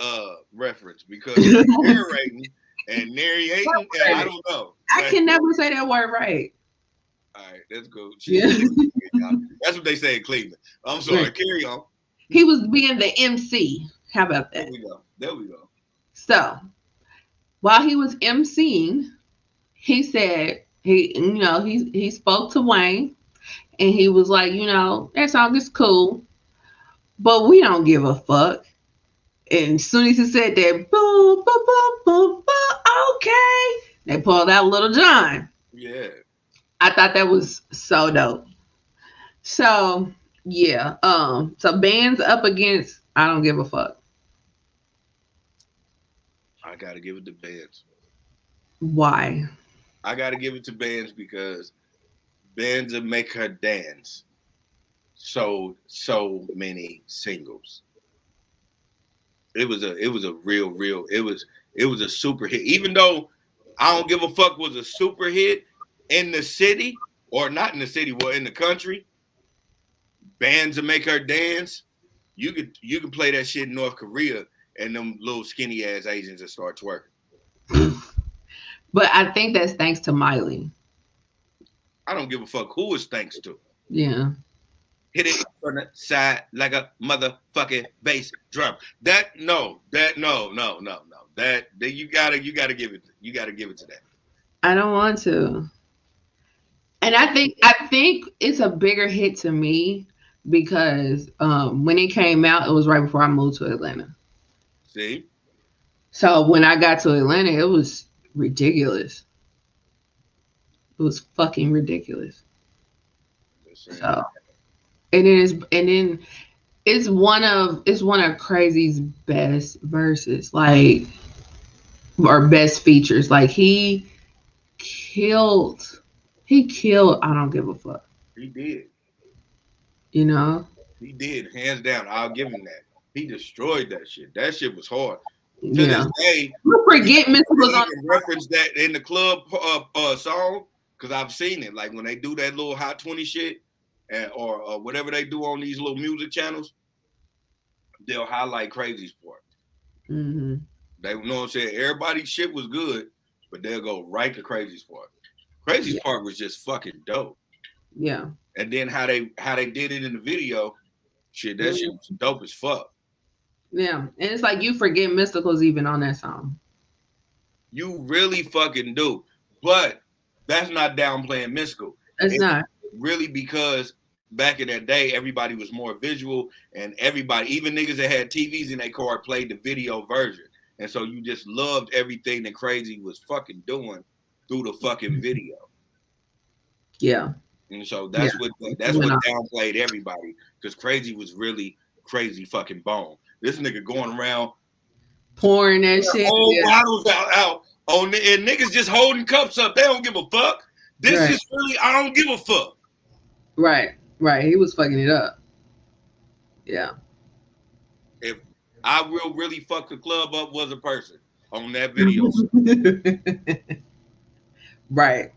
reference because narrating and narrating, and I don't know.
I can never say that word right.
All right, let's go.
Yeah.
That's what they say in Cleveland. I'm sorry.
Right.
Carry on.
He was being the MC. How about that?
There we go.
So while he was MCing, he said he spoke to Wayne, and he was like, that song is cool, but we don't give a fuck. And as soon as he said that, boom, boom, boom, boom, boom, okay, they pulled out Little John.
Yeah.
I thought that was so dope. So yeah, so bands up against I don't give a fuck.
I gotta give it to bands.
Why?
I gotta give it to bands because bands that make her dance sold so many singles. It was a real it was a super hit. Even though I don't give a fuck was a super hit in the city or not in the city, well in the country, bands that make her dance, you could play that shit in North Korea and them little skinny ass Asians that start twerking.
But I think that's thanks to Miley.
I don't give a fuck who it's thanks to.
Yeah.
Hit it from the side like a motherfucking bass drum. That no. That you gotta give it to that.
I don't want to. And I think it's a bigger hit to me because when it came out, it was right before I moved to Atlanta.
See,
So when I got to Atlanta, it was ridiculous. It was fucking ridiculous.
just saying.
So and then it's one of Crazy's best verses, like, or best features. Like killed he killed I don't give a fuck.
He did.
You know?
He did, hands down. I'll give him that. He destroyed that shit. That shit was hard. To
Yeah.
this day,
You forget Mr.
they
was on.
even reference that in the club song because I've seen it. Like when they do that little Hot 20 shit, or whatever they do on these little music channels, they'll highlight Crazy's part.
Mm-hmm.
They know what I'm saying. Everybody's shit was good, but they'll go right to Crazy's part. Crazy's
Yeah.
part was just fucking dope.
Yeah.
And then how they did it in the video, shit, that shit was dope as fuck.
Yeah. And it's like you forget Mystical's even on that song.
You really fucking do. But that's not downplaying Mystical.
It's
It's
not.
really because back in that day, everybody was more visual, and everybody, even niggas that had TVs in their car, played the video version. And so you just loved everything that Crazy was fucking doing through the fucking video.
Yeah.
And so
Yeah.
that's what downplayed everybody, because Crazy was really crazy fucking bone. This nigga going around
Pouring that shit.
whole
Yeah.
bottles out on and niggas just holding cups up. They don't give a fuck. This
Right.
is really I don't give a fuck.
Right. Right. He was fucking it up. Yeah.
If I will really fuck the club up was a person on that video.
Right.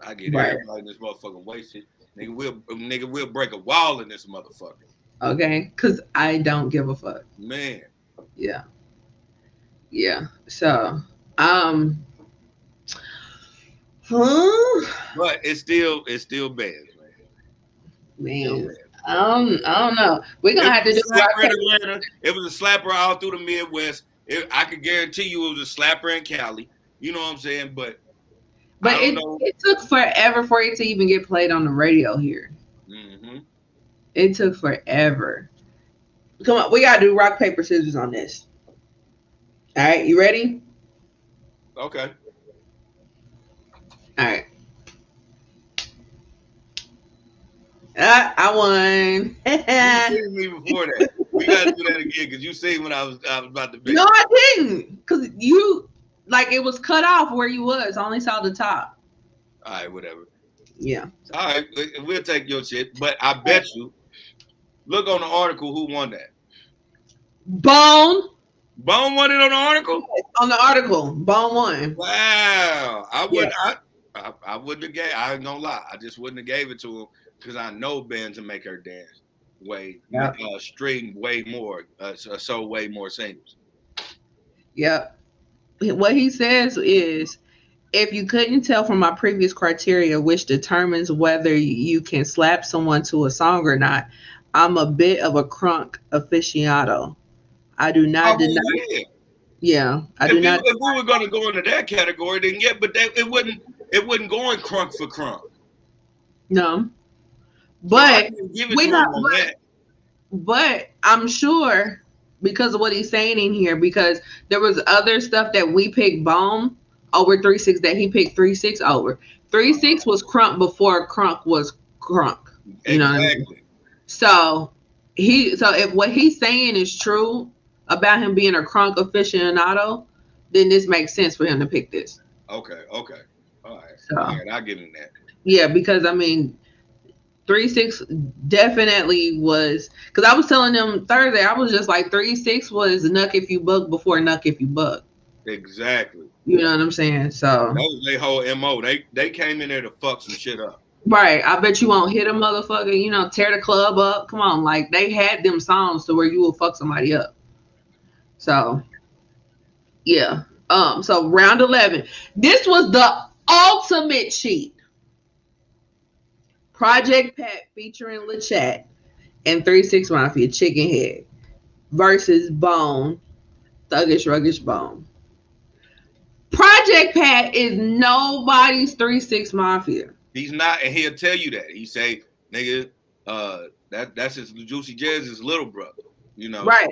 I get
Right.
everybody in this motherfucking wasted. Nigga will break a wall in this motherfucker.
Okay. Because I don't give a fuck.
Man.
Yeah. Yeah. So, um, huh?
But it's still bands, man. Still
Man,
bands.
I don't know. We're gonna have to do
It was a
rock
slapper in
paper.
Atlanta. It was a slapper all through the Midwest. I could guarantee you it was a slapper in Cali. You know what I'm saying? But
But
I don't know.
it took forever for it to even get played on the radio here.
Mm-hmm.
It took forever. Come on, we gotta do rock paper scissors on this. All right, you ready?
Okay.
All right. I won.
You seen me before that. We gotta do that again because you seen when I was about to bet.
No, I didn't. Cause you like it was cut off where you was. I only saw the top.
All right, whatever.
Yeah.
All right, we'll take your shit. But I bet you, look on the article who won that.
Bone
Bone won it on the article?
on the article. Bone won.
Wow. I
Yeah.
wouldn't I wouldn't have gave I ain't gonna lie. I just wouldn't have gave it to him because I know bands will make her dance way string way more so way more singles.
Yep. What he says is if you couldn't tell from my previous criteria, which determines whether you can slap someone to a song or not, I'm a bit of a crunk aficionado. I do not deny.
Yeah.
Yeah, I
If
do
we,
not.
if we were gonna go into that category, then yeah, but it wouldn't go in crunk for crunk.
No,
So I
but
can give it
we
to
not.
him on that.
But I'm sure because of what he's saying in here, because there was other stuff that we picked Bone over 3-6 that he picked 3-6 over. 3-6 was crunk before crunk was crunk. You know what I mean?
Exactly.
So if what he's saying is true about him being a crunk aficionado, then this makes sense for him to pick this.
Okay. All right.
So
All right, I'll give him that.
yeah, because I mean 3-6 definitely was, because I was telling them Thursday, I was just like 3-6 was Nuck If You Buck before Nuck If You Buck.
Exactly.
You know what I'm saying? So
that was their whole MO. They came in there to fuck some shit up.
right, I bet you won't hit a motherfucker, tear the club up. Come on, like they had them songs to where you will fuck somebody up. So yeah. So round 11. This was the ultimate cheat. Project Pat featuring LaChat and 3-6 Mafia Chicken Head versus Bone, Thuggish Ruggish Bone. Project Pat is nobody's 3-6 Mafia.
He's not, and he'll tell you that. He say, nigga, that's his Juicy J's little brother. You know,
Right.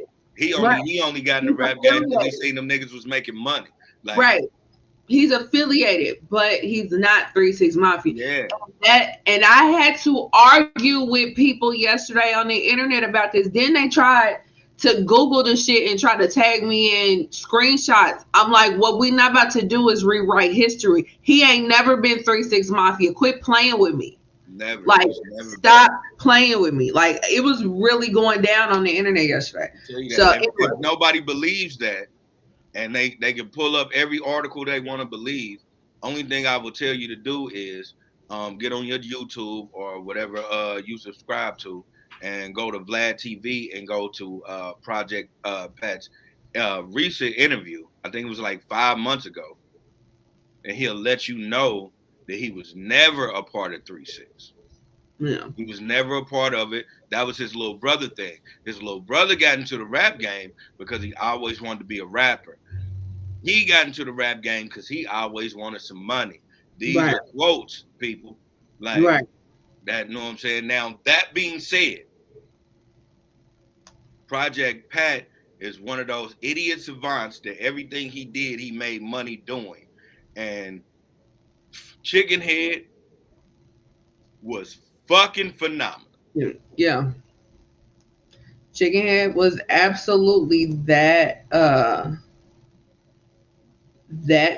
Right.
he only got in the
He's
rap game because he
affiliated.
seen them niggas was making money. Like,
Right. He's affiliated, but he's not 3 6 Mafia.
yeah,
And I had to argue with people yesterday on the internet about this. Then they tried to Google the shit and try to tag me in screenshots. I'm like, what we not about to do is rewrite history. He ain't never been 3 6 Mafia. Quit playing with me.
never.
Like,
Never
stop playing with me. Like, it was really going down on the internet yesterday.
tell you
So
that.
anyway,
If nobody believes that, and they can pull up every article they want to believe, only thing I will tell you to do is get on your YouTube or whatever you subscribe to, and go to Vlad TV and go to Project Pat's recent interview. I think it was like 5 months ago, and he'll let you know that he was never a part of 3 6.
yeah.
He was never a part of it. That was his little brother thing. His little brother got into the rap game because he always wanted to be a rapper. He got into the rap game because he always wanted some money. These
Right.
are quotes, people. Like
Right.
that, you know what I'm saying? Now, that being said, Project Pat is one of those idiot savants that everything he did, he made money doing. And Chicken Head was fucking phenomenal.
Yeah. Chicken Head was absolutely that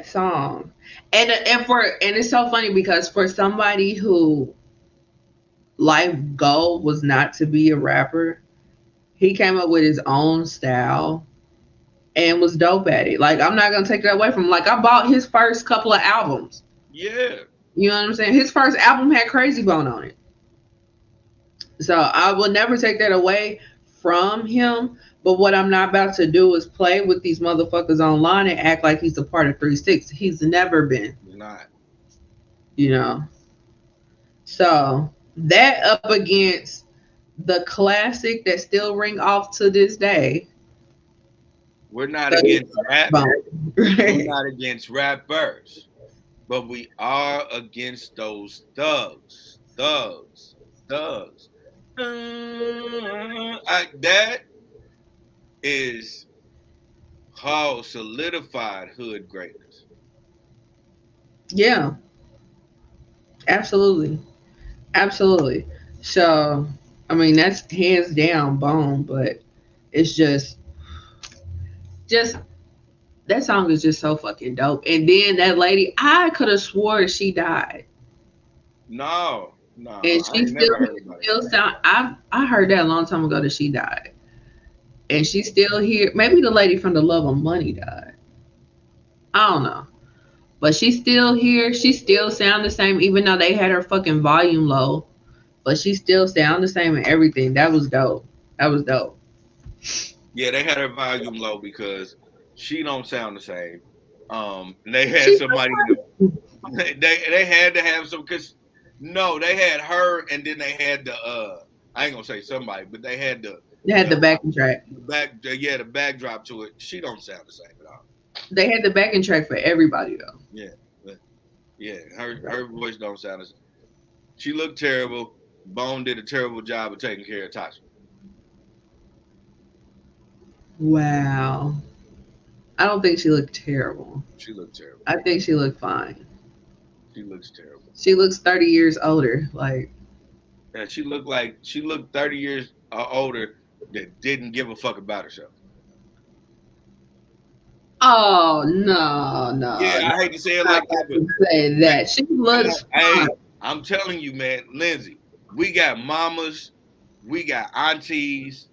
song. And it's so funny because for somebody who life goal was not to be a rapper, he came up with his own style and was dope at it. Like, I'm not gonna take that away from him. Like, I bought his first couple of albums.
Yeah.
You know what I'm saying? His first album had Crazy Bone on it. So I will never take that away from him. But what I'm not about to do is play with these motherfuckers online and act like he's a part of 3 6. He's never been,
He's not.
you know. So that up against the classic that still ring off to this day.
We're not
So
against rap. We're
right?
not against rappers. But we are against those thugs. Thugs. That is how solidified hood greatness.
Yeah, absolutely. Absolutely. So, I mean, that's hands down bone, but it's just that song is just so fucking dope. And then that lady, I could have swore she died.
No,
And
I ain't never heard about it.
still sound I heard that a long time ago that she died. And she's still here. Maybe the lady from The Love of Money died. I don't know. But she's still here. She still sound the same, even though they had her fucking volume low. But she still sound the same and everything. That was dope. That was dope.
Yeah, they had her volume low because she don't sound the same. They had
She
somebody. They had to have some. Cause no, they had her, and then they had the. I ain't gonna say somebody, but they had
they had the backing track.
the backdrop to it. She don't sound the same at all.
They had the backing track for everybody though.
Yeah, her voice don't sound as. She looked terrible. Bone did a terrible job of taking care of Tasha.
Wow. I don't think she looked terrible.
She looked terrible.
I think she looked fine.
She looks terrible.
She looks 30 years older. Like,
Yeah, she looked 30 years older that didn't give a fuck about herself.
oh no.
Yeah, I hate to say it like that, but
Say that. She looks fine.
I'm telling you, man, Lindsay, we got mamas, we got aunties,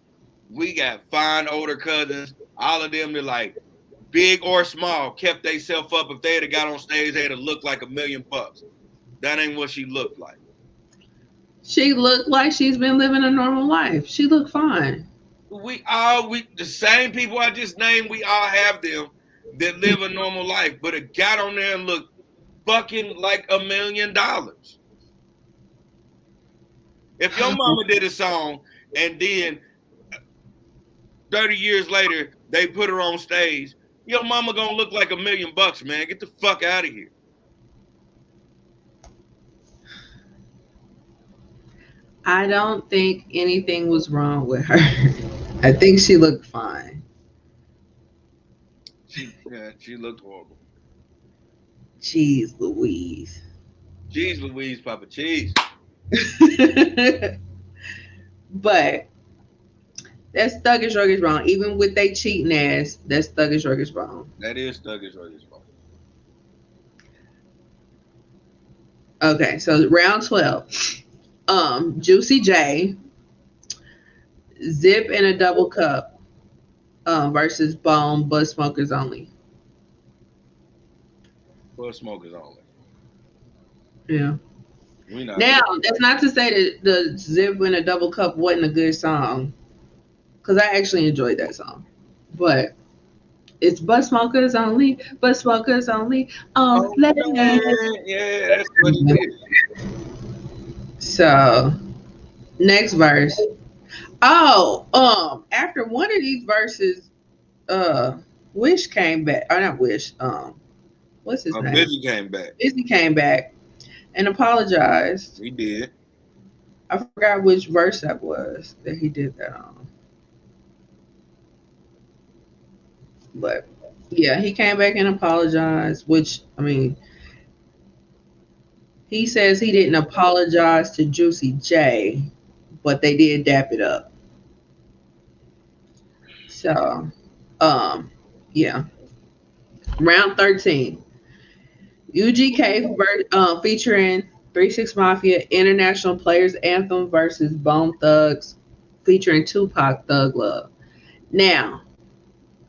we got fine older cousins. All of them that like big or small kept themselves up. If they'd have got on stage, they'd have looked like $1,000,000. That ain't what she looked like.
She looked like she's been living a normal life. She looked fine.
We the same people I just named, we all have them that live a normal life, but it got on there and looked fucking like $1,000,000. If your mama did a song and then 30 years later they put her on stage, your mama gonna look like $1,000,000, man. Get the fuck out of here.
I don't think anything was wrong with her. I think she looked fine.
She looked horrible.
Jeez Louise.
Cheese Louise, Papa Cheese.
But that's thuggish ruggish wrong. Even with they cheating ass, that's thuggish ruggish wrong.
That is thuggish ruggish wrong.
Okay, so round 12. Juicy J, Zip in a double cup, versus Bone Bud Smokers Only.
For smokers only.
Yeah.
We not
Now,
doing.
that's not to say that the Zip in a double cup wasn't a good song, because I actually enjoyed that song. But it's Bud Smokers Only, Bud Smokers Only,
Oh
play.
man, yeah, that's what it is.
So, next verse. Oh, after one of these verses, uh, Wish came back. Or not Wish. What's his name?
Busy came back.
Busy came back and apologized.
He did.
I forgot which verse that was that he did that on. But yeah, he came back and apologized, which I mean, he says he didn't apologize to Juicy J, but they did dap it up. So, um, yeah. Round 13. UGK featuring 36 Mafia International Players Anthem versus Bone Thugs featuring Tupac Thug Love. Now,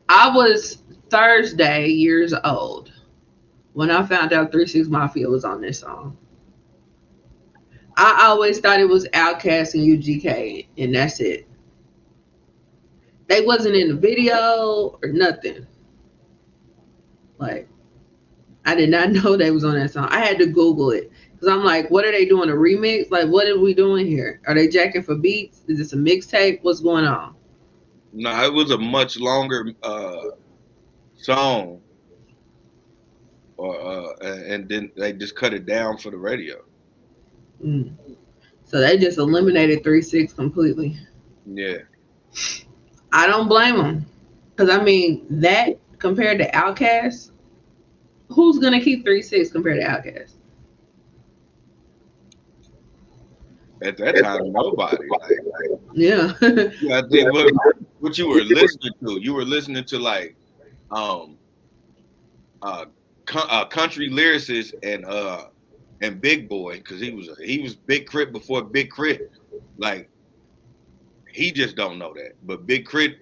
I was Thursday years old when I found out 36 Mafia was on this song. I always thought it was Outkast and UGK, and that's it. They wasn't in the video or nothing. Like, I did not know they was on that song. I had to Google it because I'm like, what are they doing? A remix? Like, what are we doing here? Are they jacking for beats? Is this a mixtape? What's going on?
No, it was a much longer song, or and then they just cut it down for the radio.
Mm. So they just eliminated 3-6 completely.
Yeah,
I don't blame them because I mean that compared to Outkast, who's gonna keep 3-6 compared to Outkast?
at that time, nobody. Like,
Yeah.
yeah, I think what you were listening to. You were listening to like um uh, country lyricist and Big Boy, because he was Big Crit before Big Crit. Like, he just don't know that, but Big Crit.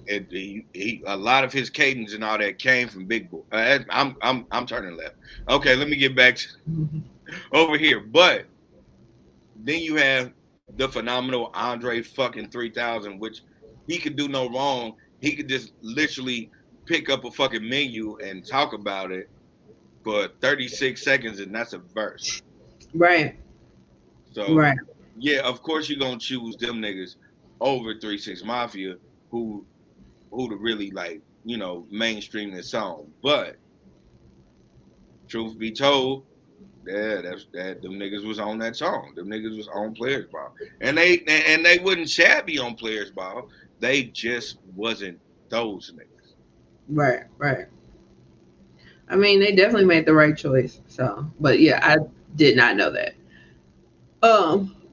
And he a lot of his cadence and all that came from Big Boy. I'm turning left. Okay, let me get back to over here. But then you have the phenomenal Andre fucking 3000, which he could do no wrong. He could just literally pick up a fucking menu and talk about it for 36 seconds, and that's a verse.
Right.
So
Right.
yeah, of course you're gonna choose them niggas over 36 Mafia, who to really like, mainstream this song. But truth be told, yeah, them niggas was on that song. Them niggas was on Players Ball. And they wouldn't shabby on Players Ball. They just wasn't those niggas.
Right. Right. I mean, they definitely made the right choice. So, but yeah, I did not know that.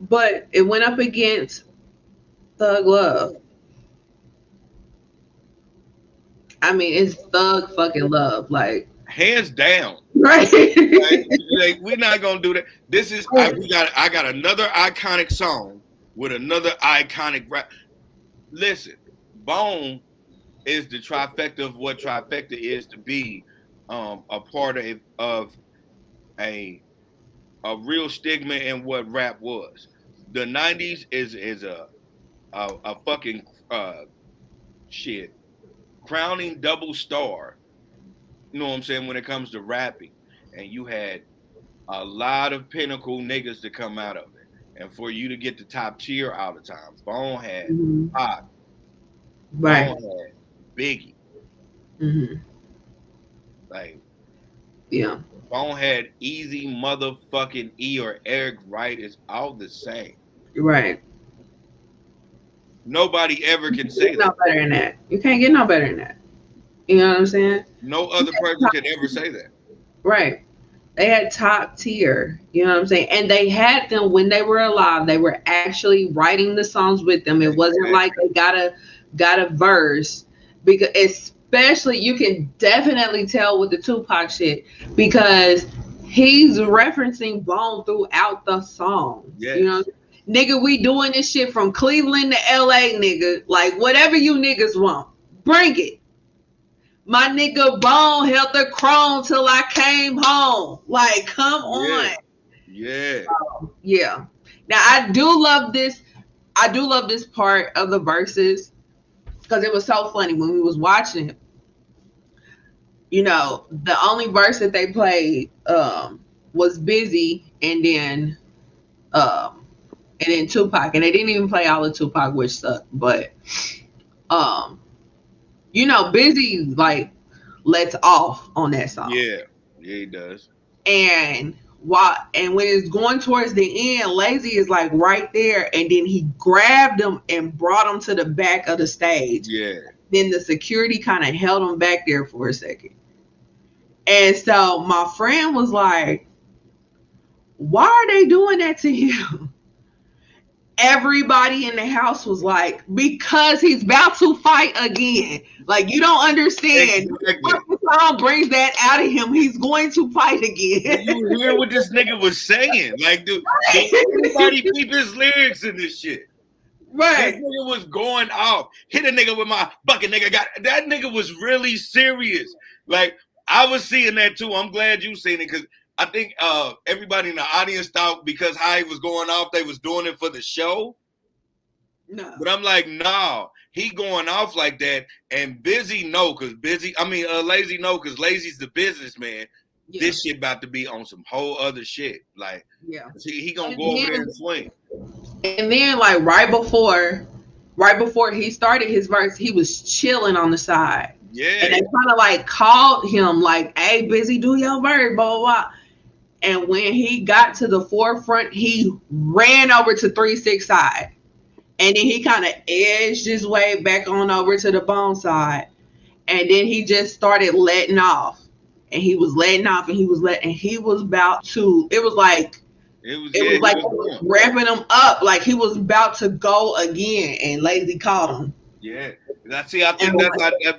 But it went up against Thug Love. I mean, it's Thug fucking Love, like
Hands down.
right.
Like, we're not gonna do that. This is I got another iconic song with another iconic rap. Listen, Bone is the trifecta of what trifecta is to be, a part of a real stigma in what rap was. The '90s is a fucking shit crowning double star. You know what I'm saying, when it comes to rapping, and you had a lot of pinnacle niggas to come out of it, and for you to get the top tier all the time. Bone had
Mhm.
Pop,
Right.
Bone had Biggie,
Hmm.
like
Yeah.
Bone had Easy motherfucking E or Eric Wright. Is all the same.
Right.
Nobody ever
You
can
can't
say
get no
that.
better than that. You can't get no better than that. You know what I'm saying?
No other person can ever say that.
Right. They had top tier, you know what I'm saying? And they had them when they were alive. They were actually writing the songs with them. It wasn't like
Exactly.
they got a verse, because especially you can definitely tell with the Tupac shit, because he's referencing Bone throughout the song. You know,
Yes.
nigga, we doing this shit from Cleveland to LA, nigga. Like whatever you niggas want, bring it. My nigga Bone held the chrome till I came home. Like, come
Yeah.
on.
Yeah.
Yeah. Now I do love this. I do love this part of the verses because it was so funny when we was watching it. You know, the only verse that they played was Busy, um and then Tupac, and they didn't even play all of Tupac, which sucked. But um, you know, Busy like lets off on that song.
Yeah. Yeah, he does.
And when it's going towards the end, Lazy is like right there, and then he grabbed him and brought him to the back of the stage.
Yeah.
Then the security kind of held him back there for a second. And so my friend was like, why are they doing that to him? Everybody in the house was like, because he's about to fight again. Like, you don't understand.
Exactly.
Once the song brings that out of him, he's going to fight again.
You hear what this nigga was saying? Like, do anybody peep his lyrics in this shit? This
Right.
nigga was going off. Hit a nigga with my bucket, nigga. That nigga was really serious. Like, I was seeing that too. I'm glad you seen it, because I think everybody in the audience thought because how he was going off, they was doing it for the show.
No.
But I'm like, nah, he going off like that, and Busy no, because Lazy no, because Lazy's the businessman.
Yeah.
This shit about to be on some whole other shit. Like,
Yeah.
he gonna go over there and swing.
And then like right before he started his verse, he was chilling on the side.
Yeah.
And they kind of like called him like, hey, Busy, do your verse, blah, blah, blah. And when he got to the forefront, he ran over to 3-6 side. And then he kind of edged his way back on over to the Bone side. And then he just started letting off. And he was letting off, and he was about to, it was like ramping him up, like he was about to go again, and Lazy caught him.
Yeah. I think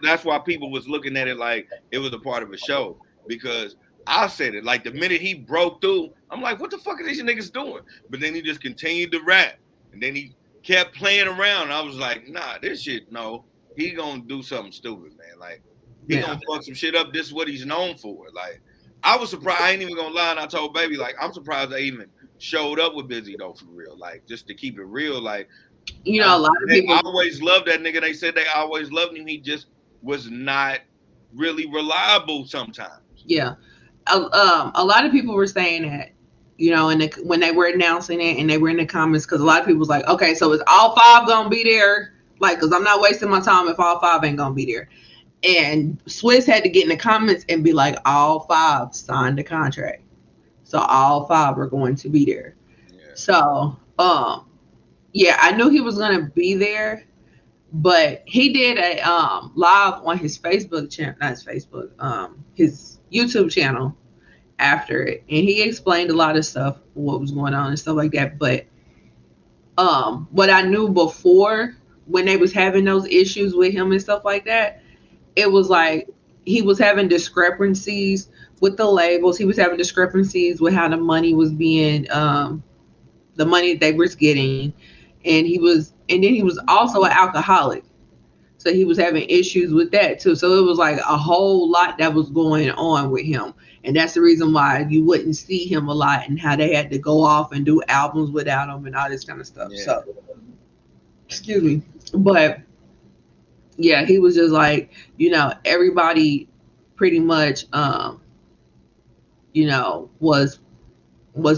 that's why people was looking at it like it was a part of a show, because I said it, like the minute he broke through, I'm like, what the fuck are these niggas doing? But then he just continued to rap, and then he kept playing around. I was like, nah, this shit, no, he gonna do something stupid, man. Like, he gonna fuck some shit up. This is what he's known for. Like, I was surprised. I ain't even gonna lie. And I told Baby, like, I'm surprised they even showed up with Busy though, for real. Like, just to keep it real. Like,
You know, a lot of
they
people
always loved that nigga. They said they always loved him. He just was not really reliable sometimes.
yeah, a lot of people were saying that, you know, when they were announcing it, and they were in the comments, because a lot of people was like, okay, so is all five gonna be there? Like, because I'm not wasting my time if all five ain't gonna be there. And Swiss had to get in the comments and be like, all five signed the contract, so all five are going to be there.
Yeah.
So yeah, I knew he was gonna be there, but he did a live on his Facebook channel, not his Facebook, his YouTube channel after it, and he explained a lot of stuff, what was going on and stuff like that. But what I knew before, when they was having those issues with him and stuff like that, it was like he was having discrepancies with the labels. He was having discrepancies with how the money was being, the money they was getting, and then he was also an alcoholic. So he was having issues with that too. So it was like a whole lot that was going on with him. And that's the reason why you wouldn't see him a lot, and how they had to go off and do albums without him and all this kind of stuff.
Yeah.
So, excuse me. But yeah, he was just like, you know, everybody pretty much, you know, was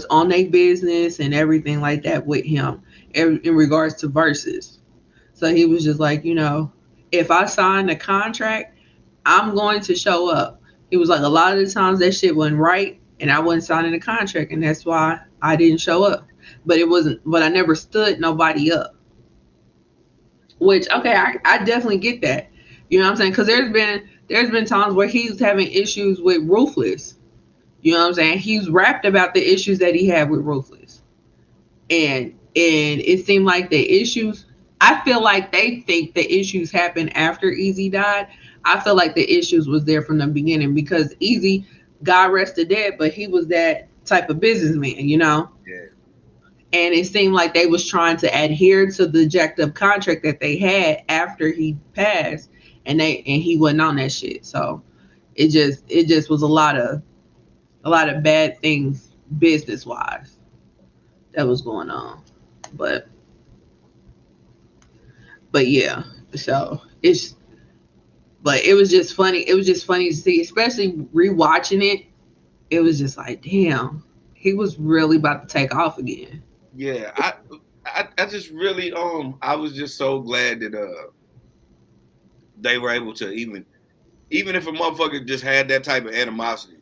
on their business and everything like that with him in regards to verses. So he was just like, you know, if I sign the contract, I'm going to show up. He was like, a lot of the times that shit wasn't right, and I wasn't signing the contract, and that's why I didn't show up. but it wasn't. But I never stood nobody up. Which okay, I definitely get that. You know what I'm saying? Because there's been times where he's having issues with Ruthless. You know what I'm saying? He's rapped about the issues that he had with Ruthless, and it seemed like the issues. I feel like they think the issues happened after Easy died. I feel like the issues was there from the beginning because Easy, God rest the dead, but he was that type of businessman, you know.
Yeah.
And it seemed like they was trying to adhere to the jacked up contract that they had after he passed, and he wasn't on that shit. So it just was a lot of bad things business wise that was going on. But but yeah, so it's but it was just funny. It was just funny to see, especially rewatching it. It was just like, damn, he was really about to take off again.
Yeah, I just really I was just so glad that they were able to even if a motherfucker just had that type of animosity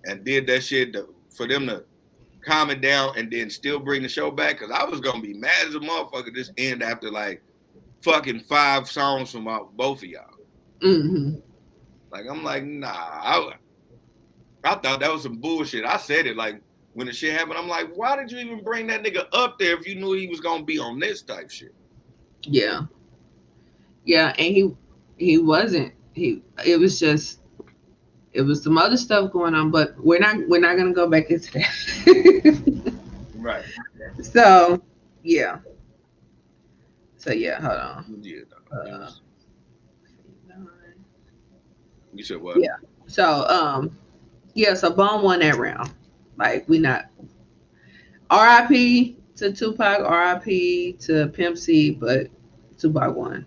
and did that shit for them to calm it down and then still bring the show back, because I was gonna be mad as a motherfucker this end after like fucking 5 songs from both of y'all.
Hmm.
Like I'm like, nah, I thought that was some bullshit. I said it like when the shit happened. I'm like, why did you even bring that nigga up there if you knew he was gonna be on this type shit?
Yeah, yeah, and he wasn't. It was just it was some other stuff going on, but we're not gonna go back into that.
Right.
So yeah, so yeah, hold on.
Yeah. No,
Uh,
you said what?
yeah. So yeah, so Bone won that round. Like we not R.I.P. to Tupac, R.I.P. to Pimp C, but Tupac won.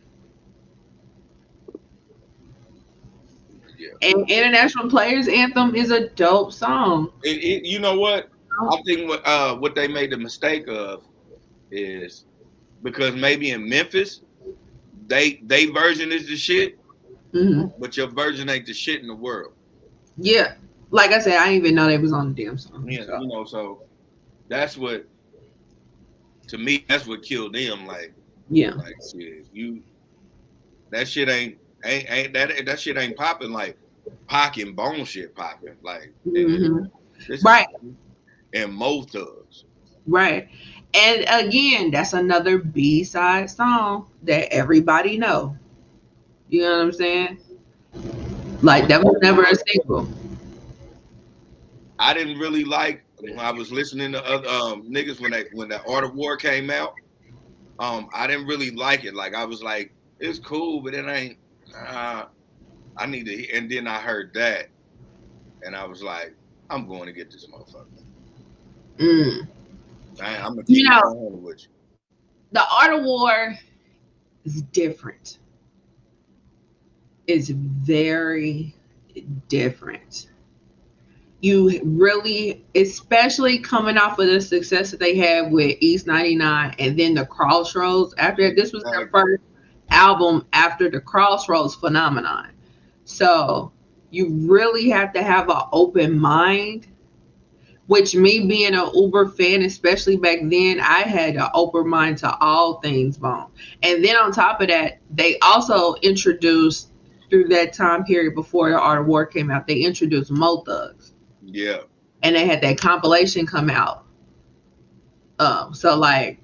Yeah.
And International Players Anthem is a dope song.
You know what? I think what they made the mistake of is because maybe in Memphis they version is the shit,
Hmm.
but your version ain't the shit in the world.
Yeah, like I said, I didn't even know they was on the damn song.
Yeah,
So
so that's what to me that's what killed them.
yeah.
Like shit, that shit ain't that shit ain't popping like Pac and Bone shit popping. Like nigga,
Hmm.
this is
Right,
and Mo Thugs.
right. And again, that's another B side song that everybody know. You know what I'm saying? Like that was never a single.
I didn't really like when I was listening to other niggas when that Art of War came out. I didn't really like it. Like I was like, it's cool, but it ain't. Uh, I need to. And then I heard that, and I was like, I'm going to get this motherfucker.
Mm.
I'm gonna
You
keep it
know,
100 with you.
the Art of War is different. It's very different. You really, especially coming off of the success that they had with East 99 and then the Crossroads after that, this was their
Exactly.
first album after the Crossroads phenomenon. So you really have to have an open mind, which me being an Uber fan, especially back then, I had an open mind to all things Bone. And then on top of that, they also introduced through that time period before the Art of War came out, they introduced Mo Thugs,
Yeah.
and they had that compilation come out. So like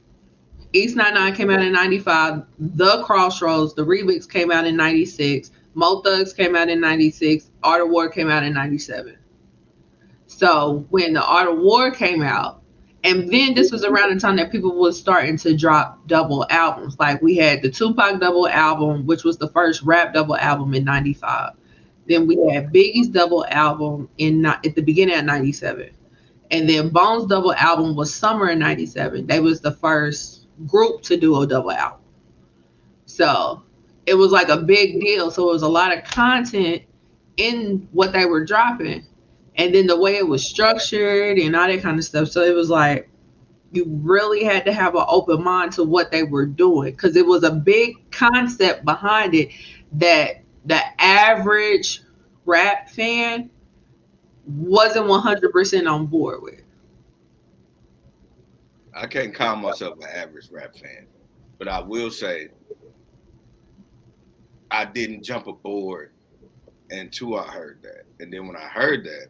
East 99 came out in 95, The Crossroads, the remix came out in 96, Mo Thugs came out in 96, Art of War came out in 97. So when the Art of War came out, and then this was around the time that people was starting to drop double albums. Like we had the Tupac double album, which was the first rap double album in 95.
Yeah.
Then we had Biggie's double album at the beginning of 97. And then Bones' double album was summer in 97. They was the first group to do a double album. So it was like a big deal. So it was a lot of content in what they were dropping. And then the way it was structured and all that kind of stuff. So it was like you really had to have an open mind to what they were doing because it was a big concept behind it that the average rap fan wasn't 100% on board with.
I can't call myself an average rap fan, but I will say I didn't jump aboard until I heard that. And then when I heard that,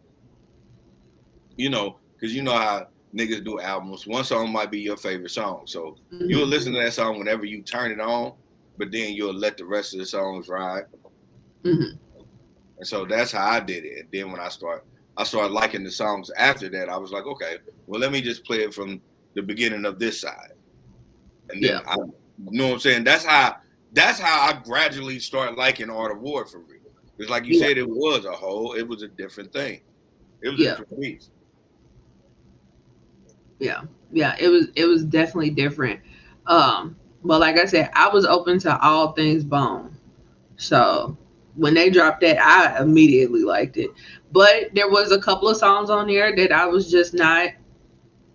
because you know how niggas do albums. One song might be your favorite song, so you'll
Mm-hmm.
listen to that song whenever you turn it on, but then you'll let the rest of the songs ride.
Mm-hmm.
And so that's how I did it. And then when I started liking the songs after that. I was like, okay, well, let me just play it from the beginning of this side, and then
Yeah.
you know what I'm saying. That's how I gradually started liking Art of War for real. Because like you
Yeah.
said, it was a different thing. It was a
Yeah.
different piece.
Yeah. Yeah. It was definitely different. But like I said, I was open to all things Bone. So when they dropped that, I immediately liked it. But there was a couple of songs on there that I was just not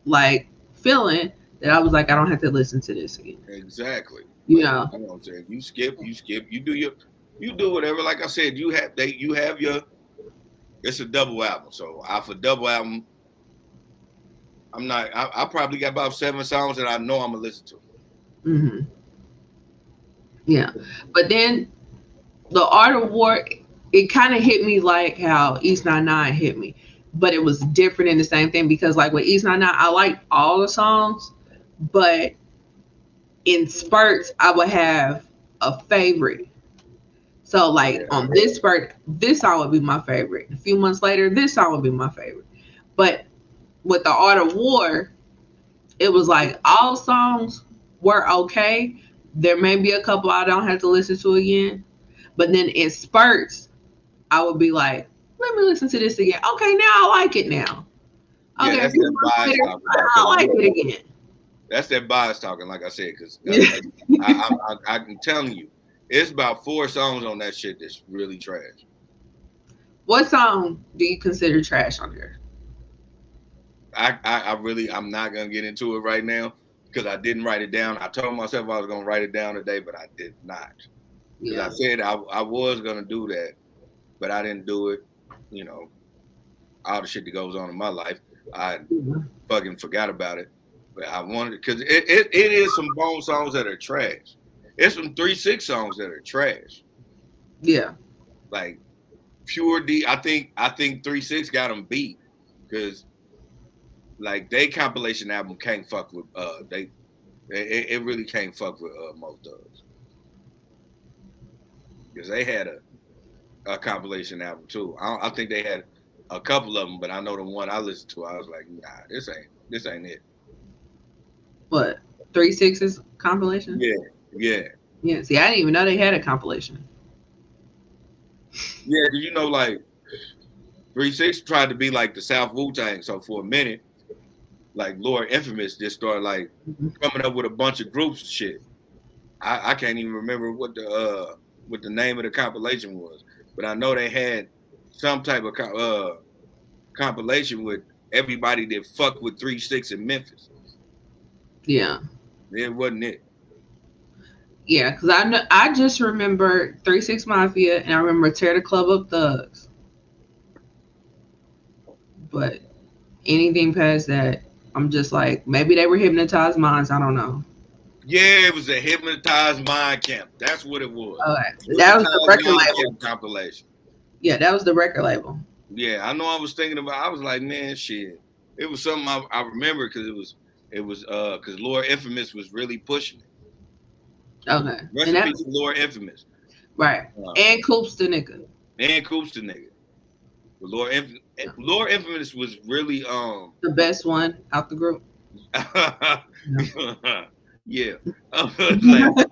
like feeling, that I was like, I don't have to listen to this again.
Exactly.
You
Like
know?
you know what I'm saying. You skip, you do whatever. Like I said, you have your it's a double album. So off a double album, I'm not I probably got about 7 songs that I know I'm gonna listen to.
Hmm. Yeah. But then the Art of War, it kind of hit me like how East 99 hit me. But it was different in the same thing because like with East 99, I liked all the songs, but in spurts, I would have a favorite. So like
Yeah.
on this spurt, this song would be my favorite. A few months later, this song would be my favorite. But with the Art of War, it was like all songs were okay. There may be a couple I don't have to listen to again. But then in spurts, I would be like, let me listen to this again. Okay, now I like it now.
Yeah,
Okay, a
that's
few
that
months
bias
later,
talking.
I like it again.
That's that bias talking, like I said, because
Yeah.
I'm telling you, it's about 4 songs on that shit that's really trash.
What song do you consider trash on here?
I'm not gonna get into it right now because I didn't write it down. I told myself I was gonna write it down today, but I did not. Because I
Yeah.
said I was gonna do that, but I didn't do it. You know, all the shit that goes on in my life, I fucking forgot about it. But I wanted because it is some Bone songs that are trash. It's some 3 6 songs that are trash.
Yeah.
Like pure D. I think 3 6 got them beat because like they compilation album can't fuck with they it really can't fuck with most Thugs because they had a compilation album too. I think they had a couple of them, but I know the one I listened to, I was like, nah, this ain't it.
What? 3 6's compilation?
Yeah, yeah,
Yeah. See, I didn't even know they had a compilation.
yeah. Cause like 3 6 tried to be like the South Wu Tang, so for a minute, like Lord Infamous just started like
Mhm.
coming up with a bunch of groups and shit. I can't even remember what the name of the compilation was, but I know they had some type of compilation with everybody that fucked with 3 6 in Memphis.
Yeah.
It wasn't it.
Yeah, because I know I just remember 3 6 Mafia and I remember Tear the Club Up Thugs. But anything past that, I'm just like, maybe they were hypnotized minds. I don't know.
Yeah, it was a Hypnotized Mind Camp. That's what it was.
Okay. That was the
Hypnotized
record
Mind
label.
Camp compilation.
Yeah, that was the record label.
Yeah, I know. I was thinking about. I was like, man, shit. It was something I remember because it was because Lord Infamous was really pushing it.
Okay. And
Rest in peace,
that's
to Lord Infamous.
right.
Uh,
And Coops the nigga.
and Coops the nigga. But
Yeah.
Lord Infamous was really
The best one out the group.
yeah. Like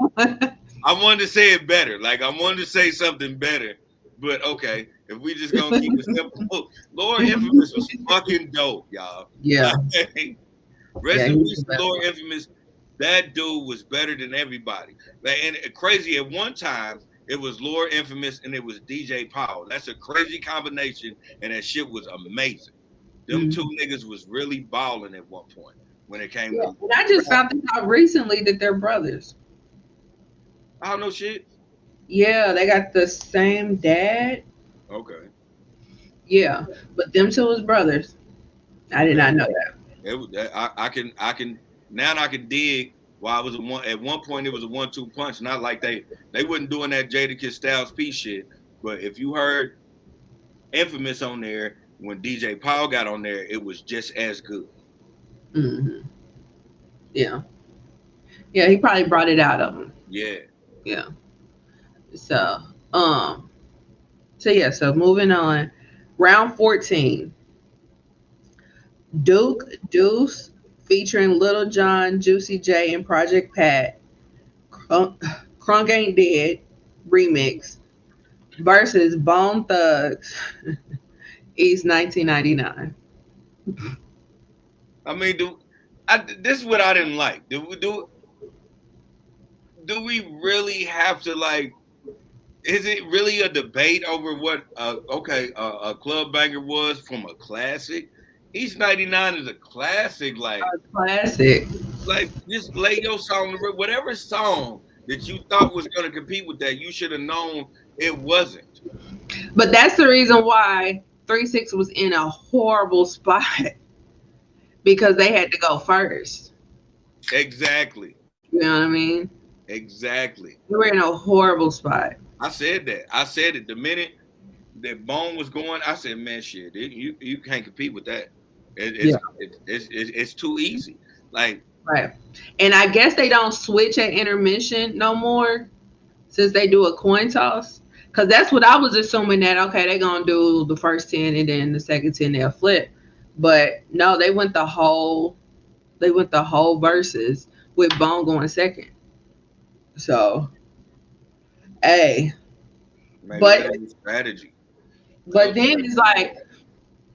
I wanted to say it better. Like I wanted to say something better. But okay, if we just gonna keep it simple, Lord Infamous was fucking dope, y'all.
Yeah.
Like, rest
Yeah,
in
he was
peace
the
to
best
Lord
one.
Infamous. That dude was better than everybody. Like, and crazy at one time, it was Lord Infamous and it was DJ Powell. That's a crazy combination, and that shit was amazing. Them two
Mhm.
niggas was really balling at one point when it came
Yeah.
to
And I just
rap.
found this out recently that they're brothers.
I don't know shit.
Yeah, they got the same dad.
Okay.
Yeah. But them two was brothers. I did
That
not know that.
it was that I can Now I can dig why it was a one. At one point, it was a 1-2 punch. Not like they wasn't doing that Jadakiss Styles P shit. But if you heard Infamous on there when DJ Paul got on there, it was just as good.
Mm-hmm. Yeah. Yeah, he probably brought it out of him.
Yeah.
Yeah. So, um, so moving on. Round 14. Duke Deuce featuring Little John, Juicy J, and Project Pat. Crunk Ain't Dead remix versus Bone Thugs East 1999.
I mean, this is what I didn't like. Do we really have to like? Is it really a debate over what a club banger was from a classic? East 99 is a classic.
Classic.
Like just lay your song, whatever song that you thought was going to compete with that, you should have known it wasn't.
But that's the reason why 3-6 was in a horrible spot because they had to go first.
Exactly.
You know what I mean?
Exactly.
We were in a horrible spot.
I said that. I said it the minute that Bone was going. I said, man, shit, you can't compete with that. It's too easy. Like
right. And I guess they don't switch at intermission no more since they do a coin toss. Because that's what I was assuming that, okay, they're going to do the first 10 and then the second 10 they'll flip. But no, they went the whole verses with Bone going second. So, hey.
Maybe but strategy.
But then it's like,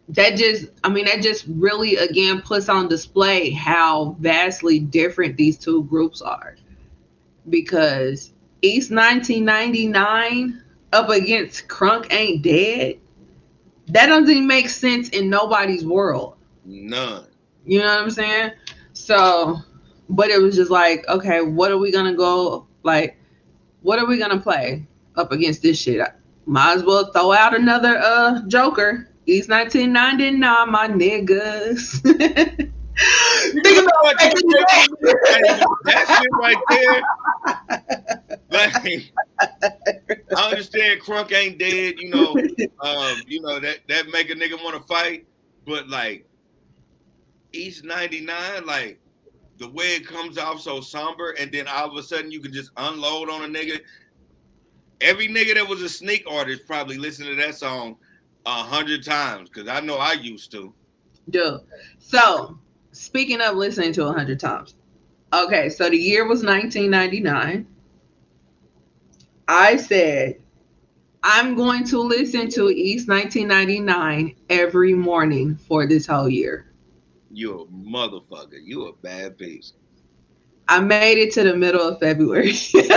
that just really again puts on display how vastly different these two groups are. Because East 1999 up against Crunk Ain't Dead, that doesn't even make sense in nobody's world.
None.
You know what I'm saying? So, but it was just like, okay, what are we gonna play up against this shit? Might as well throw out another Joker. East 1999, my niggas. Think about
that shit right there. Like, I understand Crunk Ain't Dead, that make a nigga want to fight, but like East 99, like the way it comes off so somber, and then all of a sudden you can just unload on a nigga. Every nigga that was a sneak artist probably listened to that song 100 times, because I know I used to.
Dude. So, speaking of listening to 100 times. Okay, so the year was 1999. I said, I'm going to listen to East 1999 every morning for this whole year.
You a motherfucker. You a bad piece.
I made it to the middle of February.
Because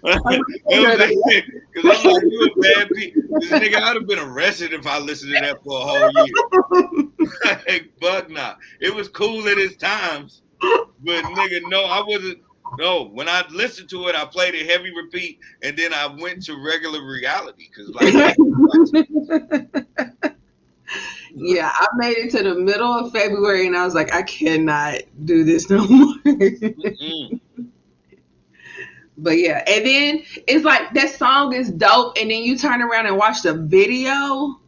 I'm like, you a bad piece. This nigga, I'd have been arrested if I listened to that for a whole year. Like, fuck nah. It was cool at its times, but nigga, no, I wasn't. No, when I listened to it, I played it heavy repeat, and then I went to regular reality because, like,
yeah, I made it to the middle of February, and I was like, I cannot do this no more. But yeah, and then it's like that song is dope, and then you turn around and watch the video.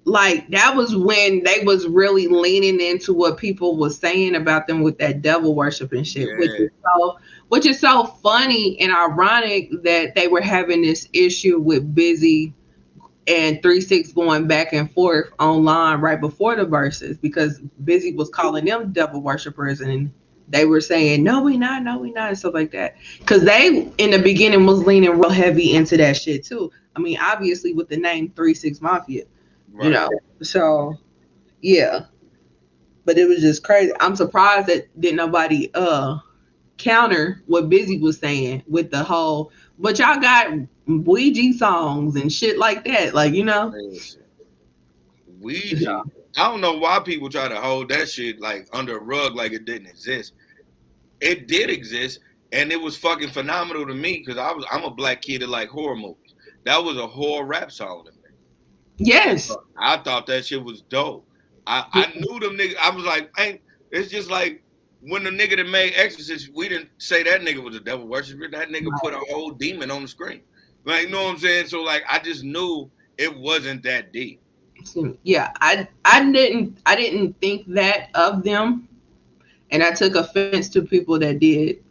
Like, that was when they was really leaning into what people was saying about them with that devil worship and shit, yeah. which is so funny and ironic that they were having this issue with Busy and 3-6 going back and forth online right before the verses, because Busy was calling them devil worshipers and they were saying, no, we not, and stuff like that. Because they, in the beginning, was leaning real heavy into that shit too. I mean, obviously with the name 3-6 Mafia. Right. So yeah, but it was just crazy. I'm surprised that didn't nobody counter what Busy was saying with the whole, but y'all got Ouija songs and shit like that, like,
Ouija. I don't know why people try to hold that shit like under a rug like it didn't exist. It did exist, and it was fucking phenomenal to me because I'm a black kid that like horror movies. That was a horror rap song to me.
Yes.
I thought that shit was dope. I knew them niggas. I was like, It's just like when the nigga that made Exorcist, we didn't say that nigga was a devil worshiper. That nigga put a whole demon on the screen. Like, you know what I'm saying? So like, I just knew it wasn't that deep.
Yeah, I didn't think that of them, and I took offense to people that did,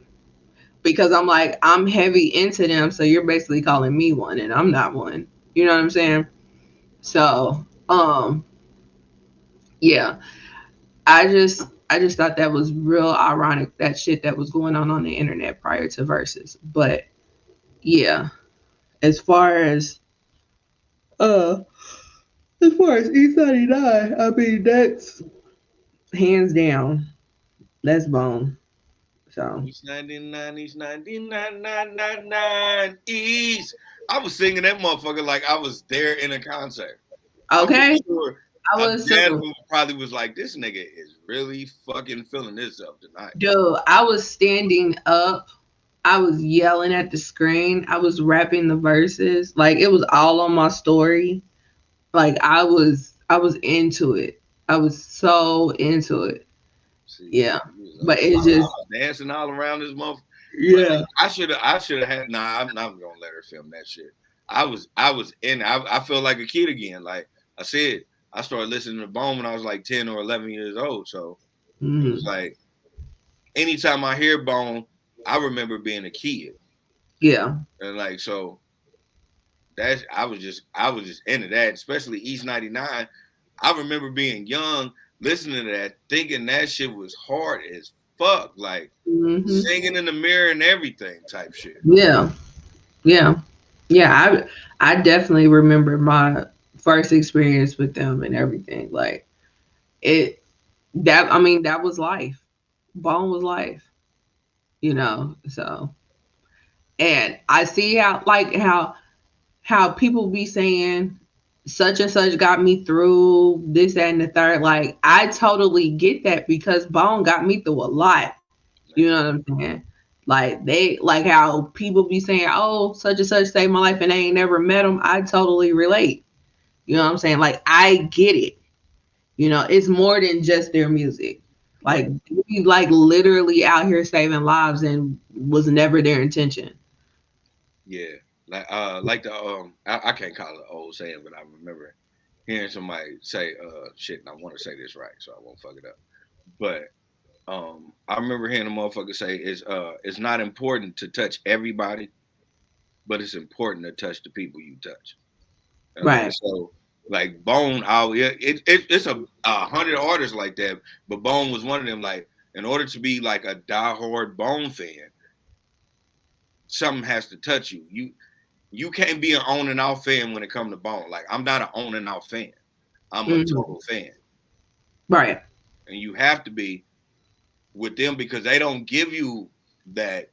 because I'm like, I'm heavy into them, so you're basically calling me one, and I'm not one. You know what I'm saying? So, yeah, I just thought that was real ironic, that shit that was going on the internet prior to Versus. But yeah, as far as uh as far as E39, I mean, that's hands down, that's Bone. So
East 99, East 99, 999, East. I was singing that motherfucker like I was there in a concert. I'm
okay,
sure
I was too.
Jasmine probably was like, this nigga is really fucking feeling this up tonight.
Dude, I was standing up. I was yelling at the screen. I was rapping the verses. Like, it was all on my story. Like, I was into it. I was so into it.
See,
Yeah.
he was
But
I
it's just,
was dancing all around this motherfucker.
yeah.
I should have had. Nah, I'm not gonna let her film that shit. I was in. I felt like a kid again. Like I said, I started listening to Bone when I was like 10 or 11 years old. So it was
Mhm.
like anytime I hear Bone, I remember being a kid,
Yeah.
and like so that's I was just into that, especially East 99. I remember being young, listening to that, thinking that shit was hard as fuck, like
Hmm.
singing in the mirror and everything type shit.
Yeah. Yeah. Yeah. I definitely remember my first experience with them and everything. Like, it, that, I mean, that was life. Bone was life, so. And I see how, like, how people be saying such and such got me through this, that, and the third. Like, I totally get that, because Bone got me through a lot. You know what I'm saying? Like, like how people be saying, "Oh, such and such saved my life," and they ain't never met him. I totally relate. You know what I'm saying? Like, I get it. It's more than just their music.
Right.
Like, we like literally out here saving lives, and was never their intention.
Yeah. Like the I can't call it an old saying, but I remember hearing somebody say shit, and I want to say this right, so I won't fuck it up. But I remember hearing a motherfucker say it's not important to touch everybody, but it's important to touch the people you touch. And like
Right.
so, like Bone, it's a hundred artists like that, but Bone was one of them. Like in order to be like a diehard Bone fan, something has to touch you. You can't be an on and off fan when it comes to Bone. Like I'm not an on and off fan. I'm a
Hmm.
total fan,
Right.
and you have to be with them because they don't give you that.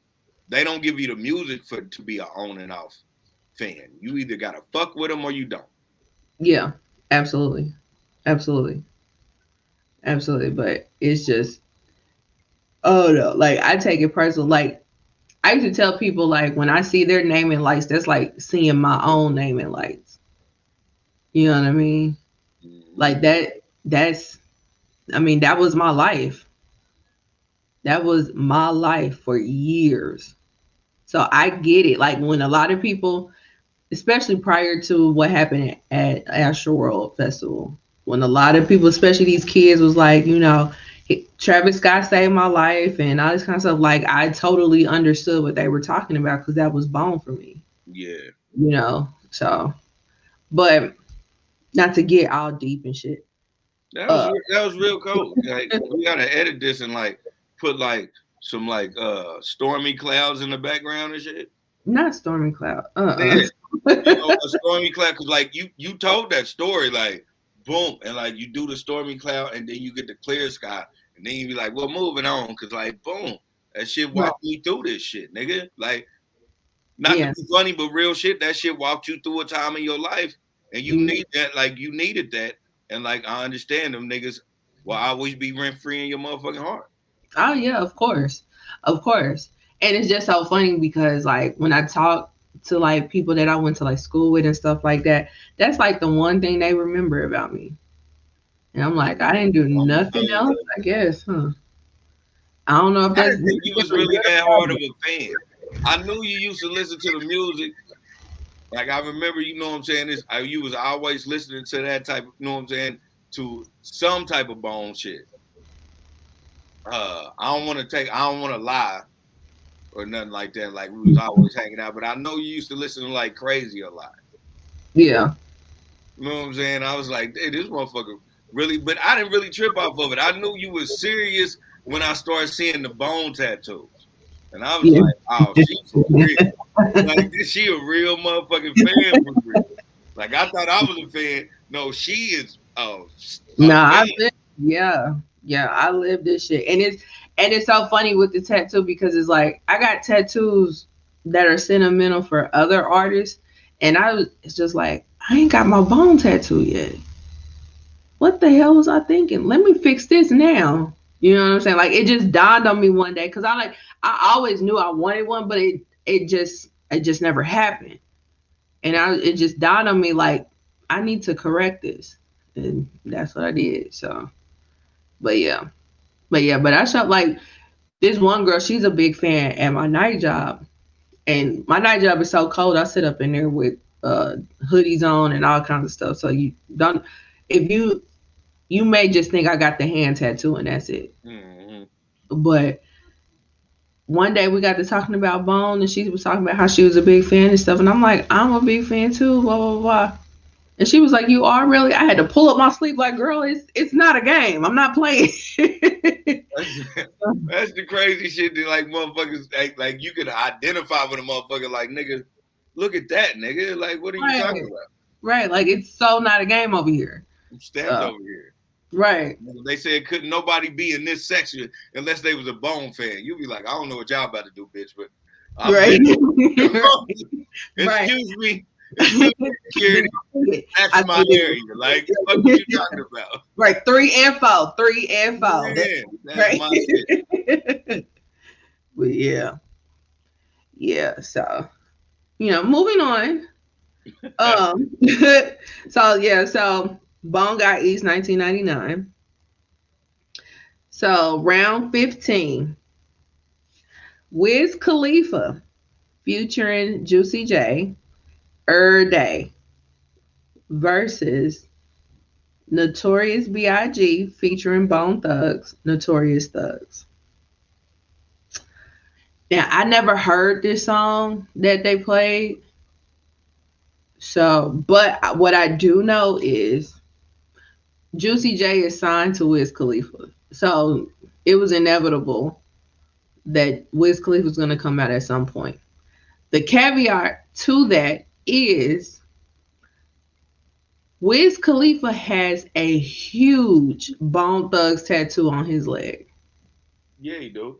They don't give you the music for to be an on and off fan. You either gotta fuck with them or you don't.
Yeah. Absolutely. Absolutely. Absolutely. But it's just, oh no, like, I take it personal. Like, I used to tell people, like, when I see their naming lights, that's like seeing my own naming lights. You know what I mean?
Mm-hmm.
Like, that's, I mean, that was my life. That was my life for years. So I get it. Like, when a lot of people, especially prior to what happened at Astroworld Festival, when a lot of people, especially these kids, was like, Travis Scott saved my life and all this kind of stuff. Like, I totally understood what they were talking about, because that was Bone for me.
Yeah.
So, but not to get all deep and shit. Uh,
That was real cool. Like we gotta edit this and like put like some like stormy clouds in the background and shit.
Not Stormy Cloud.
Yeah, you know a stormy cloud because like you told that story like boom and like you do the stormy cloud and then you get the clear sky and then you be like, well, moving on because like boom that shit
Right.
walked me through this shit, nigga. Like not to
Yeah.
be funny, but real shit. That shit walked you through a time in your life and you
Mhm.
need that. Like you needed that and like I understand them niggas will always be rent free in your motherfucking heart.
Oh yeah, of course, of course. And it's just so funny, because like when I talk to like people that I went to like school with and stuff like that, that's like the one thing they remember about me. And I'm like, I didn't do nothing else, I guess, huh? I don't know if
I
that's
didn't think you was
good
really
or
that
bad,
hard of
but
a fan. I knew you used to listen to the music. Like I remember, you know what I'm saying? You was always listening to that type of, you know what I'm saying, to some type of bone shit. I don't want to lie or nothing like that. Like we was always hanging out, but I know you used to listen to like Crazy a lot.
yeah,
You know what I'm saying? I was like, hey, this motherfucker really, but I didn't really trip off of it. I knew you was serious when I started seeing the bone tattoos. And I was
yeah.
like, oh, she for real. Like, is she a real motherfucking fan for real? Like, I thought I was a fan. No, she is a
Nah, I
fan.
live, yeah, yeah, I live this shit, and it's so funny with the tattoo because it's like I got tattoos that are sentimental for other artists, and it's just like I ain't got my bone tattoo yet. What the hell was I thinking? Let me fix this now. You know what I'm saying? Like it just dawned on me one day because I always knew I wanted one, but it just never happened, and it just dawned on me like I need to correct this, and that's what I did. So. But yeah, but I shop like this one girl. She's a big fan at my night job, and my night job is so cold. I sit up in there with hoodies on and all kinds of stuff. So you don't, if you may just think I got the hand tattoo and that's it.
Mm-hmm.
But one day we got to talking about Bone, and she was talking about how she was a big fan and stuff, and I'm like, I'm a big fan too. Blah blah blah. And she was like, "You are really?" I had to pull up my sleeve, like, "Girl, it's not a game. I'm not playing."
That's, that's the crazy shit that like motherfuckers like you could identify with a motherfucker like nigga, look at that nigga. Like what are you
Right.
talking about?
Right. Like it's so not a game over here.
I'm stamped
So
over here.
right.
They said couldn't nobody be in this section unless they was a Bone fan. You'd be like, I don't know what y'all about to do, bitch, but I'm
Right.
here.
Right.
Excuse me. Excuse me, security. That's
I
my
see
area. Like, fuck what you
it.
talking about?
Right. 3 and 4. 3 and 4.
Man, that's
Right.
my shit.
But yeah. Yeah. So, moving on. Um so Bone got East 1999. So round 15. Wiz Khalifa featuring Juicy J, Day versus Notorious B.I.G. featuring Bone Thugs, Notorious Thugs. Now, I never heard this song that they played. So, but what I do know is Juicy J is signed to Wiz Khalifa. So, it was inevitable that Wiz Khalifa was going to come out at some point. The caveat to that is Wiz Khalifa has a huge Bone Thugs tattoo on his leg.
Yeah, you do.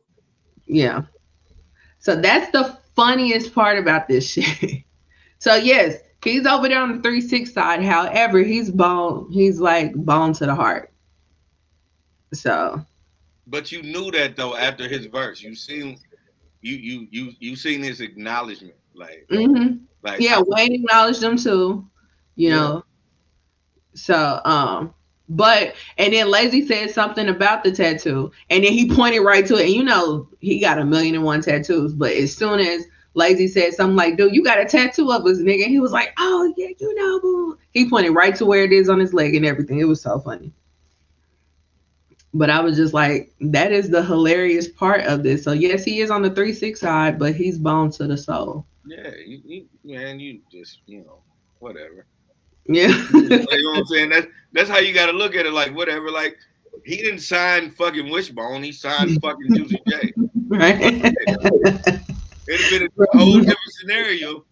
Yeah. So that's the funniest part about this shit. So yes, he's over there on the 3-6 side. However, he's like bone to the heart. So
But you knew that though after his verse. You seen his acknowledgement.
hmm
Like
yeah, Wayne acknowledged them too. You
yeah.
know. So but and then Lazy said something about the tattoo, and then he pointed right to it. And he got 1,000,001 tattoos, but as soon as Lazy said something like, "Dude, you got a tattoo of us, nigga," he was like, "Oh yeah, boo." He pointed right to where it is on his leg and everything. It was so funny. But I was just like, that is the hilarious part of this. So yes, he is on the 3-6 side, but he's bone to the soul.
Yeah, man, you just whatever.
Yeah.
You know what I'm saying? That's how you got to look at it. Like whatever. Like he didn't sign fucking Wishbone. He signed fucking Juicy J.
Right.
It'd have been a whole different scenario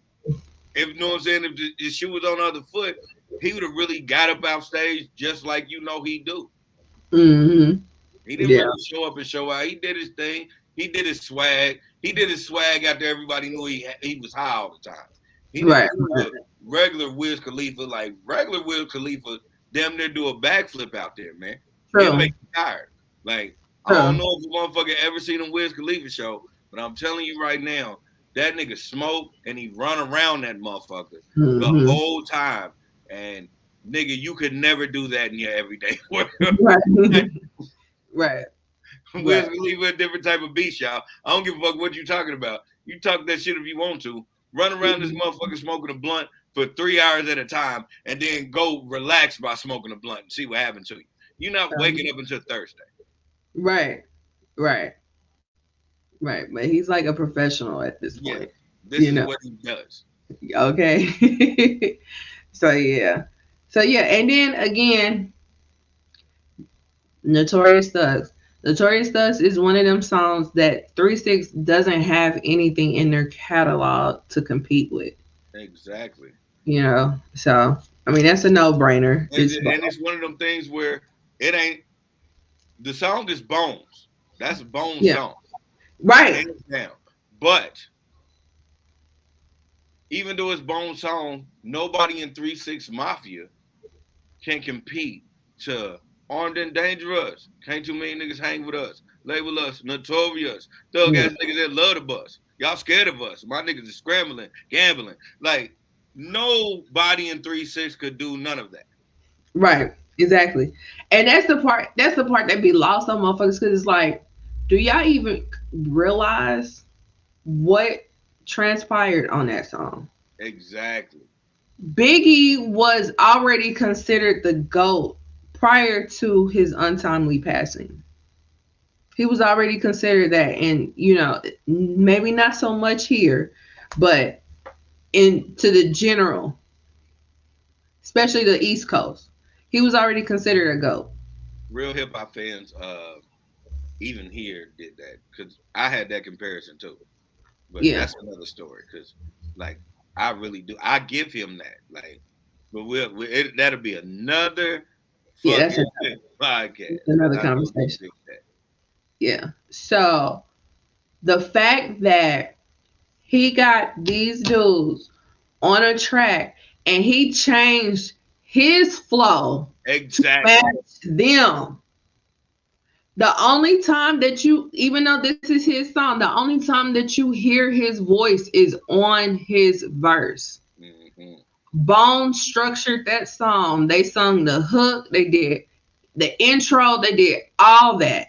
if you know what I'm saying. If the shoe was on the other foot, he would have really got up off stage just like he do.
hmm
He didn't
Yeah.
really show up and show out. He did his thing. He did his swag. He did his swag after everybody knew he was high all the time. He didn't
Right.
do the regular Wiz Khalifa. Like regular Wiz Khalifa, damn near do a backflip out there, man. He'll
True.
make you tired. Like I don't
True.
know if a motherfucker ever seen a Wiz Khalifa show, but I'm telling you right now, that nigga smoke and he run around that motherfucker the
hmm
whole time. And nigga, you could never do that in your everyday world.
Right. Right.
Wiz
Right.
Khalifa a different type of beast, y'all. I don't give a fuck what you talking about. You talk that shit if you want to. Run around this
Mhm.
motherfucker smoking a blunt for 3 hours at a time, and then go relax by smoking a blunt and see what happens to you. You're not waking up until Thursday.
Right. Right. Right. But he's like a professional at this point.
Yes,
You
this is
know.
what he does.
Okay. So yeah. So yeah, and then again, Notorious Thugs. Notorious Thugs is one of them songs that 3 6 doesn't have anything in their catalog to compete with.
Exactly.
So I mean that's a no brainer. It's
And it's one of them things where it ain't the song is Bones. That's a Bones
yeah,
song,
right,
hands down. But even though it's Bones song, nobody in 3 6 Mafia can compete to Armed and Dangerous. Can't too many niggas hang with us. Label us notorious. Thug
yeah,
ass niggas that love the bus. Y'all scared of us. My niggas is scrambling, gambling. Like nobody in 3 6 could do none of that.
right, exactly. And that's the part. That's the part that be lost on motherfuckers because it's like, do y'all even realize what transpired on that song?
Exactly.
Biggie was already considered the GOAT prior to his untimely passing. He was already considered that, and maybe not so much here, but into the general, especially the East Coast, he was already considered a GOAT.
Real hip hop fans, even here did that because I had that comparison too. But
Yeah,
that's another story because, like, I really do. I give him that. Like, but that'll be another
yeah, that's
fucking podcast because
another
I do give
conversation.
him that.
Yeah. So the fact that he got these dudes on a track and he changed his flow to match
Exactly.
them. The only time that you, even though this is his song, the only time that you hear his voice is on his verse.
Mm-hmm.
Bone structured that song. They sung the hook, they did the intro, they did all that.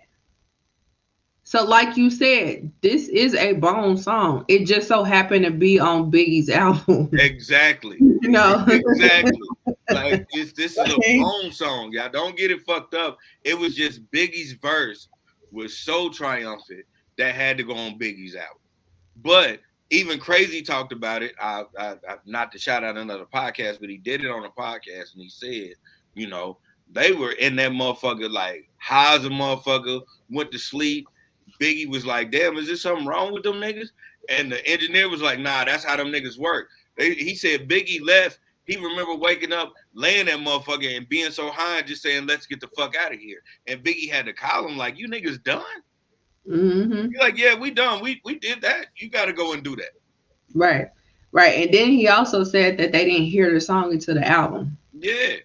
So, like you said, this is a Bone song. It just so happened to be on Biggie's album.
Exactly.
you know.
Exactly. Like this is a Bone song. Y'all don't get it fucked up. It was just Biggie's verse was so triumphant that had to go on Biggie's album. But even Crazy talked about it. Not to shout out another podcast, but he did it on a podcast and he said, you know, they were in that motherfucker like high as a motherfucker, went to sleep. Biggie was like, damn, is there something wrong with them niggas? And the engineer was like, nah, that's how them niggas work. He said Biggie left. He remember waking up, laying that motherfucker and being so high and just saying, let's get the fuck out of here. And Biggie had to call him like, you niggas done?
hmm
He's like, yeah, we done. We did that. You got to go and do that.
Right. Right. And then he also said that they didn't hear the song until the album.
Yeah.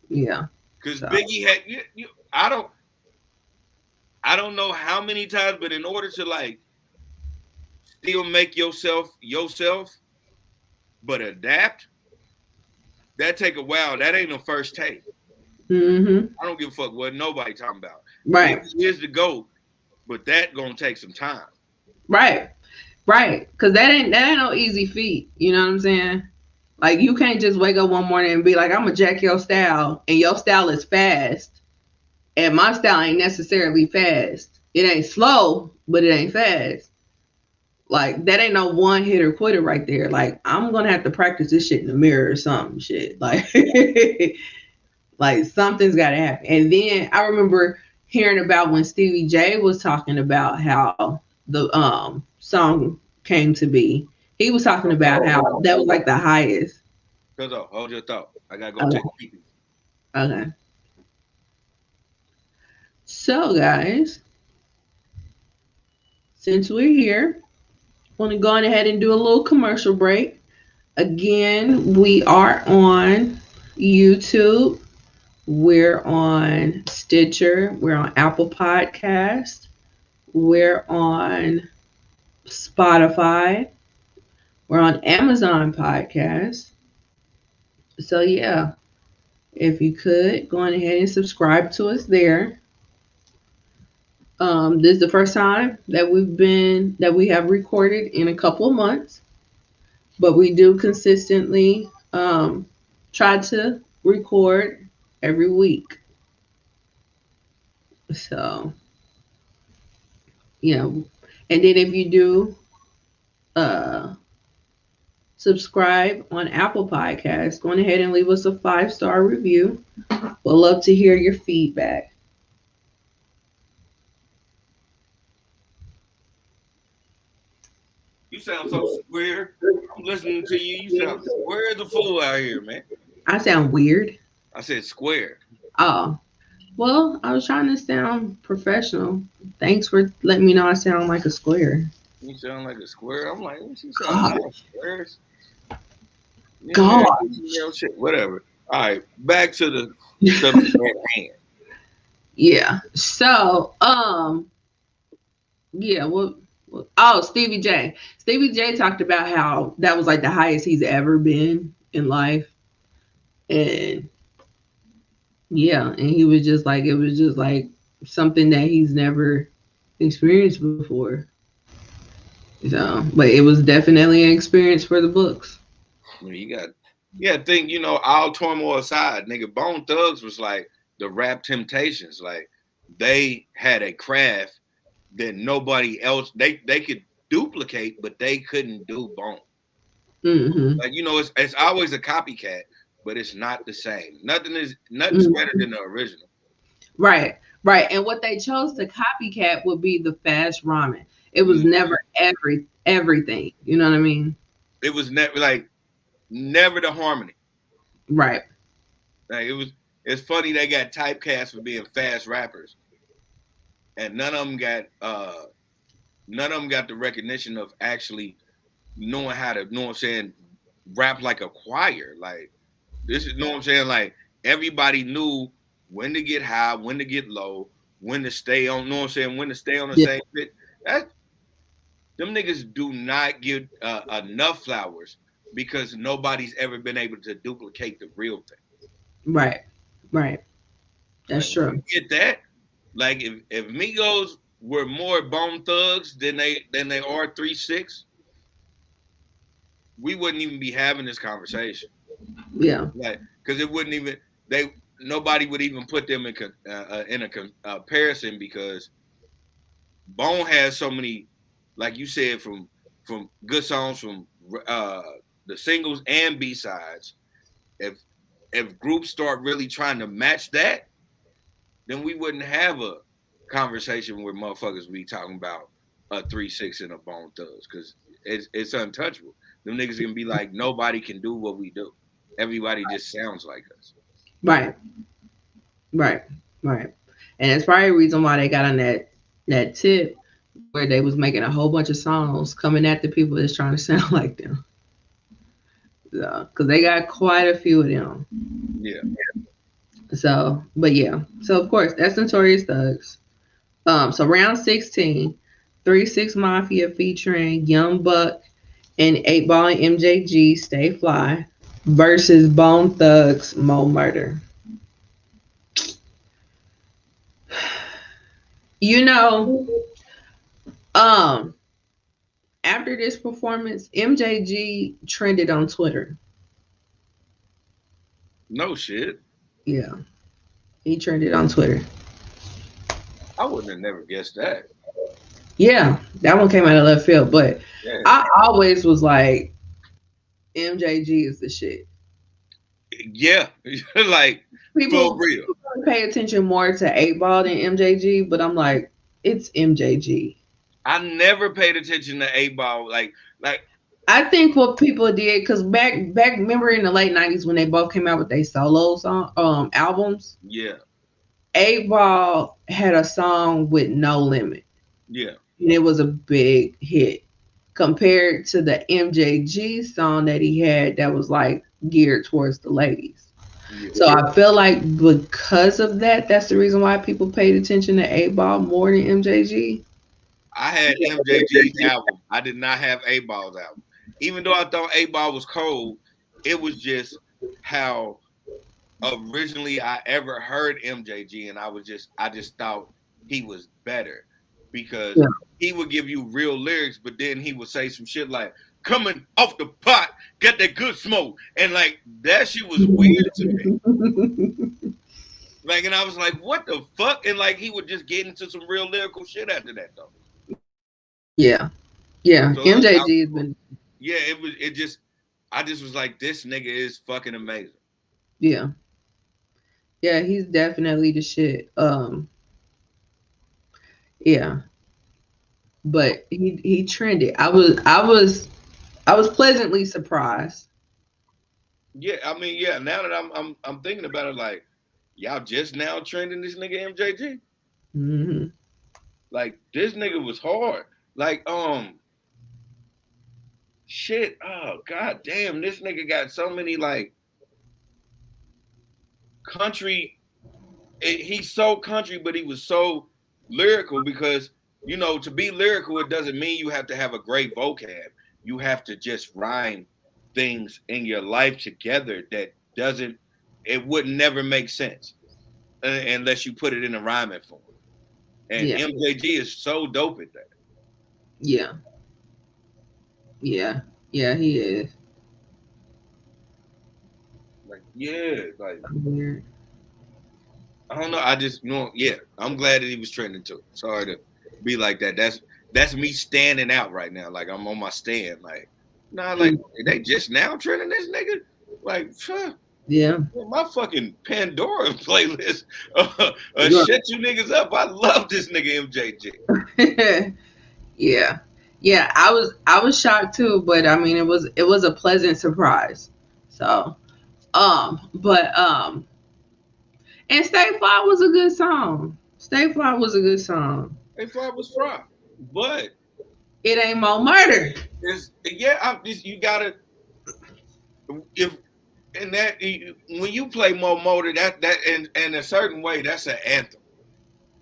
Yeah.
Because
So
Biggie had, I don't know how many times, but in order to like still make yourself, but adapt, that take a while. That ain't no first take.
hmm
I don't give a fuck what nobody talking about.
right.
Biggie is the GOAT, but that gonna take some time.
Right. Right. Cause that ain't no easy feat. You know what I'm saying? Like you can't just wake up one morning and be like, I'm gonna jack your style and your style is fast. And my style ain't necessarily fast. It ain't slow, but it ain't fast. Like that ain't no one hitter quitter right there. Like I'm gonna have to practice this shit in the mirror or something shit. Like like something's gotta happen. And then I remember hearing about when Stevie J was talking about how the song came to be. He was talking about how that was like the highest.
Cause hold your thought. I gotta go
Okay.
take a pee.
Okay. So guys, since we're here, I want to go on ahead and do a little commercial break. Again, we are on YouTube. We're on Stitcher. We're on Apple Podcast. We're on Spotify. We're on Amazon Podcast. So yeah. If you could, go on ahead and subscribe to us there. This is the first time that we have recorded in a couple of months, but we do consistently try to record every week. So, you know, and then if you do uh, subscribe on Apple Podcasts, go on ahead and leave us a 5-star review. We'll love to hear your feedback.
You sound so square. I'm listening to you. You sound square as a fool out here, man.
I sound weird.
I said square.
Oh, well, I was trying to sound professional. Thanks for letting me know I sound like a square.
You sound like a square. I'm like, what you sound
God,
like squares? You in there
God.
doing your shit. Whatever. All right, back to the subject at hand.
Yeah. So, yeah. Oh, Stevie J. Stevie J talked about how that was like the highest he's ever been in life, and yeah, and he was just like it was just like something that he's never experienced before. So, but it was definitely an experience for the books.
You got to think, all turmoil aside, nigga, Bone Thugs was like the rap Temptations. Like, they had a craft that nobody else, they could duplicate, but they couldn't do Bone.
Hmm.
Like, it's always a copycat, but it's not the same. Nothing's better
Hmm.
than the original.
Right, right. And what they chose to copycat would be the fast ramen. It was
Mhm.
never everything. You know what I mean?
It was never the harmony.
Right.
Like, it's funny they got typecast for being fast rappers, and none of them got the recognition of actually knowing how to, know what I'm saying, rap like a choir. Like, this is, know what I'm saying? Like, everybody knew when to get high, when to get low, when to stay on, know what I'm saying, when to stay on the
Yeah.
same bit. That them niggas do not get enough flowers because nobody's ever been able to duplicate the real thing.
Right. Right.
Like,
That's
when you
true.
get that, like if Migos were more Bone Thugs than they are 3 6, we wouldn't even be having this conversation.
Yeah.
Like, because it wouldn't even they nobody would even put them in a comparison because Bone has so many, like you said, from good songs from uh, the singles and B sides. If groups start really trying to match that, then we wouldn't have a conversation where motherfuckers be talking about a 3 6 and a Bone Thugs because it's untouchable. Them niggas gonna be like, nobody can do what we do. Everybody just sounds like us.
Right. Right. Right. And it's probably a reason why they got on that tip where they was making a whole bunch of songs coming at the people that's trying to sound like them. Because they got quite a few of them.
Yeah.
So, but yeah. So of course that's Notorious Thugs. So round 16, 3 6 Mafia featuring Young Buck and 8 Ball and MJG Stay Fly versus Bone Thugs Mo Murder. You know, um, after this performance, MJG trended on Twitter.
No shit.
Yeah, he trended on Twitter.
I wouldn't have never guessed that.
Yeah, that one came out of left field, but
Yeah.
I always was like, MJG is the shit.
Yeah. Like, for real.
People pay attention more to 8 Ball than MJG, but I'm like, it's MJG.
I never paid attention to 8 Ball. Like,
I think what people did because back remember in the late '90s when they both came out with their solo song albums,
yeah,
8 Ball had a song with No Limit,
yeah,
and it was a big hit compared to the MJG song that he had that was like geared towards the ladies.
yeah.
So I feel like because of that, that's the reason why people paid attention to 8 Ball more than MJG.
I had MJG's album. I did not have 8 Ball's album. Even though I thought 8 Ball was cold, it was just how originally I ever heard MJG, and I just thought he was better because
Yeah.
he would give you real lyrics, but then he would say some shit like "coming off the pot, got that good smoke," and like that shit was weird to me. Like, and I was like, "What the fuck?" And like he would just get into some real lyrical shit after that though.
Yeah. Yeah.
So
MJG has been.
yeah, it just I just was like, this nigga is fucking amazing.
Yeah. Yeah, he's definitely the shit. Yeah. But he trended. I was pleasantly surprised.
Yeah, I mean, yeah. Now that I'm thinking about it, like y'all just now trending this nigga MJG.
Hmm.
Like this nigga was hard. Like shit. Oh god damn, this nigga got so many like country. He's so country, but he was so lyrical because you know to be lyrical, it doesn't mean you have to have a great vocab. You have to just rhyme things in your life together that doesn't. It would never make sense unless you put it in a rhyming form. And
Yeah.
MJG is so dope at that.
Yeah. Yeah. Yeah, he is.
Like, yeah, like
Weird.
I don't know. I just know, yeah. I'm glad that he was trending too. Sorry to be like that. That's me standing out right now. Like I'm on my stand. Like, nah, like
Mm.
they just now trending this nigga. Like,
Yeah.
my fucking Pandora playlist.
Right.
Shut you niggas up. I love this nigga MJG.
Yeah. Yeah, I was shocked too, but I mean it was a pleasant surprise. So, and Stay Fly was a good song. Stay Fly was a good song.
They thought was fraud, but
It ain't more murder.
it's yeah. I'm just you gotta if and that when you play Mo Motor, that in a certain way, that's an anthem.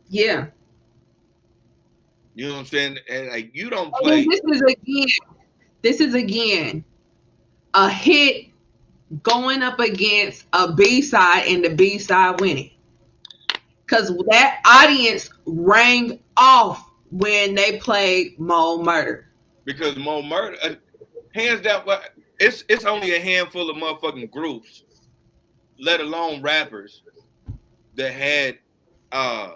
Yeah.
You know what I'm saying? And like you don't
I mean,
play
this is again a hit going up against a B side and the B side winning. Cause that audience rang off when they played Mo Murder.
because Mo Murder, hands down, it's only a handful of motherfucking groups, let alone rappers, that had uh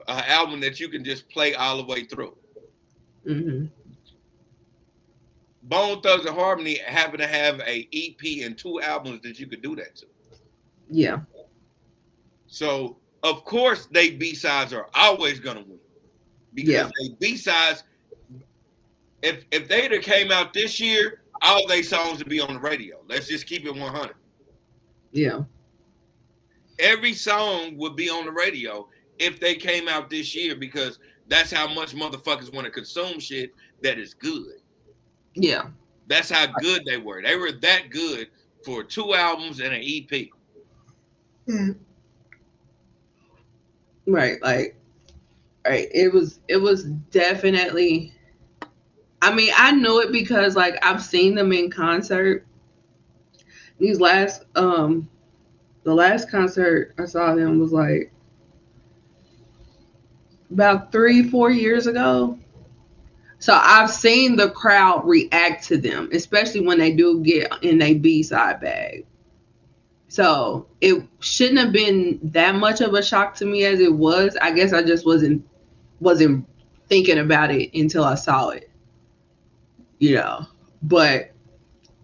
an album that you can just play all the way through.
Hmm.
Bone Thugs and Harmony happen to have a EP and two albums that you could do that to.
Yeah.
So of course they B sides are always gonna win because
Yeah.
they B sides. If they'd have came out this year, all they songs would be on the radio. Let's just keep it 100.
Yeah.
Every song would be on the radio if they came out this year because that's how much motherfuckers want to consume shit that is good.
Yeah.
That's how good they were. They were that good for two albums and an EP.
Mm. Right. Like, right. It was definitely. I mean, I know it because like I've seen them in concert. These last the last concert I saw them was like about 3-4 years ago. So I've seen the crowd react to them, especially when they do get in a B side bag. So it shouldn't have been that much of a shock to me as it was. I guess I just wasn't thinking about it until I saw it, you know. But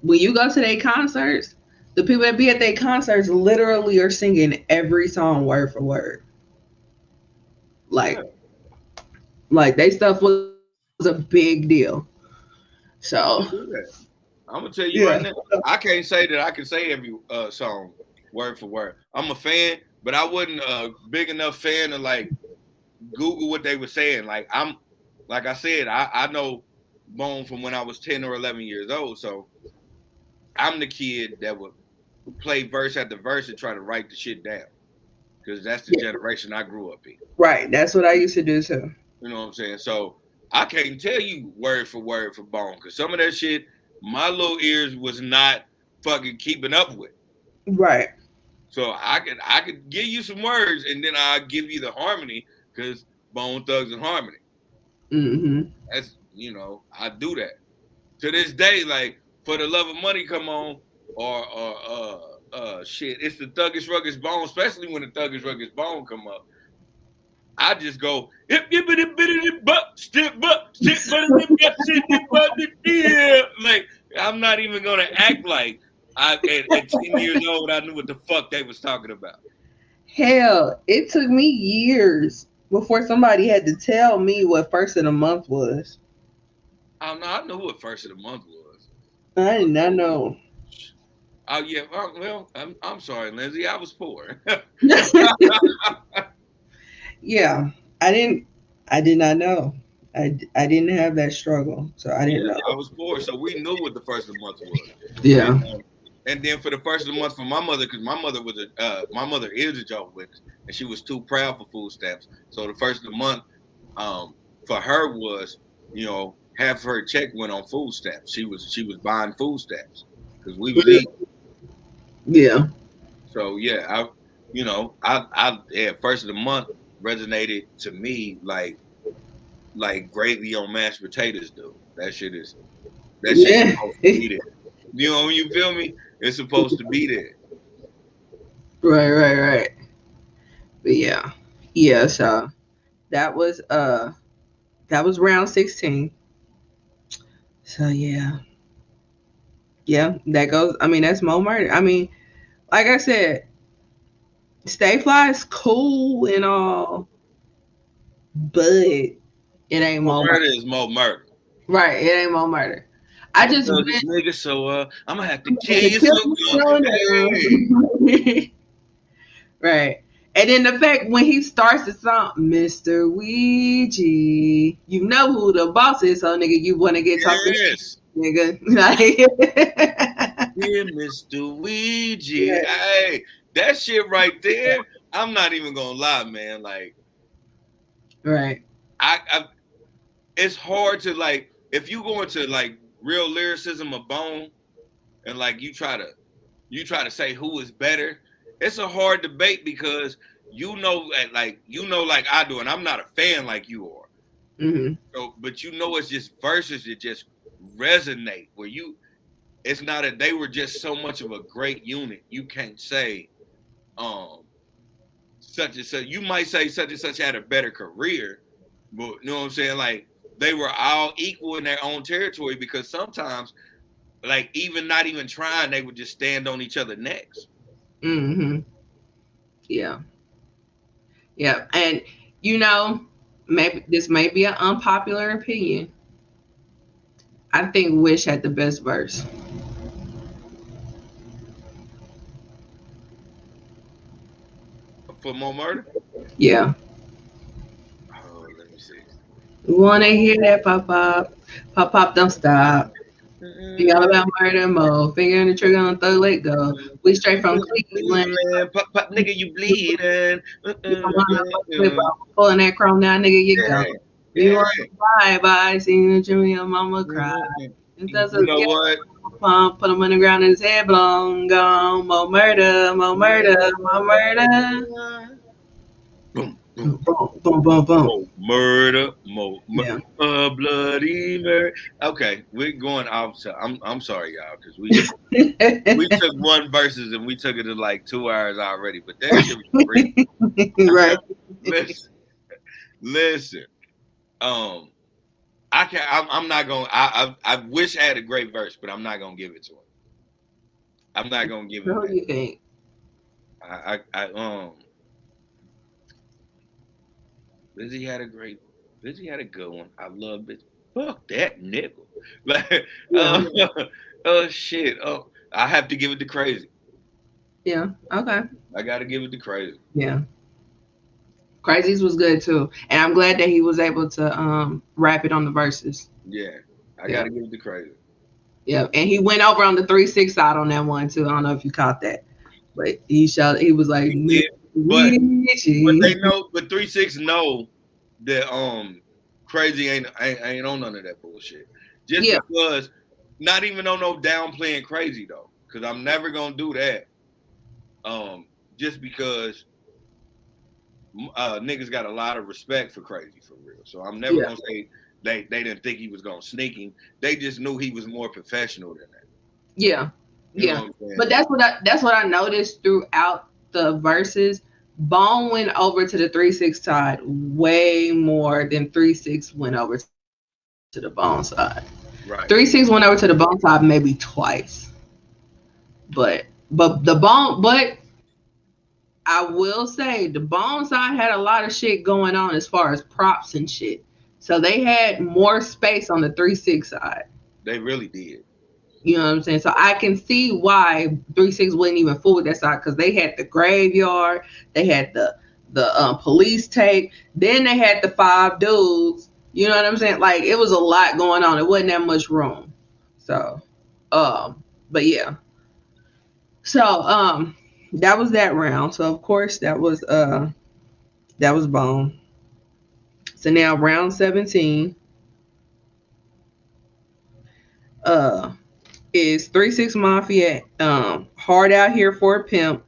when you go to their concerts, the people that be at their concerts literally are singing every song word for word.
Yeah,
Like they stuff was a big deal. So
they do that. I'm gonna tell you
yeah.
right now. I can't say that I can say every song word for word. I'm a fan, but I wasn't a big enough fan to like Google what they were saying. Like like I said, I know Bone from when I was 10 or 11 years old. So I'm the kid that would play verse after verse and try to write the shit down because that's the
Yeah.
generation I grew up in.
Right. That's what I used to do too.
You know what I'm saying? So I can't tell you word for Bone because some of that shit my little ears was not fucking keeping up with.
Right.
So I could give you some words and then I'll give you the harmony because Bone Thugs and Harmony.
Mm-hmm.
That's I do that. To this day, like For the Love of Money come on, or shit, it's the Thuggish Ruggish Bone, especially when the Thuggish Ruggish Bone come up. I just go yeah. Like I'm not even gonna act like at 10 years old I knew what the fuck they was talking about.
Hell, it took me years before somebody had to tell me what first of the month was.
I don't know. I know what first of the month was.
I did not know.
Oh yeah. Well, I'm sorry, Lindsay. I was poor.
Yeah, I didn't. I did not know. I didn't have that struggle, so I didn't
Yeah,
know.
I was poor, so we knew what the first of the month was. And
Yeah.
and then for the first of the month for my mother, because my mother is a Jehovah's Witness, and she was too proud for food stamps. So the first of the month, for her was, half her check went on food stamps. She was buying food stamps because we was eating.
Yeah.
So yeah, yeah, first of the month resonated to me like gravy on mashed potatoes do. That shit's
Yeah.
supposed to be there. You feel me? It's supposed to be there.
Right. Right. Right. But yeah. Yeah. So that was that was round 16. So yeah. Yeah. That goes. I mean, that's Mo Murder. I mean, like I said, Stay Fly is cool and all, but it ain't
Mo
Mo Murder.
murder is Mo murder.
Right. It ain't Mo Murder. I
I'm a
just
thuggish nigga, so I'm gonna have to kill
to
you
kill
so good today.
you. Right. And then the fact when he starts the song, Mr. Ouija, you know who the boss is, so nigga, you want to get talking shit,
Yes.
nigga. Like,
Yeah, Mr. Ouija. Hey, that shit right there. I'm not even gonna lie, man. Like
right.
I it's hard to like if you go into like real lyricism of Bone and like you try to say who is better. It's a hard debate because like I do, and I'm not a fan like you are.
Hmm.
So, but it's just verses that just resonate where it's not that they were just so much of a great unit. You can't say um such and such. You might say such and such had a better career, but you know what I'm saying? Like they were all equal in their own territory because sometimes, like even not even trying, they would just stand on each other's necks.
Hmm. Yeah. Yeah. And you know, maybe this may be an unpopular opinion. I think Wish had the best verse.
For more murder.
Yeah.
Oh, let me see.
Wanna hear that pop pop? Pop pop, don't stop. Be all about murder mode. Finger on the trigger on thug, let go. We straight from Cleveland.
Bleeding, pop, pop, nigga, you bleeding.
You don't want to flip off. Pulling that chrome now, nigga, you go.
Yeah,
You
yeah.
want to bye bye. Seeing the dream, your mama cry. It
You
doesn't
know
get
what?
pump. Put him on the ground and his head blown. Gone. More murder, more murder, more murder.
Boom, boom,
Boom, boom, boom, boom.
more murder, more
Yeah.
bloody murder. Okay, we're going off. I'm sorry, y'all, because we took one verses and we took it to like 2 hours already. But that shit was great.
Right.
listen, listen. Um, I can. I'm not gonna. I wish I had a great verse, but I'm not gonna give it to him. I'm not gonna give him
Who
that.
do you think?
I Busy had a great. Busy had a good one. I love Busy. Fuck that nigga. Like,
Yeah.
oh shit. Oh, I have to give it to Crazy.
Yeah. Okay.
I gotta give it to Crazy.
Yeah. Crazies was good too, and I'm glad that he was able to rap it on the verses.
Yeah, I
Yeah.
gotta give it to Crazy.
Yeah, and he went over on the 3-6 side on that one too. I don't know if you caught that, but he shouted. He was like,
He did, but they
"Luigi."
know, but 3-6 know that Crazy ain't on none of that bullshit. Just
Yeah,
because, not even on no downplaying Crazy though, because I'm never gonna do that. just because niggas got a lot of respect for Crazy for real. So I'm never
Yeah.
gonna say they didn't think he was gonna sneak him. They just knew he was more professional than that.
Yeah.
You know
Yeah.
what I'm saying?
But that's what I noticed throughout the verses. Bone went over to the 3-6 side way more than 3-6 went over to the Bone side. Three
Right.
six went over to the Bone side maybe twice, but the Bone, but I will say the Bone side had a lot of shit going on as far as props and shit. So they had more space on the 3-6 side.
They really did.
You know what I'm saying? So I can see why 3-6 wouldn't even fool with that side because they had the graveyard, they had the police tape, then they had the five dudes. You know what I'm saying? Like it was a lot going on. It wasn't that much room. So, but yeah. So that was that round. So of course that was Bone. So now round 17 uh is 3-6 Mafia Hard Out Here for a Pimp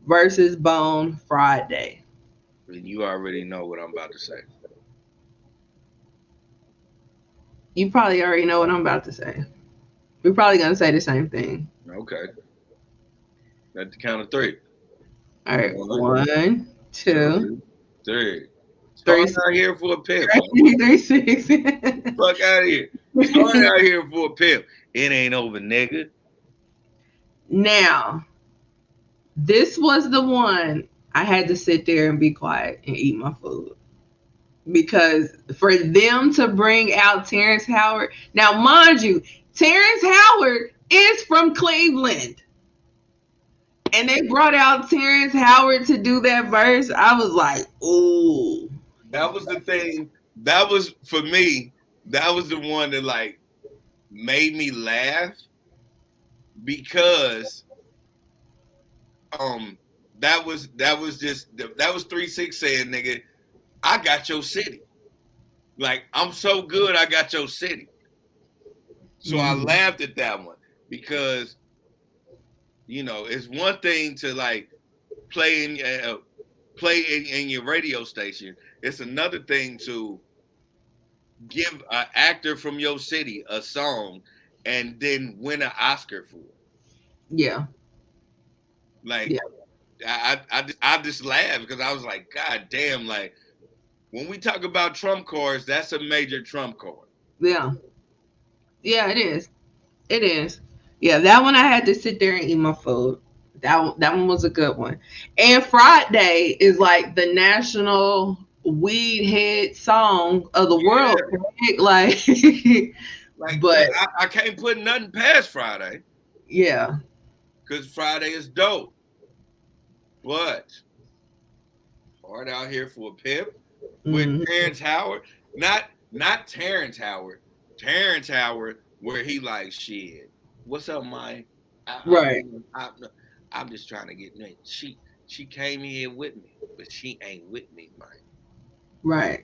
versus Bone Friday.
And you already know what I'm about to say.
You probably already know what I'm about to say. We're probably gonna say the same thing.
Okay. At the count of three.
All right,
One,
one, two,
two, three.
three,
Starting out here for a pimp.
3-6.
Fuck out of here. Starting out here for a pimp. It ain't over, nigga.
Now, this was the one I had to sit there and be quiet and eat my food. Because for them to bring out Terrence Howard, now mind you, Terrence Howard is from Cleveland. And they brought out Terrence Howard to do that verse. I was like, ooh.
That was the thing. That was for me. That was the one that like made me laugh because that was 3-6 saying, nigga, I got your city. Like I'm so good, I got your city. So I
Mm-hmm.
laughed at that one because it's one thing to like play in your radio station. It's another thing to give an actor from your city a song and then win an Oscar for it.
Yeah.
Like
Yeah.
I just laughed because I was like, God damn! Like when we talk about trump cards, that's a major trump card.
Yeah. Yeah, it is. It is. Yeah, that one I had to sit there and eat my food. That one was a good one. And Friday is like the national weed head song of the world.
Yeah,
Correct? Like,
like
but
I can't put nothing past Friday
yeah.
because Friday is dope. But hard out here for a pimp with
Hmm.
Terrence Howard, not Terrence Howard, Terrence Howard, where he like shit. What's up, Mike?
Right.
I, I'm just trying to get she came here with me, but she ain't with me, Mike.
Right.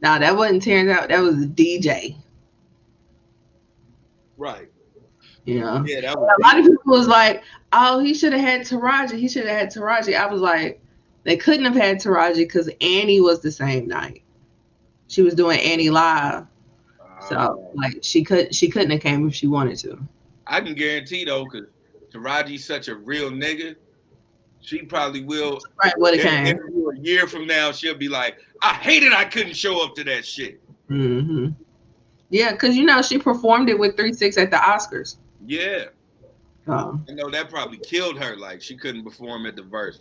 Now that wasn't Terrence out. That was the DJ.
Right.
You know,
Yeah, that was
a lot of
DJ.
people was like, "Oh, he should have had Taraji. He should have had Taraji." I was like, they couldn't have had Taraji because Annie was the same night. She was doing Annie live, so
Uh,
like she couldn't have came if she wanted to.
I can guarantee though, because Taraji's such a real nigga, she probably will.
Right, would have
In an
came.
interview a year from now, she'll be like, "I hated I couldn't show up to that shit."
Hmm. Yeah, because she performed it with 3-6 at the Oscars.
Yeah,
Um,
I know that probably killed her. Like she couldn't perform at the verse.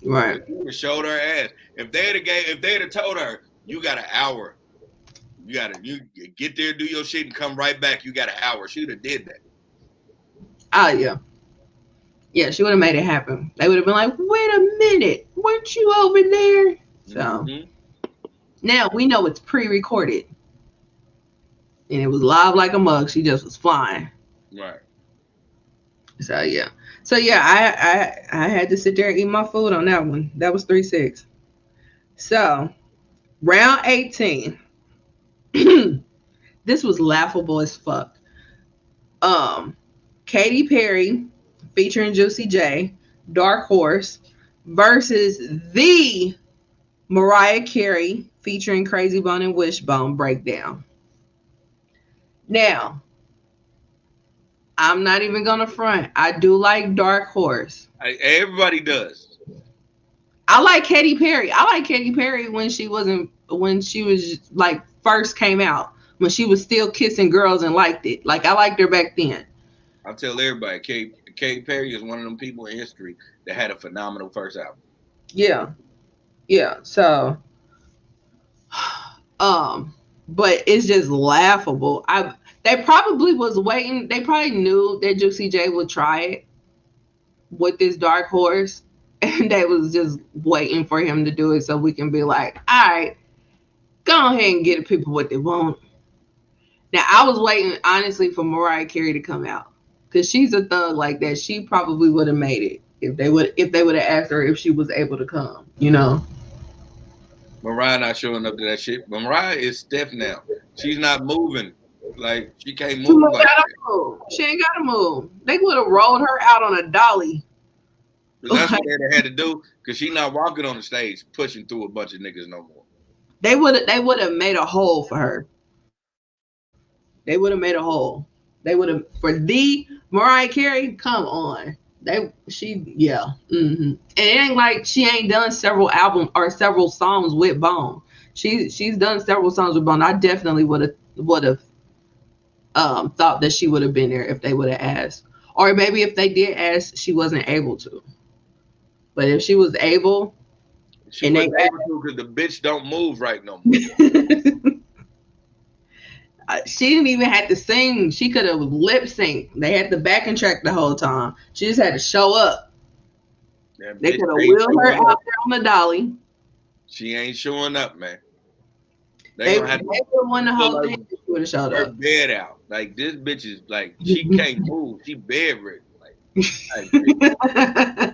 right.
They showed her ass. If they'd have told her, you got an hour, you get there, do your shit, and come right back. You got an hour. She'd have did that.
Oh yeah, yeah. She would have made it happen. They would have been like, "Wait a minute, weren't you over there?" So
Mm-hmm.
now we know it's pre-recorded, and it was live like a mug. She just was flying.
Right.
So yeah. So yeah, I had to sit there and eat my food on that one. That was 3-6. So round 18. This was laughable as fuck. Um Katy Perry featuring Juicy J, Dark Horse versus the Mariah Carey featuring Crazy Bone and Wishbone breakdown. Now, I'm not even gonna front. I do like Dark Horse.
Everybody does.
I like Katy Perry. I like Katy Perry when she was like first came out, when she was still kissing girls and liked it. Like I liked her back then.
I tell everybody, Katy Perry is one of them people in history that had a phenomenal first album.
Yeah. Yeah. So um but it's just laughable. I They probably was waiting. They probably knew that Juicy J would try it with this Dark Horse, and they was just waiting for him to do it so we can be like, all right, go ahead and get people what they want. Now I was waiting honestly for Mariah Carey to come out because she's a thug like that. She probably would have made it if they would have asked her if she was able to come. You know.
Mariah not showing up to that shit. But Mariah is stiff now. She's not moving. Like she can't
She
move like
gotta
that.
move. She ain't gotta move. They would have rolled her out on a dolly.
But that's what they had to do because she's not walking on the stage pushing through a bunch of niggas no more.
They would have made a hole for her. They would have made a hole. They would have for the Mariah Carey. Come on, yeah. And it ain't like she ain't done several albums or several songs with Bone. She's done several songs with Bone. I definitely would have thought that she would have been there if they would have asked, or maybe if they did ask, she wasn't able to. But if she was able,
She
and they
wasn't able to because the bitch don't move right no more.
asked, she didn't even have to sing. She could have lip synced. They had the backing track the whole time. She just had to show up.
That
They
bitch
could have
ain't
wheeled her
showing
out
up.
there on the dolly.
She ain't showing up, man. They
They
gonna have
would
to
have won the
pull
whole thing if she would have showed
her
up.
bed out. Like this bitch is like she can't move. She bedridden. Like bitch,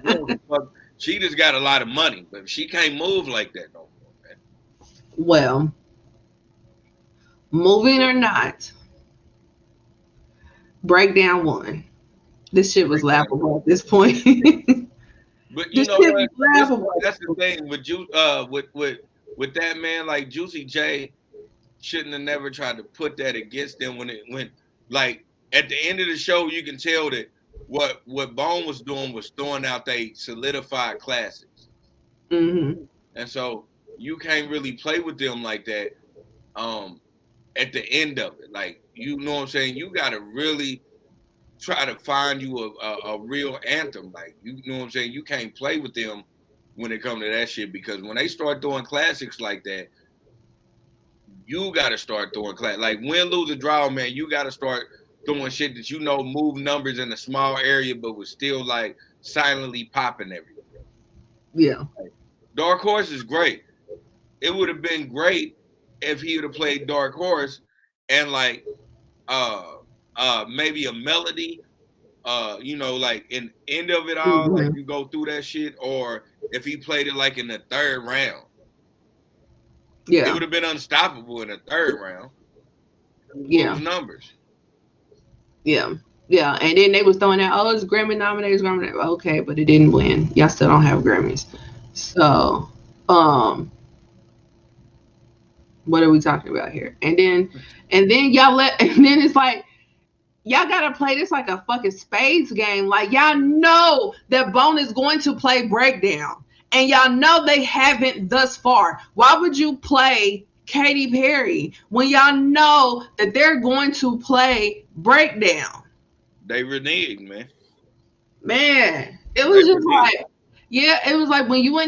you know, fuck. She just got a lot of money, but she can't move like that no more, man.
Well, moving or not, breakdown one. This shit was
Breakdown.
laughable at this point.
But you
This
know
shit was
what?
laughable.
That's the thing with you with that man like Juicy J shouldn't have never tried to put that against them when it went like at the end of the show you can tell that what Bone was doing was throwing out they solidified classics.
Mm-hmm.
And so you can't really play with them like that um at the end of it. Like you know what I'm saying? You gotta really try to find you a real anthem. Like you know what I'm saying? You can't play with them when it comes to that shit because when they start doing classics like that, you gotta start throwing like win, lose, or draw, man. You gotta start throwing shit that you know move numbers in a small area, but was still like silently popping everywhere.
Yeah.
Like, Dark Horse is great. It would have been great if he would have played Dark Horse and like uh maybe a melody, you know, like in end of it all, like
Mm-hmm.
you go through that shit, or if he played it like in the third round, it
Yeah.
would have been unstoppable in the third round.
Yeah.
Lose numbers.
Yeah. Yeah. And then they was throwing out, oh, it's Grammy nominated, it's Grammy nominated. Okay, but it didn't win. Y'all still don't have Grammys. So, um, what are we talking about here? And then y'all let and then it's like y'all gotta play this like a fucking spades game. Like y'all know that Bone is going to play breakdown. And y'all know they haven't thus far. Why would you play Katy Perry when y'all know that they're going to play breakdown?
They reneged, man.
Man, it
They
was just
reneged.
like, yeah, it was like when you're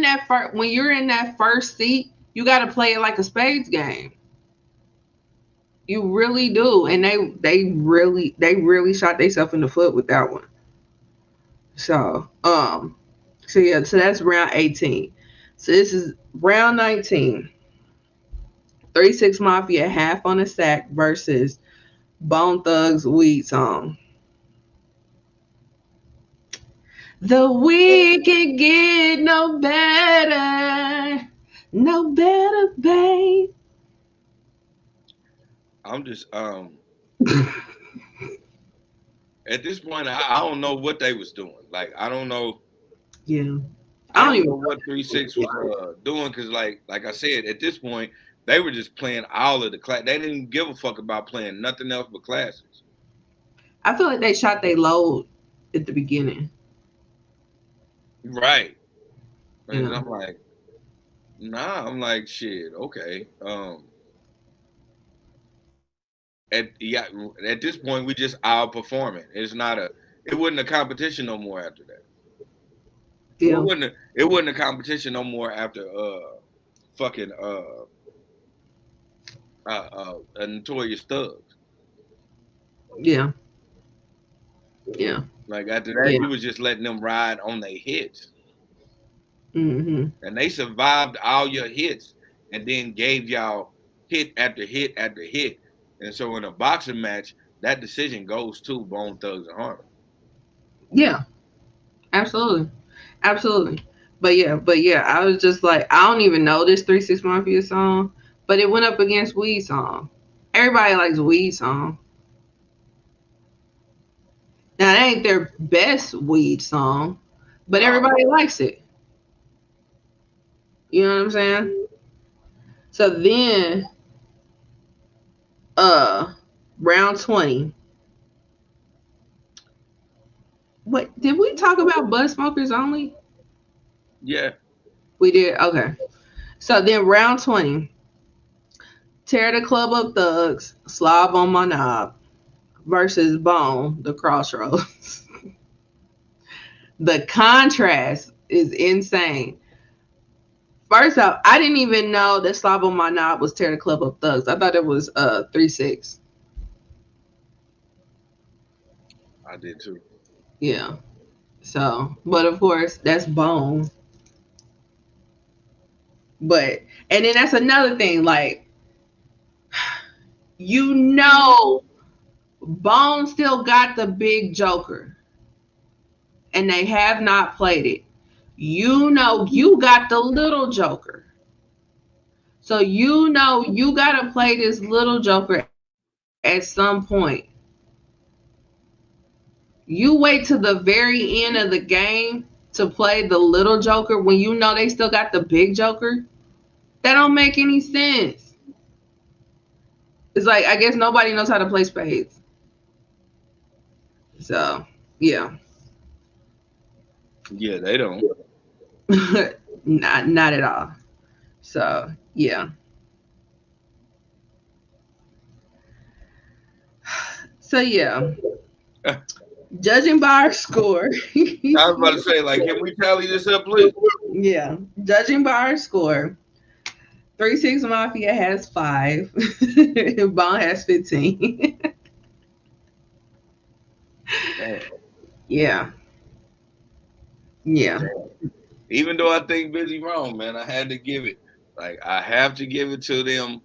in that first seat, you gotta play it like a spades game. You really do. And they really shot themselves in the foot with that one. So, so that's round 18. So this is round 19. 36 Mafia half on a sack versus Bone Thugs Weed Song. The weed can get no better. No better, babe.
I'm just at this point I don't know what they was doing. Like I don't know.
Yeah.
I
I don't
don't
even
know
know.
what 3-6 was doing because, like I said, at this point they were just playing all of the class. They didn't give a fuck about playing nothing else but classics.
I feel like they shot they load at the beginning.
Right. And
Yeah.
I'm like, nah. I'm like, shit. Okay. Yeah. At this point, we just outperforming. It's not a. It wasn't a competition no more after that. Well,
Yeah.
it wasn't a competition no more after fucking Notorious Thugs.
Yeah. Yeah.
Like after that,
Yeah.
you was just letting them ride on their hits,
Mm-hmm.
and they survived all your hits, and then gave y'all hit after hit after hit. And so in a boxing match, that decision goes to Bone Thugs and Harmony.
Yeah. Absolutely. Absolutely. But yeah, I was just like, I don't even know this 3 6 Mafia song, but it went up against Weed song. Everybody likes Weed song. Now that ain't their best Weed song, but
No,
everybody likes it. You know what I'm saying? So then uh round 20. What did we talk about bud smokers only?
yeah,
We did. Okay. So then round 20. Tear the club up thugs, slob on my knob versus Bone, the crossroads. The contrast is insane. First off, I didn't even know that slob on my knob was tear the club up thugs. I thought it was 3 6.
I did too.
Yeah. So, but of course, that's Bone. But and then that's another thing. Like, you know, Bone still got the big Joker, and they have not played it. You know, you got the little Joker, so you know you gotta play this little Joker at some point. You wait to the very end of the game to play the little Joker when you know they still got the big Joker. That don't make any sense. It's like I guess nobody knows how to play spades. So yeah,
Yeah, they don't.
not at all. So yeah. So yeah,
I
judging by our score,
was about to say, like, can we tally this up, please?
yeah, judging by our score, 3 6 Mafia has 5, Bond has 15.
Damn,
Yeah, yeah,
damn. Even though I think Busy wrong, man, I had to give it. Like, I have to give it to them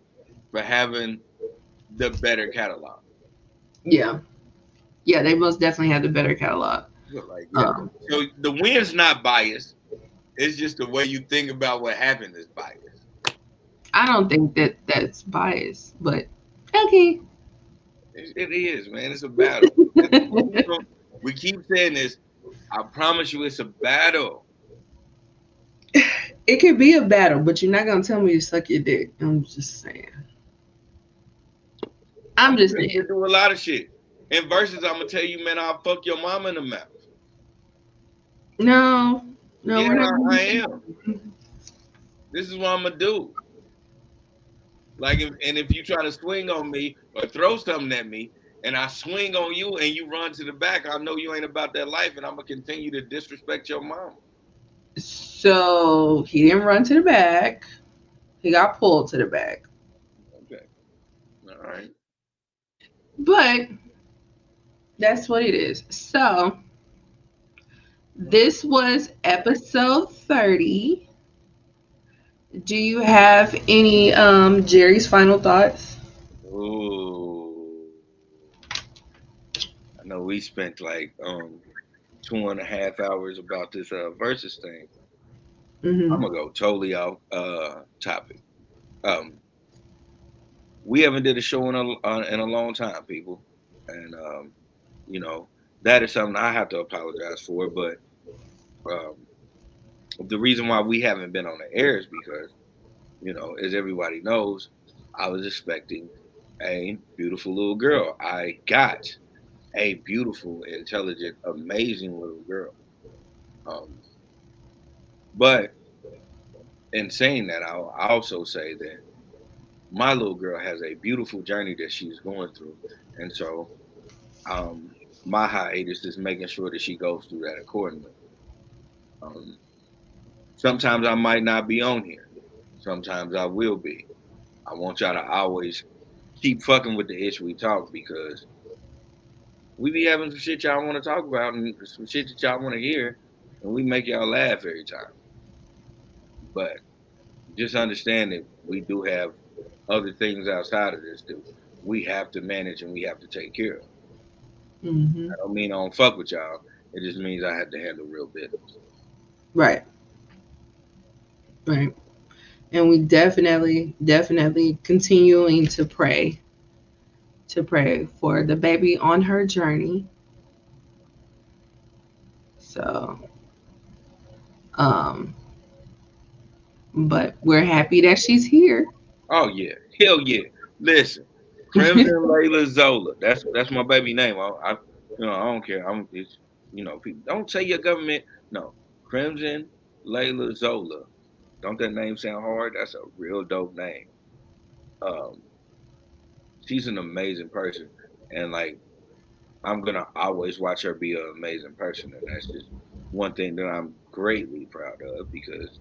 for having the better catalog.
yeah, yeah. They most definitely have the better catalog.
But like, yeah.
Um,
So the win's not biased. It's just the way you think about what happened is biased.
I don't think that that's biased, but okay.
It is, man. It's a battle. We keep saying this. I promise you, it's a battle.
It could be a battle, but you're not gonna tell me to suck your dick. I'm just saying. I'm
I'm
just
ready to
saying.
do a lot of shit. In verses, I'm gonna tell you, man, I'll fuck your mama in the mouth.
No, no,
Yeah,
we're not.
I am. This is what I'm gonna do. Like, if you try to swing on me or throw something at me, and I swing on you and you run to the back, I know you ain't about that life, and I'm gonna continue to disrespect your mama.
So he didn't run to the back. He got pulled to the back.
Okay, all right.
But that's what it is. So this was episode 30. Do you have any Jerry's final thoughts?
Ooh, I know we spent like 2.5 hours about this versus thing. I'm
Mm-hmm.
gonna go totally off topic. Um, we haven't did a show in a long time, people, and you know that is something I have to apologize for. But um, The reason why we haven't been on the air is because, as everybody knows, I was expecting a beautiful little girl. I got a beautiful, intelligent, amazing little girl. Um, but in saying that, I'll also say that my little girl has a beautiful journey that she's going through, and so my hiatus is making sure that she goes through that accordingly. Um, Sometimes I might not be on here. Sometimes I will be. I want y'all to always keep fucking with the issue we talk because we be having some shit y'all want to talk about and some shit that y'all want to hear, and we make y'all laugh every time. But just understand that we do have other things outside of this that we have to manage and we have to take care of.
Mm-hmm.
I don't mean I don't fuck with y'all. It just means I have to handle real business.
Right. Right. And we definitely continuing to pray for the baby on her journey. So, um, but we're happy that she's here.
Oh yeah, hell yeah. Listen, Crimson Layla Zola. That's my baby name. I don't care. People don't say your government. No, Crimson Layla Zola. Don't that name sound hard? That's a real dope name. Um, she's an amazing person, and like I'm gonna always watch her be an amazing person, and that's just one thing that I'm greatly proud of because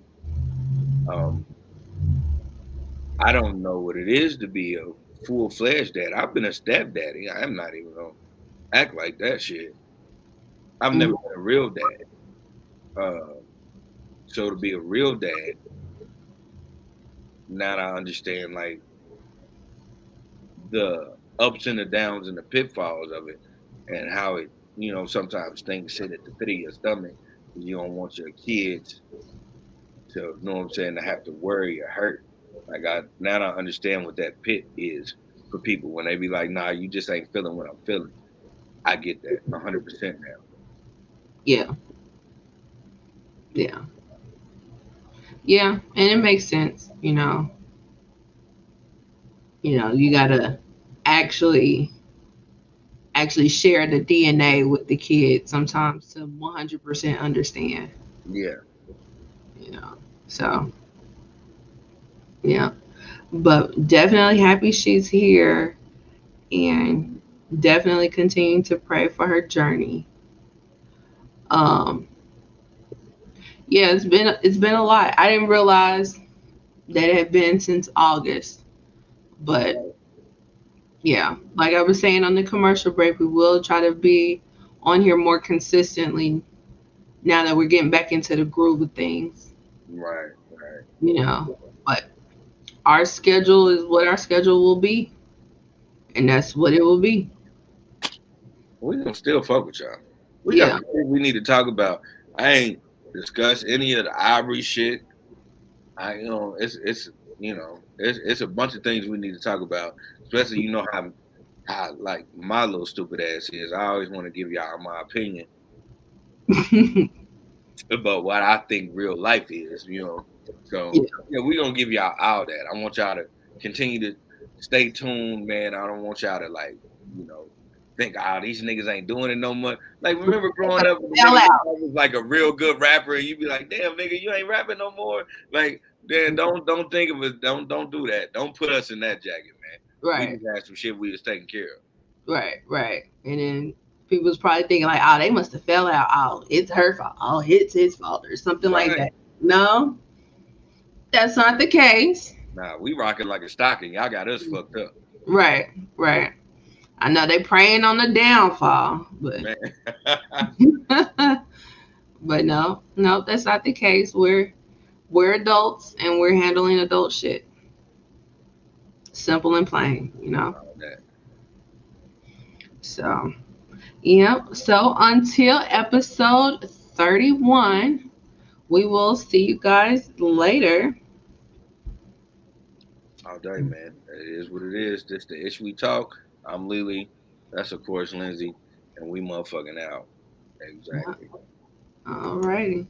um, I don't know what it is to be a full fledged dad. I've been a stepdaddy. I'm not even gonna act like that shit. I've never been a real dad. Uh, so to be a real dad, now I understand like the ups and the downs and the pitfalls of it, and how it, sometimes things sit at the pit of your stomach. You don't want your kids to, know what I'm saying, to have to worry or hurt. Like I now I understand what that pit is for people when they be like, "Nah, you just ain't feeling what I'm feeling." I get that 100% now.
Yeah, yeah, yeah, and it makes sense. You gotta actually share the DNA with the kid sometimes to 100% understand.
Yeah,
You know, so yeah, but definitely happy she's here, and definitely continue to pray for her journey. Um, yeah, it's been a lot. I didn't realize that it had been since August, but yeah, like I was saying on the commercial break, we will try to be on here more consistently now that we're getting back into the groove of things.
right, right.
But our schedule is what our schedule will be, and that's what it will be.
We gonna still fuck with y'all. We got
Yeah.
some shit we need to talk about. I ain't discussed any of the Ivory shit. It's a bunch of things we need to talk about. Especially how like my little stupid ass is. I always want to give y'all my opinion about what I think real life is. So
Yeah.
yeah, we gonna give y'all all that. I want y'all to continue to stay tuned, man. I don't want y'all to like, you know, think, these niggas ain't doing it no more. Like, remember growing up when the
Fell
nigga
out.
was like a real good rapper and you be like, damn nigga, you ain't rapping no more. Like, then don't think of it, don't do that. Don't put us in that jacket, man. We
Right.
just had some shit we was taking care of.
Right. And then people's probably thinking like, oh, they must have fell out. Oh, it's her fault. Oh, it's his fault or something like
Right.
that. No, that's not the case.
Nah, we rocking like a stocking. Y'all got us fucked up.
Right. Right. I know they praying on the downfall, but
Man.
but no, that's not the case. We're adults and we're handling adult shit. Simple and plain.
That.
So, yep. So until episode 31, we will see you guys later.
All day, man. It is what it is. This the issue we talk. I'm Lily. That's of course Lindsay, and we motherfucking out.
Yeah.
Exactly.
All righty.